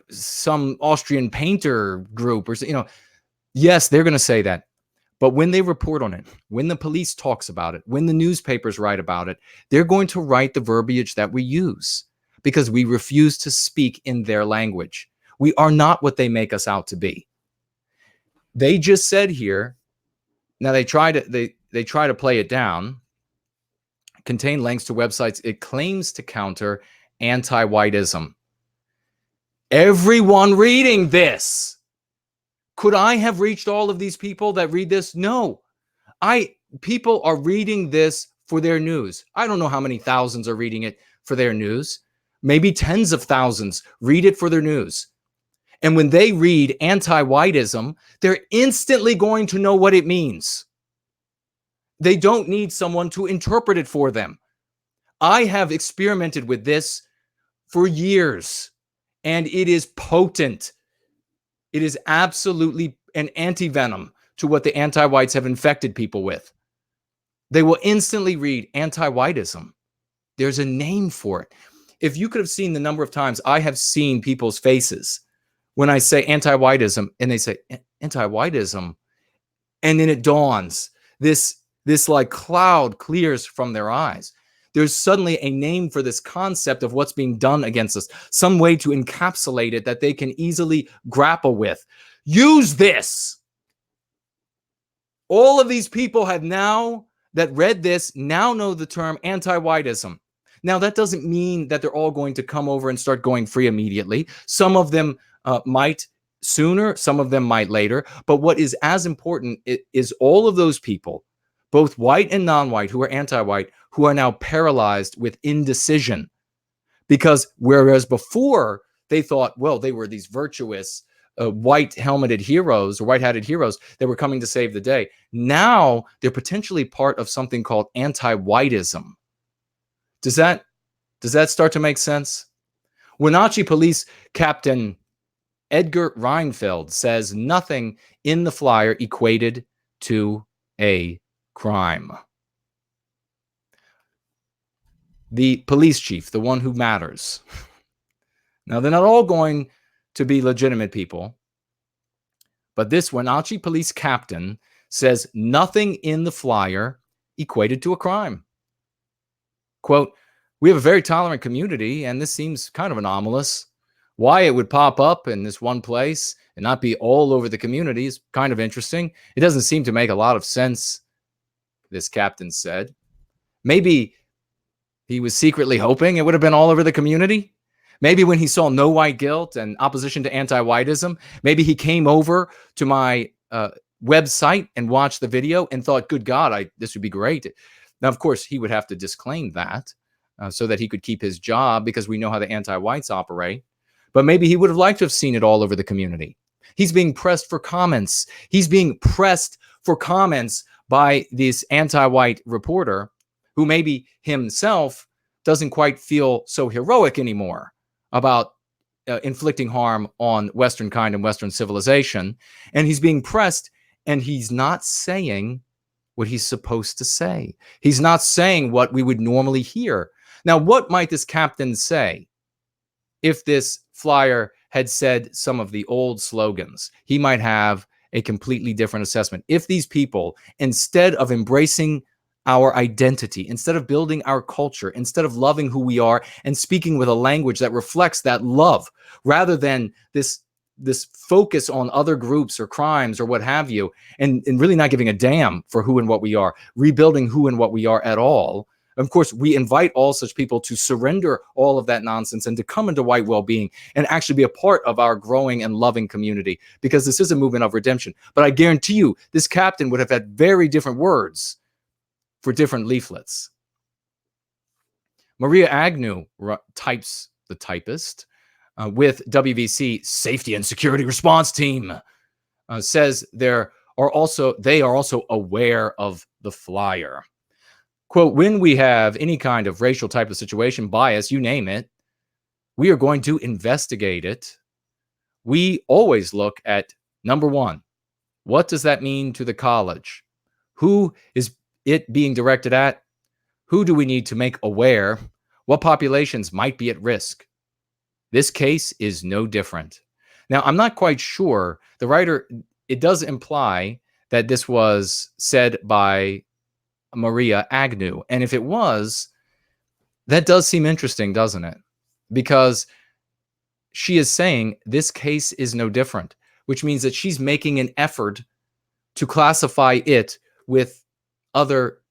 some Austrian painter group, or, yes, they're going to say that. But when they report on it, when the police talks about it, when the newspapers write about it, they're going to write the verbiage that we use, because we refuse to speak in their language. We are not what they make us out to be. They just said here, now they try to play it down, contain links to websites it claims to counter anti-whiteism. Everyone reading this, could I have reached all of these people that read this? No. People are reading this for their news. I don't know how many thousands are reading it for their news. Maybe tens of thousands read it for their news. And when they read anti-whiteism, they're instantly going to know what it means. They don't need someone to interpret it for them. I have experimented with this for years, and it is potent. It is absolutely an anti-venom to what the anti-whites have infected people with. They will instantly read anti-whiteism. There's a name for it. If you could have seen the number of times I have seen people's faces when I say anti-whiteism, and they say anti-whiteism, and then it dawns, this like cloud clears from their eyes. There's suddenly a name for this concept of what's being done against us, some way to encapsulate it that they can easily grapple with. Use this. All of these people have now, that read this, now know the term anti-whiteism. Now, that doesn't mean that they're all going to come over and start going free immediately. Some of them might sooner, some of them might later. But what is as important is all of those people, both white and non-white, who are anti-white, who are now paralyzed with indecision. Because whereas before they thought, well, they were these virtuous white helmeted heroes or white-hatted heroes that were coming to save the day, now they're potentially part of something called anti-whiteism. Does that start to make sense? Wenatchee Police Captain Edgar Reinfeld says nothing in the flyer equated to a crime. The police chief, the one who matters. Now, they're not all going to be legitimate people, but this Wenatchee police captain says nothing in the flyer equated to a crime. Quote, "We have a very tolerant community, and this seems kind of anomalous. Why it would pop up in this one place and not be all over the community is kind of interesting. It doesn't seem to make a lot of sense," this captain said. Maybe he was secretly hoping it would have been all over the community. Maybe when he saw no white guilt and opposition to anti-whiteism, maybe he came over to my website and watched the video and thought, good God, this would be great. Now, of course, he would have to disclaim that so that he could keep his job, because we know how the anti-whites operate. But maybe he would have liked to have seen it all over the community. He's being pressed for comments. He's being pressed for comments by this anti-white reporter who maybe himself doesn't quite feel so heroic anymore about inflicting harm on Western kind and Western civilization. And he's being pressed, and he's not saying what he's supposed to say. He's not saying what we would normally hear. Now, what might this captain say if this flyer had said some of the old slogans? He might have a completely different assessment. If these people, instead of embracing our identity, instead of building our culture, instead of loving who we are and speaking with a language that reflects that love, rather than this this focus on other groups or crimes or what have you, and really not giving a damn for who and what we are, rebuilding who and what we are at all. Of course, we invite all such people to surrender all of that nonsense and to come into white well-being and actually be a part of our growing and loving community, because this is a movement of redemption. But I guarantee you, this captain would have had very different words for different leaflets. Maria Agnew types, the typist, with WVC Safety and Security Response Team, says they are also aware of the flyer. Quote, when we have any kind of racial type of situation, bias, you name it, we are going to investigate it. We always look at, number one, what does that mean to the college? Who is it being directed at? Who do we need to make aware? What populations might be at risk? This case is no different. Now, I'm not quite sure. The writer, it does imply that this was said by Maria Agnew. And if it was, that does seem interesting, doesn't it? Because she is saying this case is no different, which means that she's making an effort to classify it with other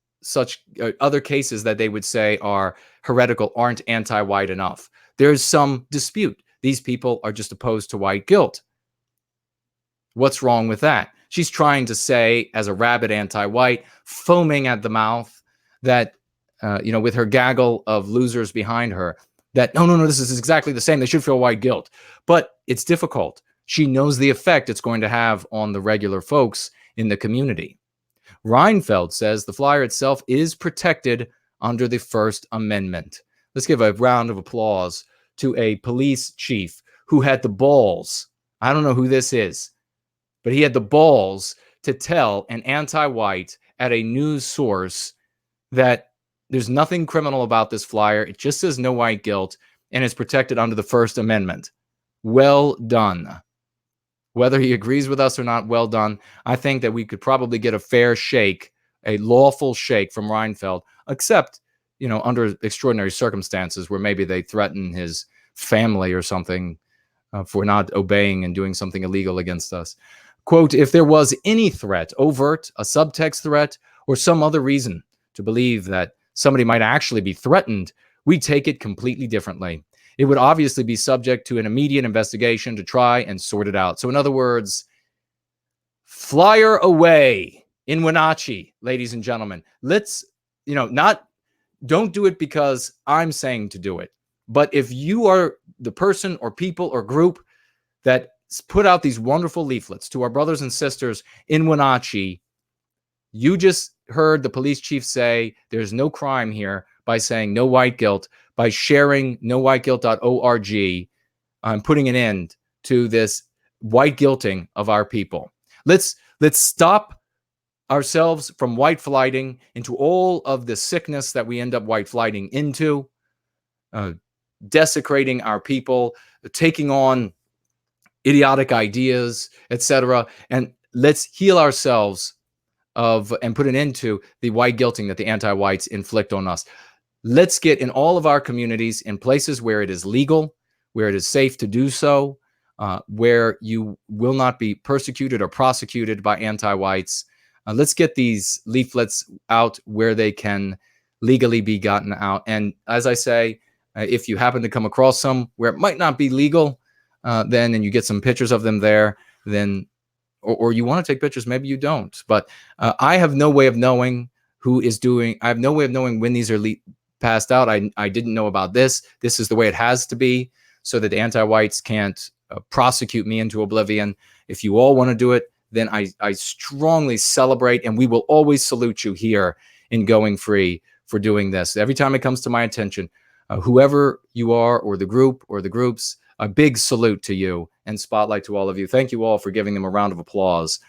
cases that they would say are heretical, aren't anti-white enough. There's some dispute. These people are just opposed to white guilt. What's wrong with that? She's trying to say, as a rabid anti-white, foaming at the mouth, that, with her gaggle of losers behind her, that, no, this is exactly the same. They should feel white guilt. But it's difficult. She knows the effect it's going to have on the regular folks in the community. Reinfeld says the flyer itself is protected under the First Amendment. Let's give a round of applause to a police chief who had the balls. I don't know who this is, but he had the balls to tell an anti-white at a news source that there's nothing criminal about this flyer. It just says no white guilt, and it's protected under the First Amendment. Well done. Whether he agrees with us or not, well done. I think that we could probably get a fair shake, a lawful shake from Reinfeld, except, under extraordinary circumstances where maybe they threaten his family or something for not obeying and doing something illegal against us. Quote, if there was any threat, overt, a subtext threat, or some other reason to believe that somebody might actually be threatened, we take it completely differently. It would obviously be subject to an immediate investigation to try and sort it out. So in other words, flyer away in Wenatchee, ladies and gentlemen. Let's, don't do it because I'm saying to do it. But if you are the person or people or group that put out these wonderful leaflets to our brothers and sisters in Wenatchee, you just heard the police chief say there's no crime here by saying no white guilt, by sharing nowhiteguilt.org and putting an end to this white guilting of our people. Let's stop ourselves from white flighting into all of the sickness that we end up white flighting into, desecrating our people, taking on idiotic ideas, etc. And let's heal ourselves and put an end to the white guilting that the anti-whites inflict on us. Let's get in all of our communities, in places where it is legal, where it is safe to do so, where you will not be persecuted or prosecuted by anti-whites. Let's get these leaflets out where they can legally be gotten out. And as I say, if you happen to come across some where it might not be legal, and you get some pictures of them there, then, or you want to take pictures, maybe you don't. But I have no way of knowing who is doing. I have no way of knowing when these are passed out. I didn't know about this. This is the way it has to be, so that the anti-whites can't prosecute me into oblivion. If you all want to do it, then I strongly celebrate, and we will always salute you here in Going Free for doing this. Every time it comes to my attention, whoever you are, or the group or the groups, a big salute to you and spotlight to all of you. Thank you all for giving them a round of applause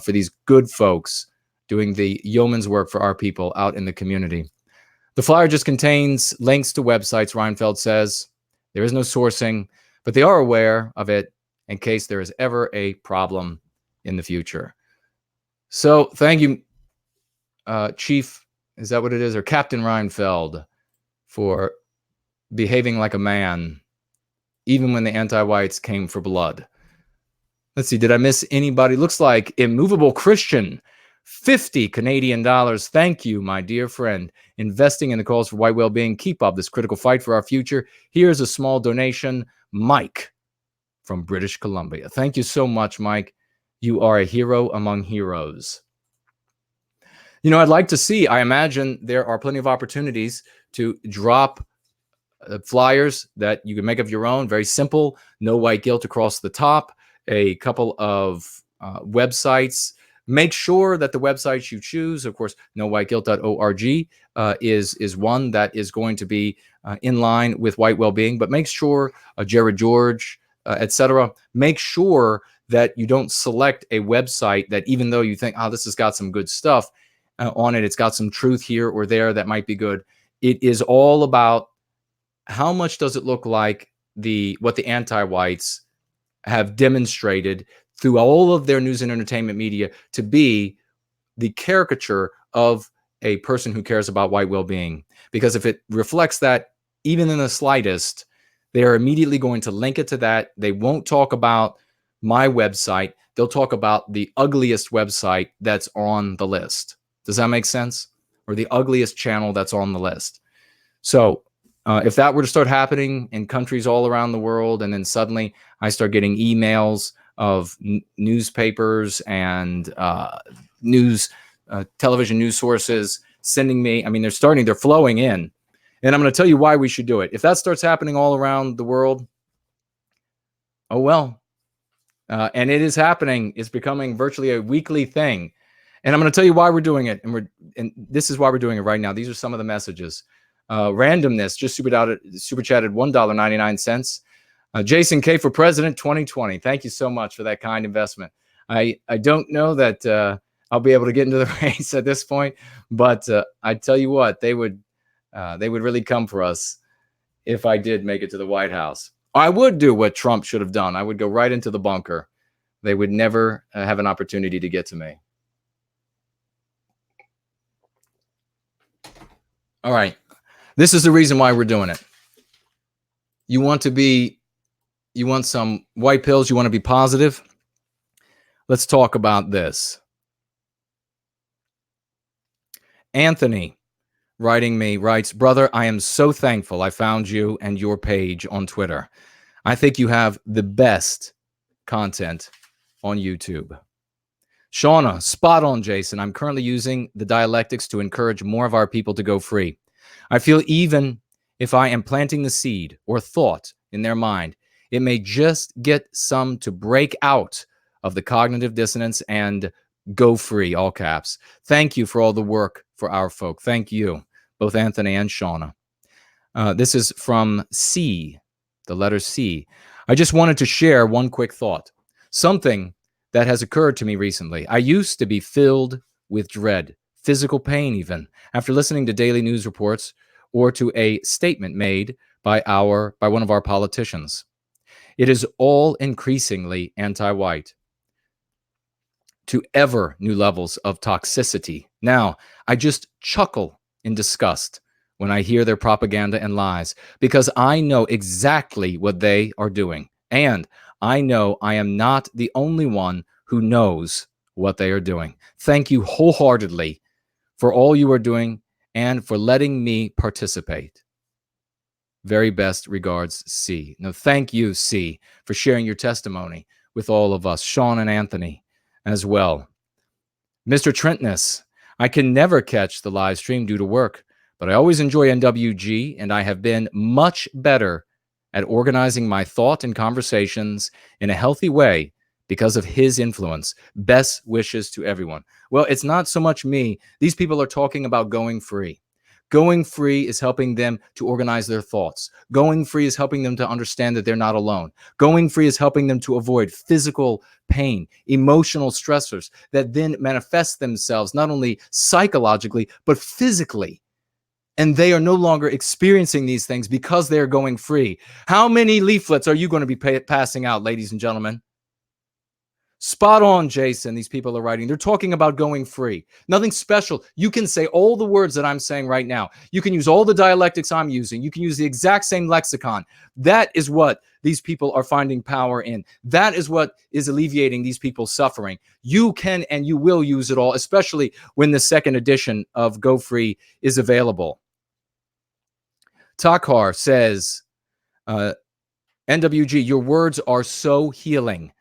for these good folks doing the yeoman's work for our people out in the community. The flyer just contains links to websites, Reinfeld says. There is no sourcing, but they are aware of it in case there is ever a problem in the future. So thank you, Chief, is that what it is? Or Captain Reinfeld, for behaving like a man, even when the anti-whites came for blood. Let's see, did I miss anybody? Looks like Immovable Christian, 50 Canadian dollars. Thank you, my dear friend. Investing in the cause for white well-being. Keep up this critical fight for our future. Here's a small donation. Mike from British Columbia. Thank you so much, Mike. You are a hero among heroes. You know, I'd like to see, I imagine there are plenty of opportunities to drop flyers that you can make of your own. Very simple, no white guilt across the top, a couple of websites. Make sure that the websites you choose, of course, nowhiteguilt.org is one that is going to be in line with white well-being, but make sure Jared George, etc. Make sure that you don't select a website that, even though you think, oh, this has got some good stuff on it, it's got some truth here or there that might be good. It is all about how much does it look like what the anti-whites have demonstrated through all of their news and entertainment media to be the caricature of a person who cares about white well-being. Because if it reflects that even in the slightest, they are immediately going to link it to that. They won't talk about my website. They'll talk about the ugliest website that's on the list. Does that make sense? Or the ugliest channel that's on the list. So if that were to start happening in countries all around the world, and then suddenly I start getting emails of newspapers and television news sources sending me, I mean, they're flowing in. And I'm going to tell you why we should do it. If that starts happening all around the world, oh well. And it is happening. It's becoming virtually a weekly thing. And I'm going to tell you why we're doing it. And this is why we're doing it right now. These are some of the messages. Randomness just super chatted $1.99. Jason K for President 2020. Thank you so much for that kind investment. I don't know that I'll be able to get into the race at this point, but I tell you what, they would really come for us if I did make it to the White House. I would do what Trump should have done. I would go right into the bunker. They would never have an opportunity to get to me. All right. This is the reason why we're doing it. You want some white pills, you want to be positive? Let's talk about this. Anthony writing me writes, brother, I am so thankful I found you and your page on Twitter. I think you have the best content on YouTube. Shauna, spot on, Jason. I'm currently using the dialectics to encourage more of our people to go free. I feel even if I am planting the seed or thought in their mind, it may just get some to break out of the cognitive dissonance and go free, all caps. Thank you for all the work for our folk. Thank you, both Anthony and Shauna. This is from C, the letter C. I just wanted to share one quick thought. Something that has occurred to me recently. I used to be filled with dread, physical pain even, after listening to daily news reports or to a statement made by one of our politicians. It is all increasingly anti-white to ever new levels of toxicity. Now, I just chuckle in disgust when I hear their propaganda and lies, because I know exactly what they are doing. And I know I am not the only one who knows what they are doing. Thank you wholeheartedly for all you are doing and for letting me participate. Very best regards, C. No, thank you, C, for sharing your testimony with all of us, Sean and Anthony as well. Mr. Trentness, I can never catch the live stream due to work, but I always enjoy NWG, and I have been much better at organizing my thought and conversations in a healthy way because of his influence. Best wishes to everyone. Well, it's not so much me. These people are talking about going free. Going free is helping them to organize their thoughts. Going free is helping them to understand that they're not alone. Going free is helping them to avoid physical pain, emotional stressors that then manifest themselves not only psychologically, but physically. And they are no longer experiencing these things because they're going free. How many leaflets are you going to be passing out, ladies and gentlemen? Spot on, Jason. These people are writing. They're talking about going free. Nothing special. You can say all the words that I'm saying right now. You can use all the dialectics I'm using. You can use the exact same lexicon. That is what these people are finding power in. That is what is alleviating these people's suffering. You can and you will use it all, especially when the second edition of Go Free is available. Takar says, NWG, your words are so healing.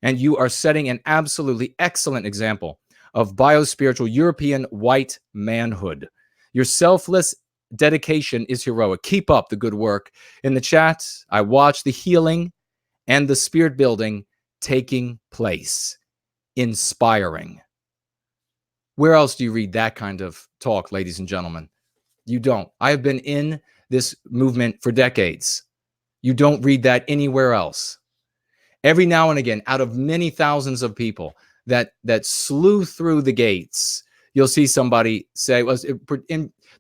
And you are setting an absolutely excellent example of biospiritual European white manhood. Your selfless dedication is heroic. Keep up the good work. In the chat, I watch the healing and the spirit building taking place. Inspiring. Where else do you read that kind of talk, ladies and gentlemen? You don't. I have been in this movement for decades. You don't read that anywhere else. Every now and again, out of many thousands of people that slew through the gates, you'll see somebody say,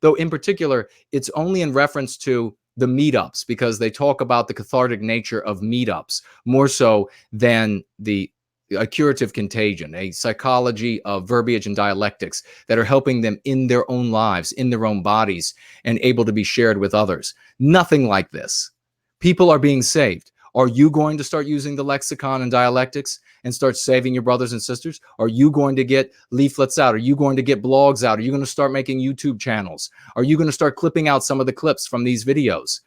though in particular, it's only in reference to the meetups, because they talk about the cathartic nature of meetups more so than a curative contagion, a psychology of verbiage and dialectics that are helping them in their own lives, in their own bodies, and able to be shared with others. Nothing like this. People are being saved. Are you going to start using the lexicon and dialectics and start saving your brothers and sisters? Are you going to get leaflets out? Are you going to get blogs out? Are you going to start making YouTube channels? Are you going to start clipping out some of the clips from these videos?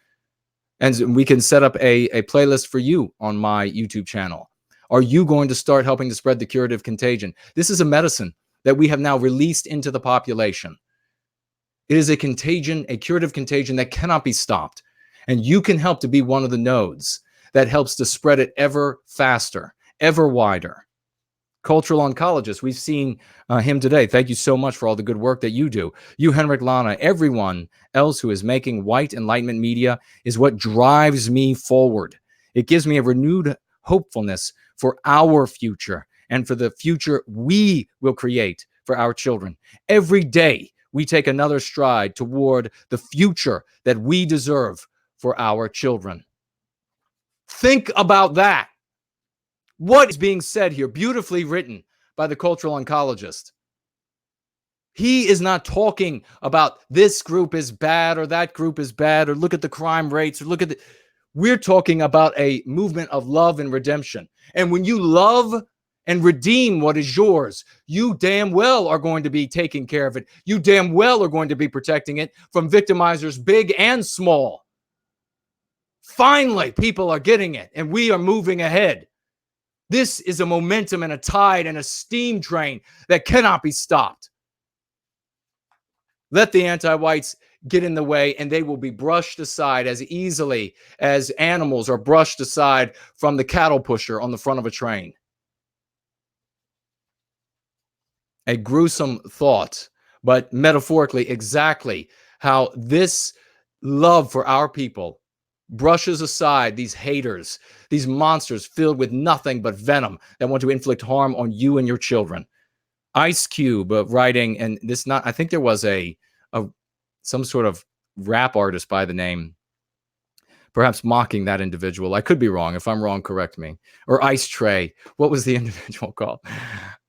And we can set up a playlist for you on my YouTube channel. Are you going to start helping to spread the curative contagion? This is a medicine that we have now released into the population. It is a contagion, a curative contagion that cannot be stopped. And you can help to be one of the nodes that helps to spread it ever faster, ever wider. Cultural oncologist, we've seen him today. Thank you so much for all the good work that you do. You, Henrik Lana, everyone else who is making white enlightenment media is what drives me forward. It gives me a renewed hopefulness for our future and for the future we will create for our children. Every day, we take another stride toward the future that we deserve for our children. Think about that. What is being said here, beautifully written by the cultural oncologist. He is not talking about this group is bad or that group is bad or look at the crime rates or look at the... We're talking about a movement of love and redemption. And when you love and redeem what is yours, you damn well are going to be taking care of it. You damn well are going to be protecting it from victimizers big and small. Finally, people are getting it, and we are moving ahead. This is a momentum and a tide and a steam train that cannot be stopped. Let the anti-whites get in the way, and they will be brushed aside as easily as animals are brushed aside from the cattle pusher on the front of a train. A gruesome thought, but metaphorically exactly how this love for our people brushes aside these haters, these monsters filled with nothing but venom that want to inflict harm on you and your children. Ice Cube writing, and this not, I think there was some sort of rap artist by the name, perhaps mocking that individual. I could be wrong. If I'm wrong, correct me. Or Ice Tray. What was the individual called?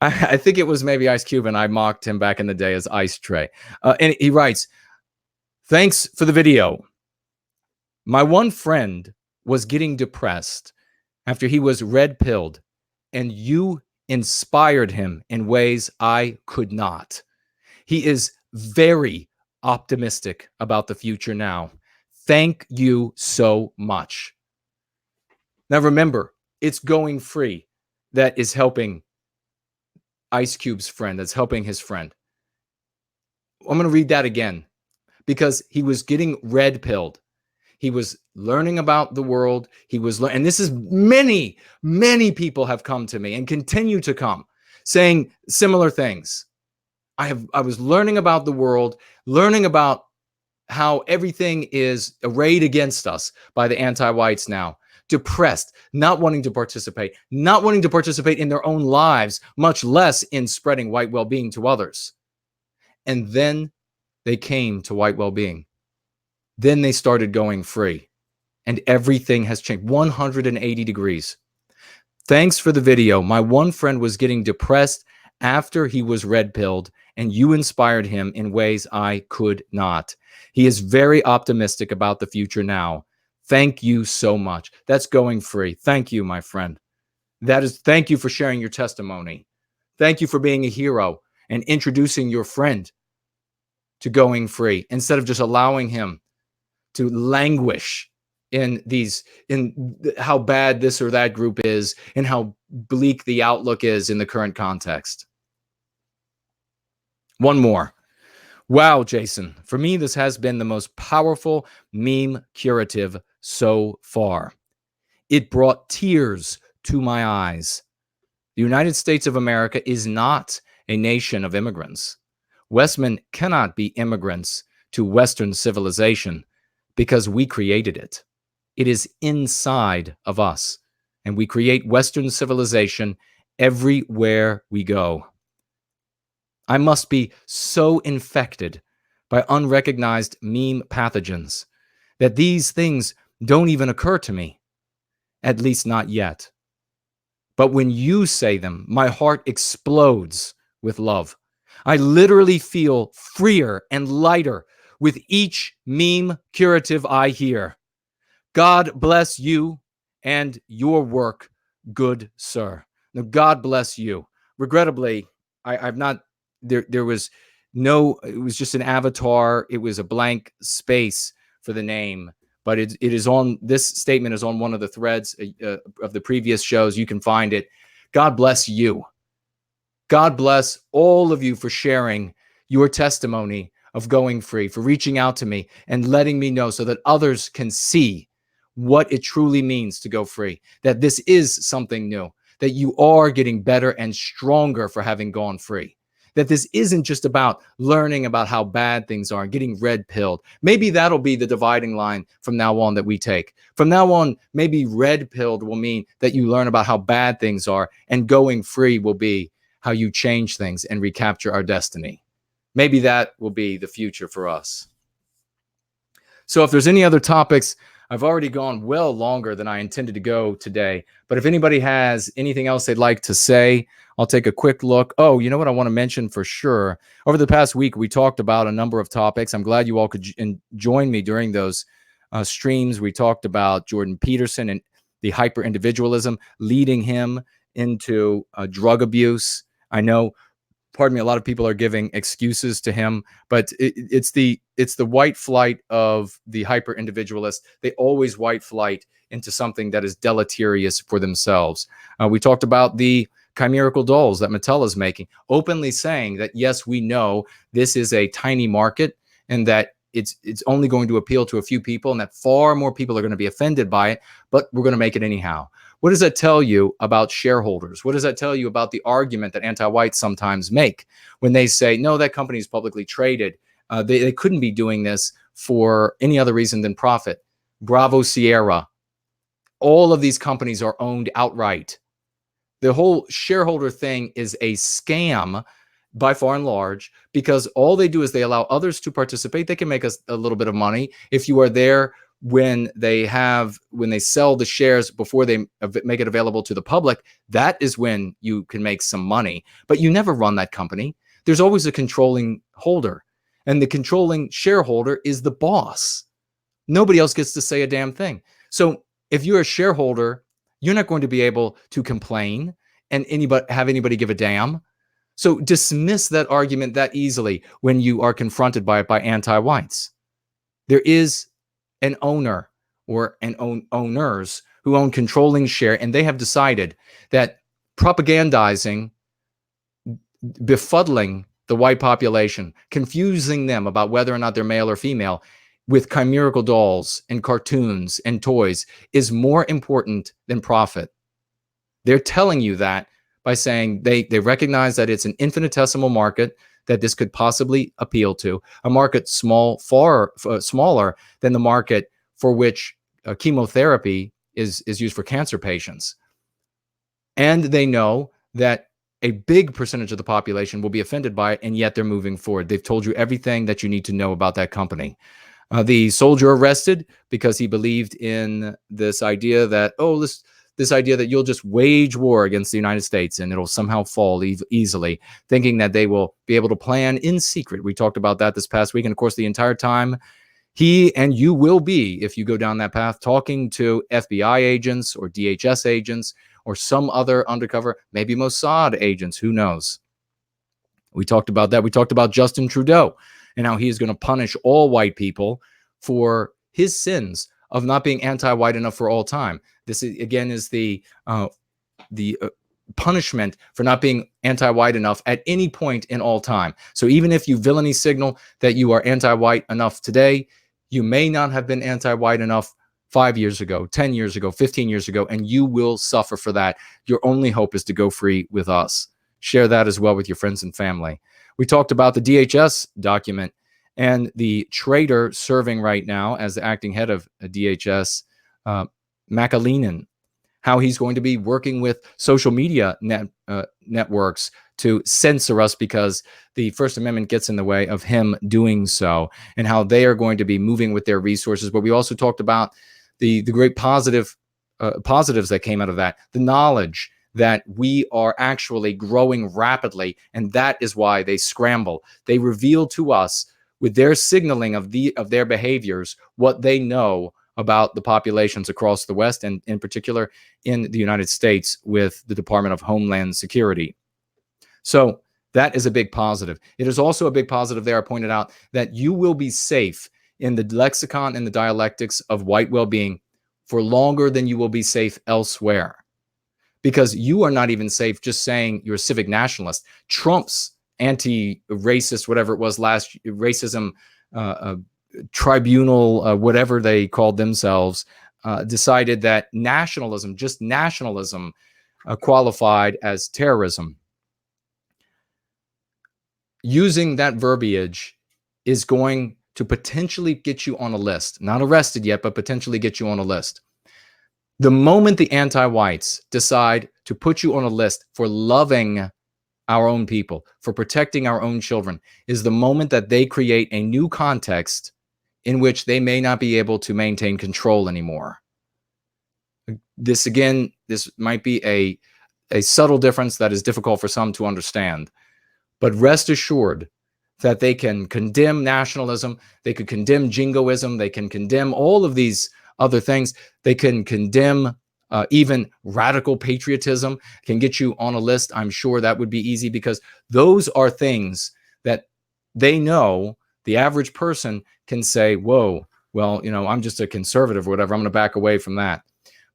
I think it was maybe Ice Cube, and I mocked him back in the day as Ice Tray. And he writes, thanks for the video. My one friend was getting depressed after he was red-pilled, and you inspired him in ways I could not. He is very optimistic about the future now. Thank you so much. Now remember, it's going free that is helping Ice Cube's friend, that's helping his friend. I'm going to read that again because he was getting red-pilled. He was learning about the world. He was, and this is many, many people have come to me and continue to come saying similar things. I was learning about the world, learning about how everything is arrayed against us by the anti-whites now, depressed, not wanting to participate in their own lives, much less in spreading white well-being to others. And then they came to white well-being. Then they started going free, and everything has changed 180 degrees. Thanks for the video. My one friend was getting depressed after he was red-pilled, and you inspired him in ways I could not. He is very optimistic about the future now. Thank you so much. That's going free. Thank you, my friend. Thank you for sharing your testimony. Thank you for being a hero and introducing your friend to going free instead of just allowing him to languish in how bad this or that group is and how bleak the outlook is in the current context. One more. Wow, Jason. For me, this has been the most powerful meme curative so far. It brought tears to my eyes. The United States of America is not a nation of immigrants. Westmen cannot be immigrants to Western civilization because we created it. It is inside of us, and we create Western civilization everywhere we go. I must be so infected by unrecognized meme pathogens that these things don't even occur to me, at least not yet. But when you say them, my heart explodes with love. I literally feel freer and lighter with each meme curative I hear. God bless you and your work, good sir. Now, God bless you. Regrettably, I've not, there was no, it was just an avatar. It was a blank space for the name, but it is on, this statement is on one of the threads of the previous shows. You can find it. God bless you. God bless all of you for sharing your testimony of going free, for reaching out to me and letting me know so that others can see what it truly means to go free, that this is something new, that you are getting better and stronger for having gone free, that this isn't just about learning about how bad things are and getting red-pilled. Maybe that'll be the dividing line from now on that we take. From now on, maybe red-pilled will mean that you learn about how bad things are, and going free will be how you change things and recapture our destiny. Maybe that will be the future for us. So if there's any other topics, I've already gone well longer than I intended to go today. But if anybody has anything else they'd like to say, I'll take a quick look. Oh, you know what I want to mention for sure? Over the past week, we talked about a number of topics. I'm glad you all could join me during those streams. We talked about Jordan Peterson and the hyper-individualism leading him into drug abuse. I know, pardon me, a lot of people are giving excuses to him, but it's the white flight of the hyper individualist. They always white flight into something that is deleterious for themselves. We talked about the chimerical dolls that Mattel is making, openly saying that, yes, we know this is a tiny market and that it's only going to appeal to a few people and that far more people are going to be offended by it, but we're going to make it anyhow. What does that tell you about shareholders? What does that tell you about the argument that anti-whites sometimes make when they say, no, that company is publicly traded? They couldn't be doing this for any other reason than profit. Bravo Sierra. All of these companies are owned outright. The whole shareholder thing is a scam by far and large, because all they do is they allow others to participate. They can make us a little bit of money. If you are there when they sell the shares before they make it available to the public, that is when you can make some money. But you never run that company. There's always a controlling holder, and the controlling shareholder is the boss. Nobody else gets to say a damn thing. So if you're a shareholder, you're not going to be able to complain and have anybody give a damn. So dismiss that argument that easily when you are confronted by it by anti-whites. There is an owner or owners who own controlling share, and they have decided that propagandizing, befuddling the white population, confusing them about whether or not they're male or female with chimerical dolls and cartoons and toys is more important than profit. They're telling you that by saying they recognize that it's an infinitesimal market that this could possibly appeal to, a market far smaller than the market for which chemotherapy is used for cancer patients. And they know that a big percentage of the population will be offended by it, and yet they're moving forward. They've told you everything that you need to know about that company. The soldier arrested because he believed in this idea that, oh, this this idea that you'll just wage war against the United States and it'll somehow fall easily, thinking that they will be able to plan in secret. We talked about that this past week. And of course, the entire time, he and you will be, if you go down that path, talking to FBI agents or DHS agents or some other undercover, maybe Mossad agents, who knows? We talked about that. We talked about Justin Trudeau and how he is going to punish all white people for his sins of not being anti-white enough for all time. This, again, is the punishment for not being anti-white enough at any point in all time. So even if you villainy signal that you are anti-white enough today, you may not have been anti-white enough 5 years ago, 10 years ago, 15 years ago, and you will suffer for that. Your only hope is to go free with us. Share that as well with your friends and family. We talked about the DHS document and the traitor serving right now as the acting head of DHS, McAleenan, how he's going to be working with social media networks to censor us because the First Amendment gets in the way of him doing so, and how they are going to be moving with their resources. But we also talked about the great positives that came out of that, the knowledge that we are actually growing rapidly, and that is why they scramble. They reveal to us with their signaling of their behaviors what they know about the populations across the West, and in particular in the United States with the Department of Homeland Security. So that is a big positive. It is also a big positive there, I pointed out, that you will be safe in the lexicon and the dialectics of white well-being for longer than you will be safe elsewhere. Because you are not even safe just saying you're a civic nationalist. Trump's anti-racist, whatever it was last, racism tribunal, whatever they called themselves, decided that nationalism, just nationalism, qualified as terrorism. Using that verbiage is going to potentially get you on a list. Not arrested yet, but potentially get you on a list. The moment the anti-whites decide to put you on a list for loving our own people, for protecting our own children, is the moment that they create a new context in which they may not be able to maintain control anymore. This, again, this might be a subtle difference that is difficult for some to understand. But rest assured that they can condemn nationalism, they could condemn jingoism, they can condemn all of these other things. They can condemn even radical patriotism, can get you on a list. I'm sure that would be easy because those are things that they know the average person can say, whoa, well, you know, I'm just a conservative or whatever. I'm going to back away from that.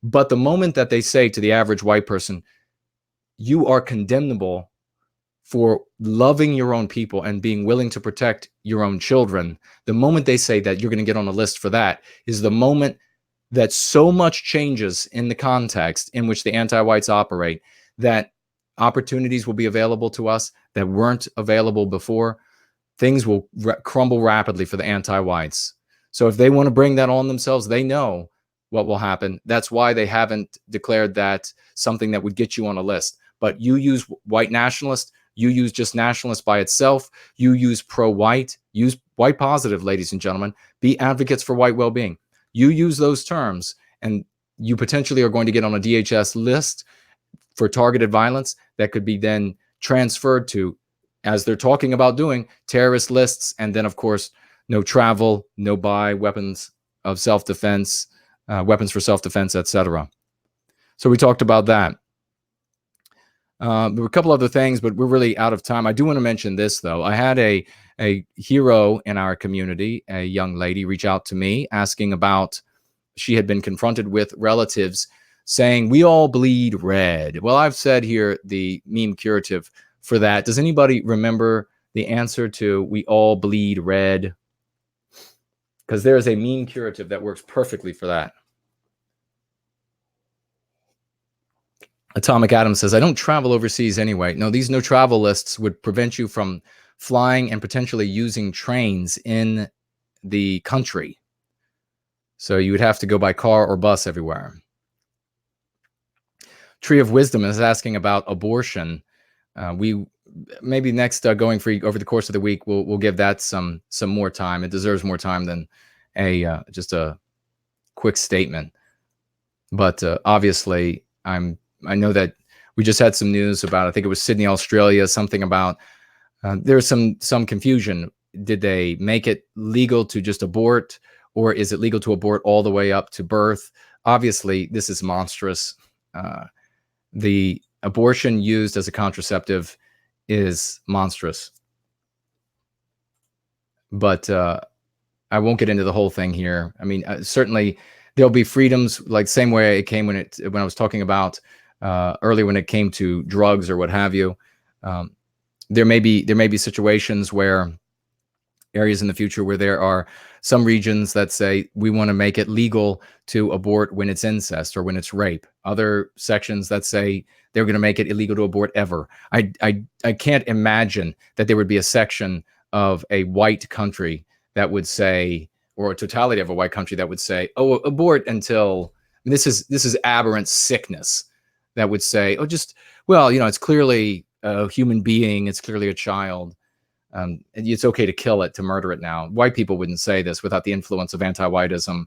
But the moment that they say to the average white person, you are condemnable for loving your own people and being willing to protect your own children, the moment they say that, you're going to get on a list for that, is the moment that so much changes in the context in which the anti-whites operate that opportunities will be available to us that weren't available before. Things will crumble rapidly for the anti-whites. So if they want to bring that on themselves, they know what will happen. That's why they haven't declared that something that would get you on a list. But you use white nationalist, you use just nationalist by itself, you use pro-white, use white positive, ladies and gentlemen, be advocates for white well-being. You use those terms and you potentially are going to get on a DHS list for targeted violence that could be then transferred to, as they're talking about doing, terrorist lists. And then, of course, no travel, no buy, weapons of self-defense, weapons for self-defense, etc. So we talked about that. There were a couple other things, but we're really out of time. I do want to mention this, though. I had a hero in our community, a young lady, reach out to me asking about, she had been confronted with relatives saying, we all bleed red. Well, I've said here the meme curative for that. Does anybody remember the answer to we all bleed red? Because there is a meme curative that works perfectly for that. Atomic Atom says, I don't travel overseas anyway. No, these no travel lists would prevent you from flying and potentially using trains in the country. So you would have to go by car or bus everywhere. Tree of Wisdom is asking about abortion. We maybe next going free over the course of the week, we'll give that some more time. It deserves more time than just a quick statement. But obviously, I know that we just had some news about, I think it was Sydney, Australia, something about there's some confusion. Did they make it legal to just abort, or is it legal to abort all the way up to birth? Obviously, this is monstrous. The abortion used as a contraceptive is monstrous. But I won't get into the whole thing here. I mean, certainly there'll be freedoms, like same way it came when I was talking about earlier when it came to drugs or what have you. There may be situations where areas in the future where there are some regions that say we want to make it legal to abort when it's incest or when it's rape. Other sections that say they're going to make it illegal to abort ever. I can't imagine that there would be a section of a white country that would say, or a totality of a white country that would say, oh, abort until this is aberrant sickness, that would say, oh, just, well, you know, it's clearly a human being, it's clearly a child. It's okay to kill it, to murder it now. White people wouldn't say this without the influence of anti-whiteism.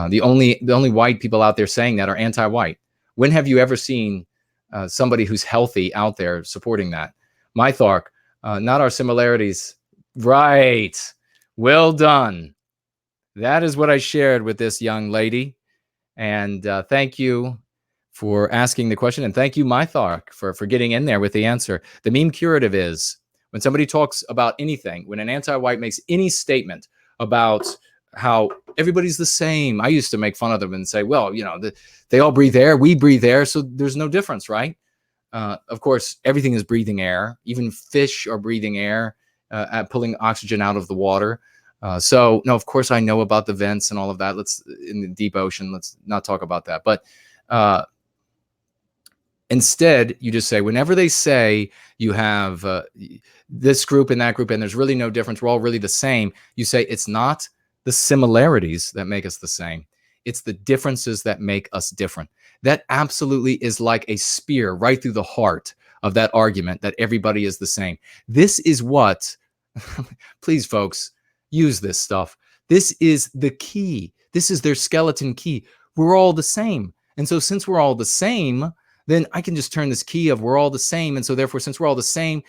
The only white people out there saying that are anti-white. When have you ever seen somebody who's healthy out there supporting that? My thought, not our similarities. Right. Well done. That is what I shared with this young lady. And thank you for asking the question. And thank you, Mythark, for getting in there with the answer. The meme curative is when somebody talks about anything, when an anti-white makes any statement about how everybody's the same, I used to make fun of them and say, well, you know, they all breathe air, we breathe air, so there's no difference, right? Of course, everything is breathing air. Even fish are breathing air, pulling oxygen out of the water. So, no, of course, I know about the vents and all of that. In the deep ocean, let's not talk about that. But instead, you just say, whenever they say you have this group and that group, and there's really no difference, we're all really the same, you say it's not the similarities that make us the same. It's the differences that make us different. That absolutely is like a spear right through the heart of that argument that everybody is the same. This is what, please, folks, use this stuff. This is the key. This is their skeleton key. We're all the same. And so since we're all the same, then I can just turn this key of we're all the same. And so therefore, since we're all the same,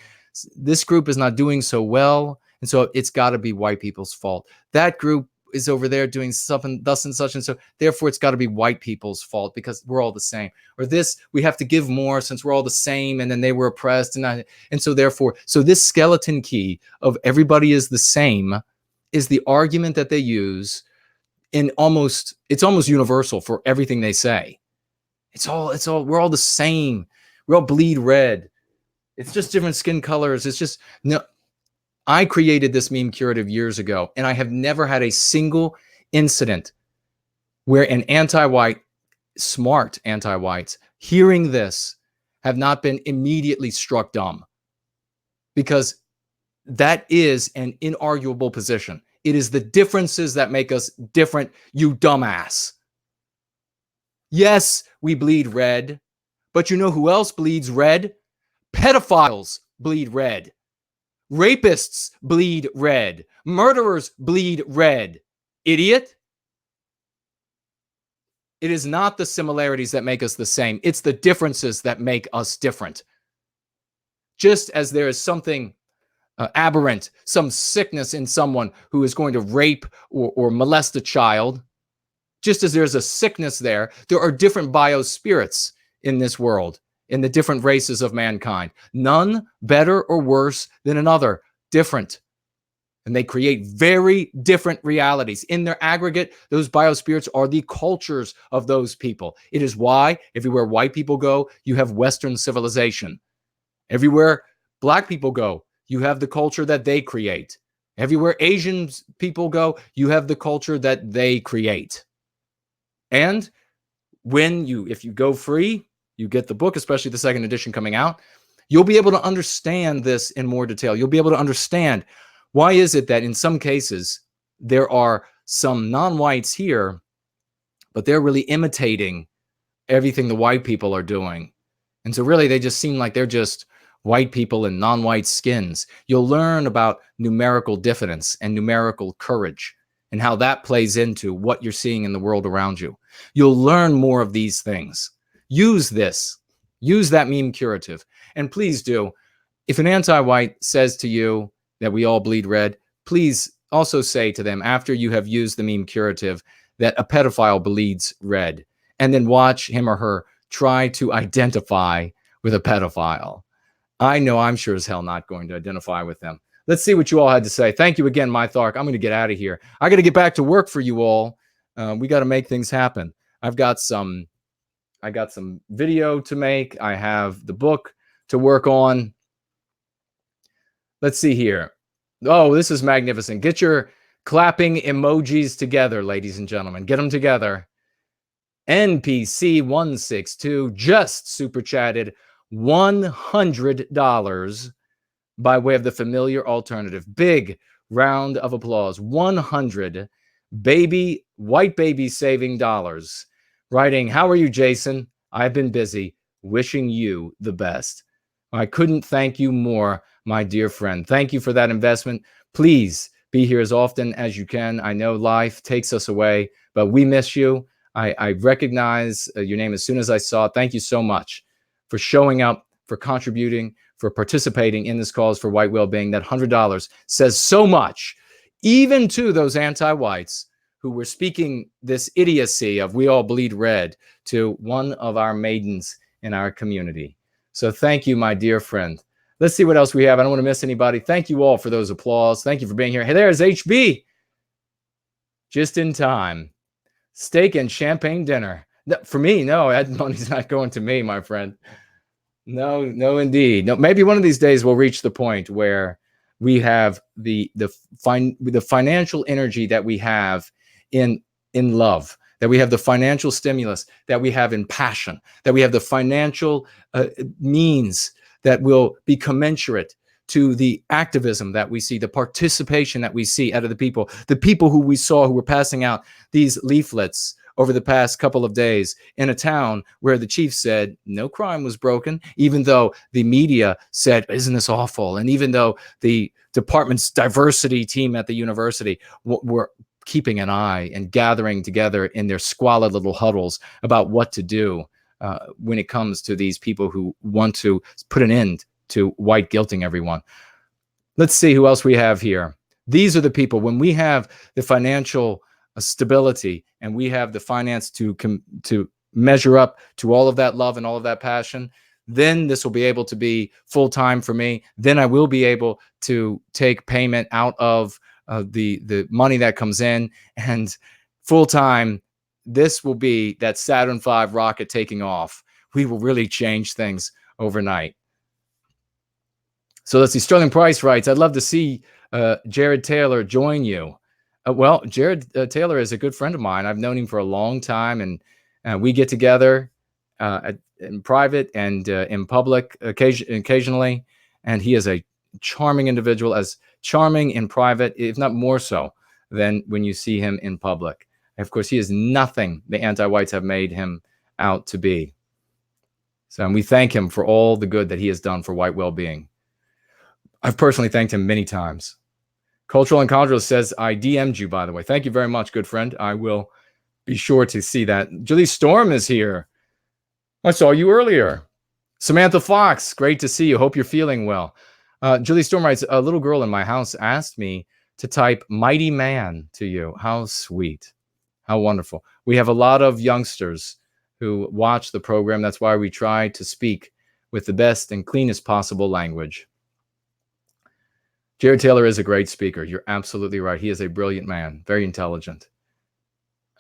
this group is not doing so well. And so it's got to be white people's fault. That group is over there doing something thus and such. And so therefore, it's got to be white people's fault because we're all the same. Or this, we have to give more since we're all the same. And then they were oppressed. And so therefore, so this skeleton key of everybody is the same is the argument that they use in it's almost universal for everything they say. We're all the same. We all bleed red. It's just different skin colors. It's just, no. I created this meme curative years ago, and I have never had a single incident where an anti-white, smart anti-whites, hearing this have not been immediately struck dumb. Because that is an inarguable position. It is the differences that make us different, you dumbass. Yes, we bleed red, but you know who else bleeds red? Pedophiles bleed red. Rapists bleed red. Murderers bleed red. Idiot. It is not the similarities that make us the same. It's the differences that make us different. Just as there is something aberrant, some sickness in someone who is going to rape or molest a child, just as there's a sickness there are different biospirits in this world, in the different races of mankind. None better or worse than another, different. And they create very different realities. In their aggregate, those biospirits are the cultures of those people. It is why everywhere white people go, you have Western civilization. Everywhere black people go, you have the culture that they create. Everywhere Asian people go, you have the culture that they create. And if you go free, you get the book, especially the second edition coming out, you'll be able to understand this in more detail. You'll be able to understand why is it that in some cases there are some non-whites here, but they're really imitating everything the white people are doing. And so really they just seem like they're just white people in non-white skins. You'll learn about numerical diffidence and numerical courage and how that plays into what you're seeing in the world around you. You'll learn more of these things. use this. Use that meme curative. And please do. If an anti-white says to you that we all bleed red, please also say to them, after you have used the meme curative, that a pedophile bleeds red. And then watch him or her try to identify with a pedophile. I know I'm sure as hell not going to identify with them. Let's see what you all had to say. Thank you again, Mythark. I'm going to get out of here. I got to get back to work for you all. We got to make things happen. I got some video to make. I have the book to work on. Let's see here. Oh, this is magnificent. Get your clapping emojis together, ladies and gentlemen. Get them together. NPC162 just super chatted $100 by way of the familiar alternative. Big round of applause. 100 white baby saving dollars. Writing, how are you, Jason? I've been busy. Wishing you the best. I couldn't thank you more, my dear friend. Thank you for that investment. Please be here as often as you can. I know life takes us away, but we miss you. I recognize your name as soon as I saw it. Thank you so much for showing up, for contributing, for participating in this cause for white well-being. That $100 says so much, even to those anti-whites who were speaking this idiocy of we all bleed red to one of our maidens in our community. So thank you, my dear friend. Let's see what else we have. I don't want to miss anybody. Thank you all for those applause. Thank you for being here. Hey, there's HB. Just in time. Steak and champagne dinner. For me, no, that money's not going to me, my friend. No, indeed. No, maybe one of these days we'll reach the point where we have the financial energy that we have in love, that we have the financial stimulus, that we have in passion, that we have the financial means that will be commensurate to the activism that we see, the participation that we see out of the people who we saw who were passing out these leaflets over the past couple of days in a town where the chief said no crime was broken, even though the media said, isn't this awful? And even though the department's diversity team at the university were keeping an eye and gathering together in their squalid little huddles about what to do when it comes to these people who want to put an end to white guilting everyone. Let's see who else we have here. These are the people, when we have the financial stability and we have the finance to measure up to all of that love and all of that passion, then this will be able to be full-time for me. Then I will be able to take payment out of the money that comes in, and full-time, this will be that Saturn V rocket taking off. We will really change things overnight. So let's see. Sterling Price writes, I'd love to see Jared Taylor join you. Well, Jared Taylor is a good friend of mine. I've known him for a long time, and we get together in private and in public occasionally. And he is a charming individual, as charming in private, if not more so, than when you see him in public. Of course, he is nothing the anti-whites have made him out to be. So and we thank him for all the good that he has done for white well-being. I've personally thanked him many times. Cultural Encounter says, I DM'd you, by the way. Thank you very much, good friend. I will be sure to see that. Julie Storm is here. I saw you earlier. Samantha Fox, great to see you. Hope you're feeling well. Julie Storm writes, a little girl in my house asked me to type mighty man to you. How sweet. How wonderful. We have a lot of youngsters who watch the program. That's why we try to speak with the best and cleanest possible language. Jared Taylor is a great speaker. You're absolutely right. He is a brilliant man, very intelligent.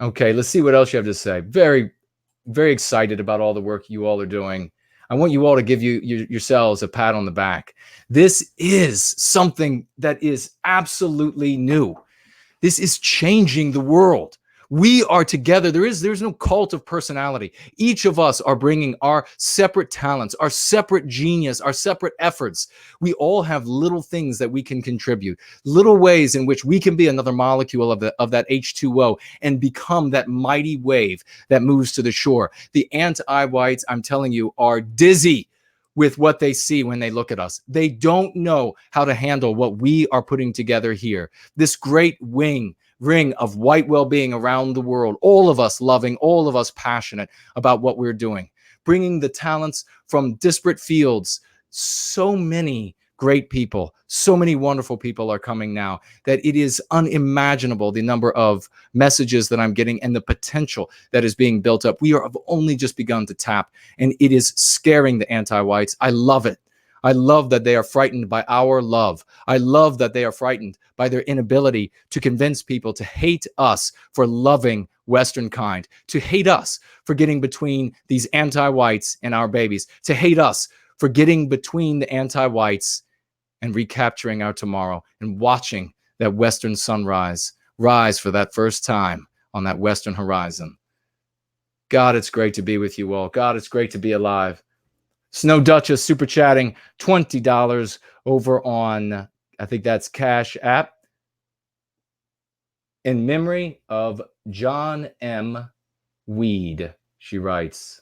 Okay, let's see what else you have to say. Very, very excited about all the work you all are doing. I want you all to give yourselves a pat on the back. This is something that is absolutely new. This is changing the world. We are together. There's no cult of personality. Each of us are bringing our separate talents, our separate genius, our separate efforts. We all have little things that we can contribute, little ways in which we can be another molecule of that H2O and become that mighty wave that moves to the shore. The anti-whites, I'm telling you, are dizzy with what they see when they look at us. They don't know how to handle what we are putting together here. This great ring of white well-being around the world, all of us loving, all of us passionate about what we're doing. bringing the talents from disparate fields. So many great people, so many wonderful people are coming now that it is unimaginable the number of messages that I'm getting and the potential that is being built up. We have only just begun to tap, and it is scaring the anti-whites. I love it. I love that they are frightened by our love. I love that they are frightened by their inability to convince people to hate us for loving Western kind, to hate us for getting between these anti-whites and our babies, to hate us for getting between the anti-whites and recapturing our tomorrow and watching that Western sunrise rise for that first time on that Western horizon. God, it's great to be with you all. God, it's great to be alive. Snow Duchess super chatting $20 over on, I think that's Cash App, in memory of John M. Weed, she writes.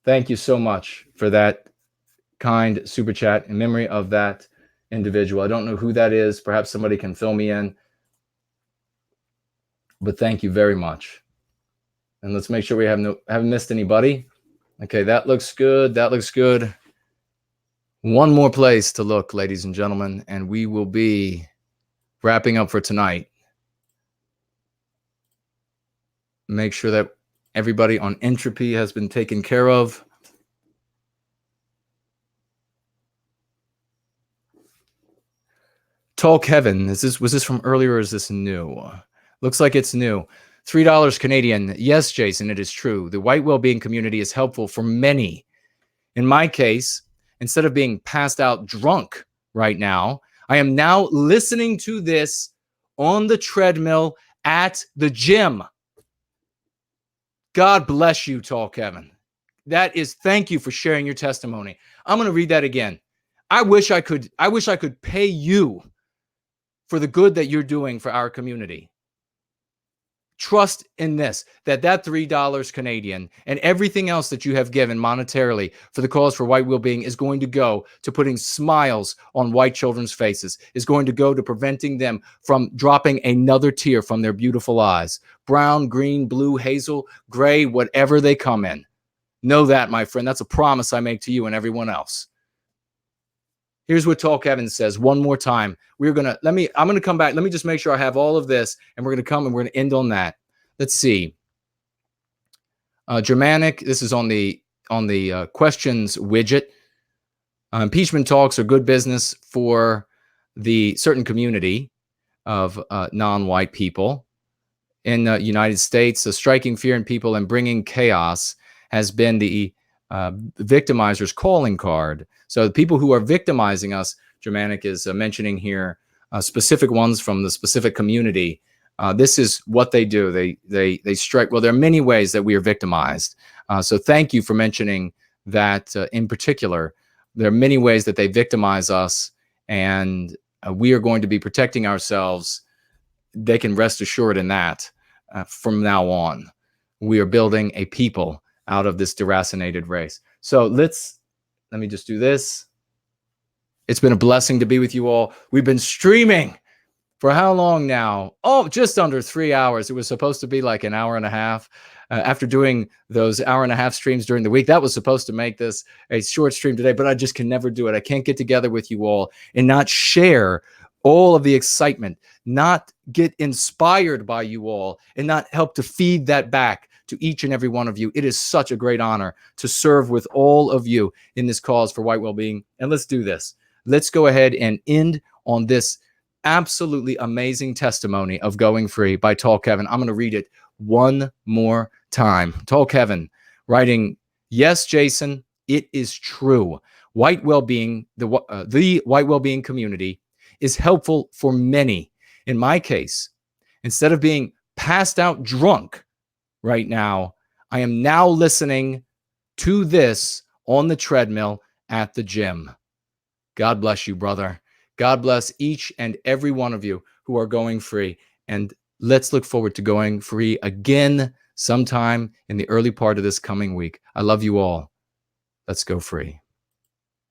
Thank you so much for that kind super chat in memory of that individual. I don't know who that is. Perhaps somebody can fill me in. But thank you very much. And let's make sure we haven't missed anybody. Okay, that looks good. That looks good. One more place to look, ladies and gentlemen, and we will be wrapping up for tonight. Make sure that everybody on Entropy has been taken care of. Talk Heaven. Was this from earlier or is this new? Looks like it's new. $3 Canadian. Yes, Jason, it is true. The white well-being community is helpful for many. In my case, instead of being passed out drunk right now, I am now listening to this on the treadmill at the gym. God bless you, Talk Heaven. Thank you for sharing your testimony. I'm going to read that again. I wish I could pay you for the good that you're doing for our community. Trust in this, that $3 Canadian and everything else that you have given monetarily for the cause for white well-being is going to go to putting smiles on white children's faces, is going to go to preventing them from dropping another tear from their beautiful eyes. Brown, green, blue, hazel, gray, whatever they come in. Know that, my friend. That's a promise I make to you and everyone else. Here's what Talk Heaven says one more time. I'm going to come back. Let me just make sure I have all of this, and we're going to come and we're going to end on that. Let's see. Germanic, this is on the questions widget. Impeachment talks are good business for the certain community of non-white people in the United States. Striking fear in people and bringing chaos has been the victimizer's calling card. So the people who are victimizing us, Germanic is mentioning here specific ones from the specific community. This is what they do. They strike. Well, there are many ways that we are victimized. So thank you for mentioning that in particular. There are many ways that they victimize us, and we are going to be protecting ourselves. They can rest assured in that from now on. We are building a people out of this deracinated race. So let me just do this. It's been a blessing to be with you all. We've been streaming for how long now? Oh, just under 3 hours. It was supposed to be like an hour and a half. After doing those hour and a half streams during the week, that was supposed to make this a short stream today, but I just can never do it. I can't get together with you all and not share all of the excitement, not get inspired by you all, and not help to feed that back to each and every one of you. It is such a great honor to serve with all of you in this cause for white well-being. And let's do this. Let's go ahead and end on this absolutely amazing testimony of going free by Talk Heaven. I'm going to read it one more time. Talk Heaven writing, yes, Jason, it is true. White well-being, the white well-being community is helpful for many. In my case, instead of being passed out drunk right now, I am now listening to this on the treadmill at the gym. God bless you, brother. God bless each and every one of you who are going free. And let's look forward to going free again sometime in the early part of this coming week. I love you all. Let's go free.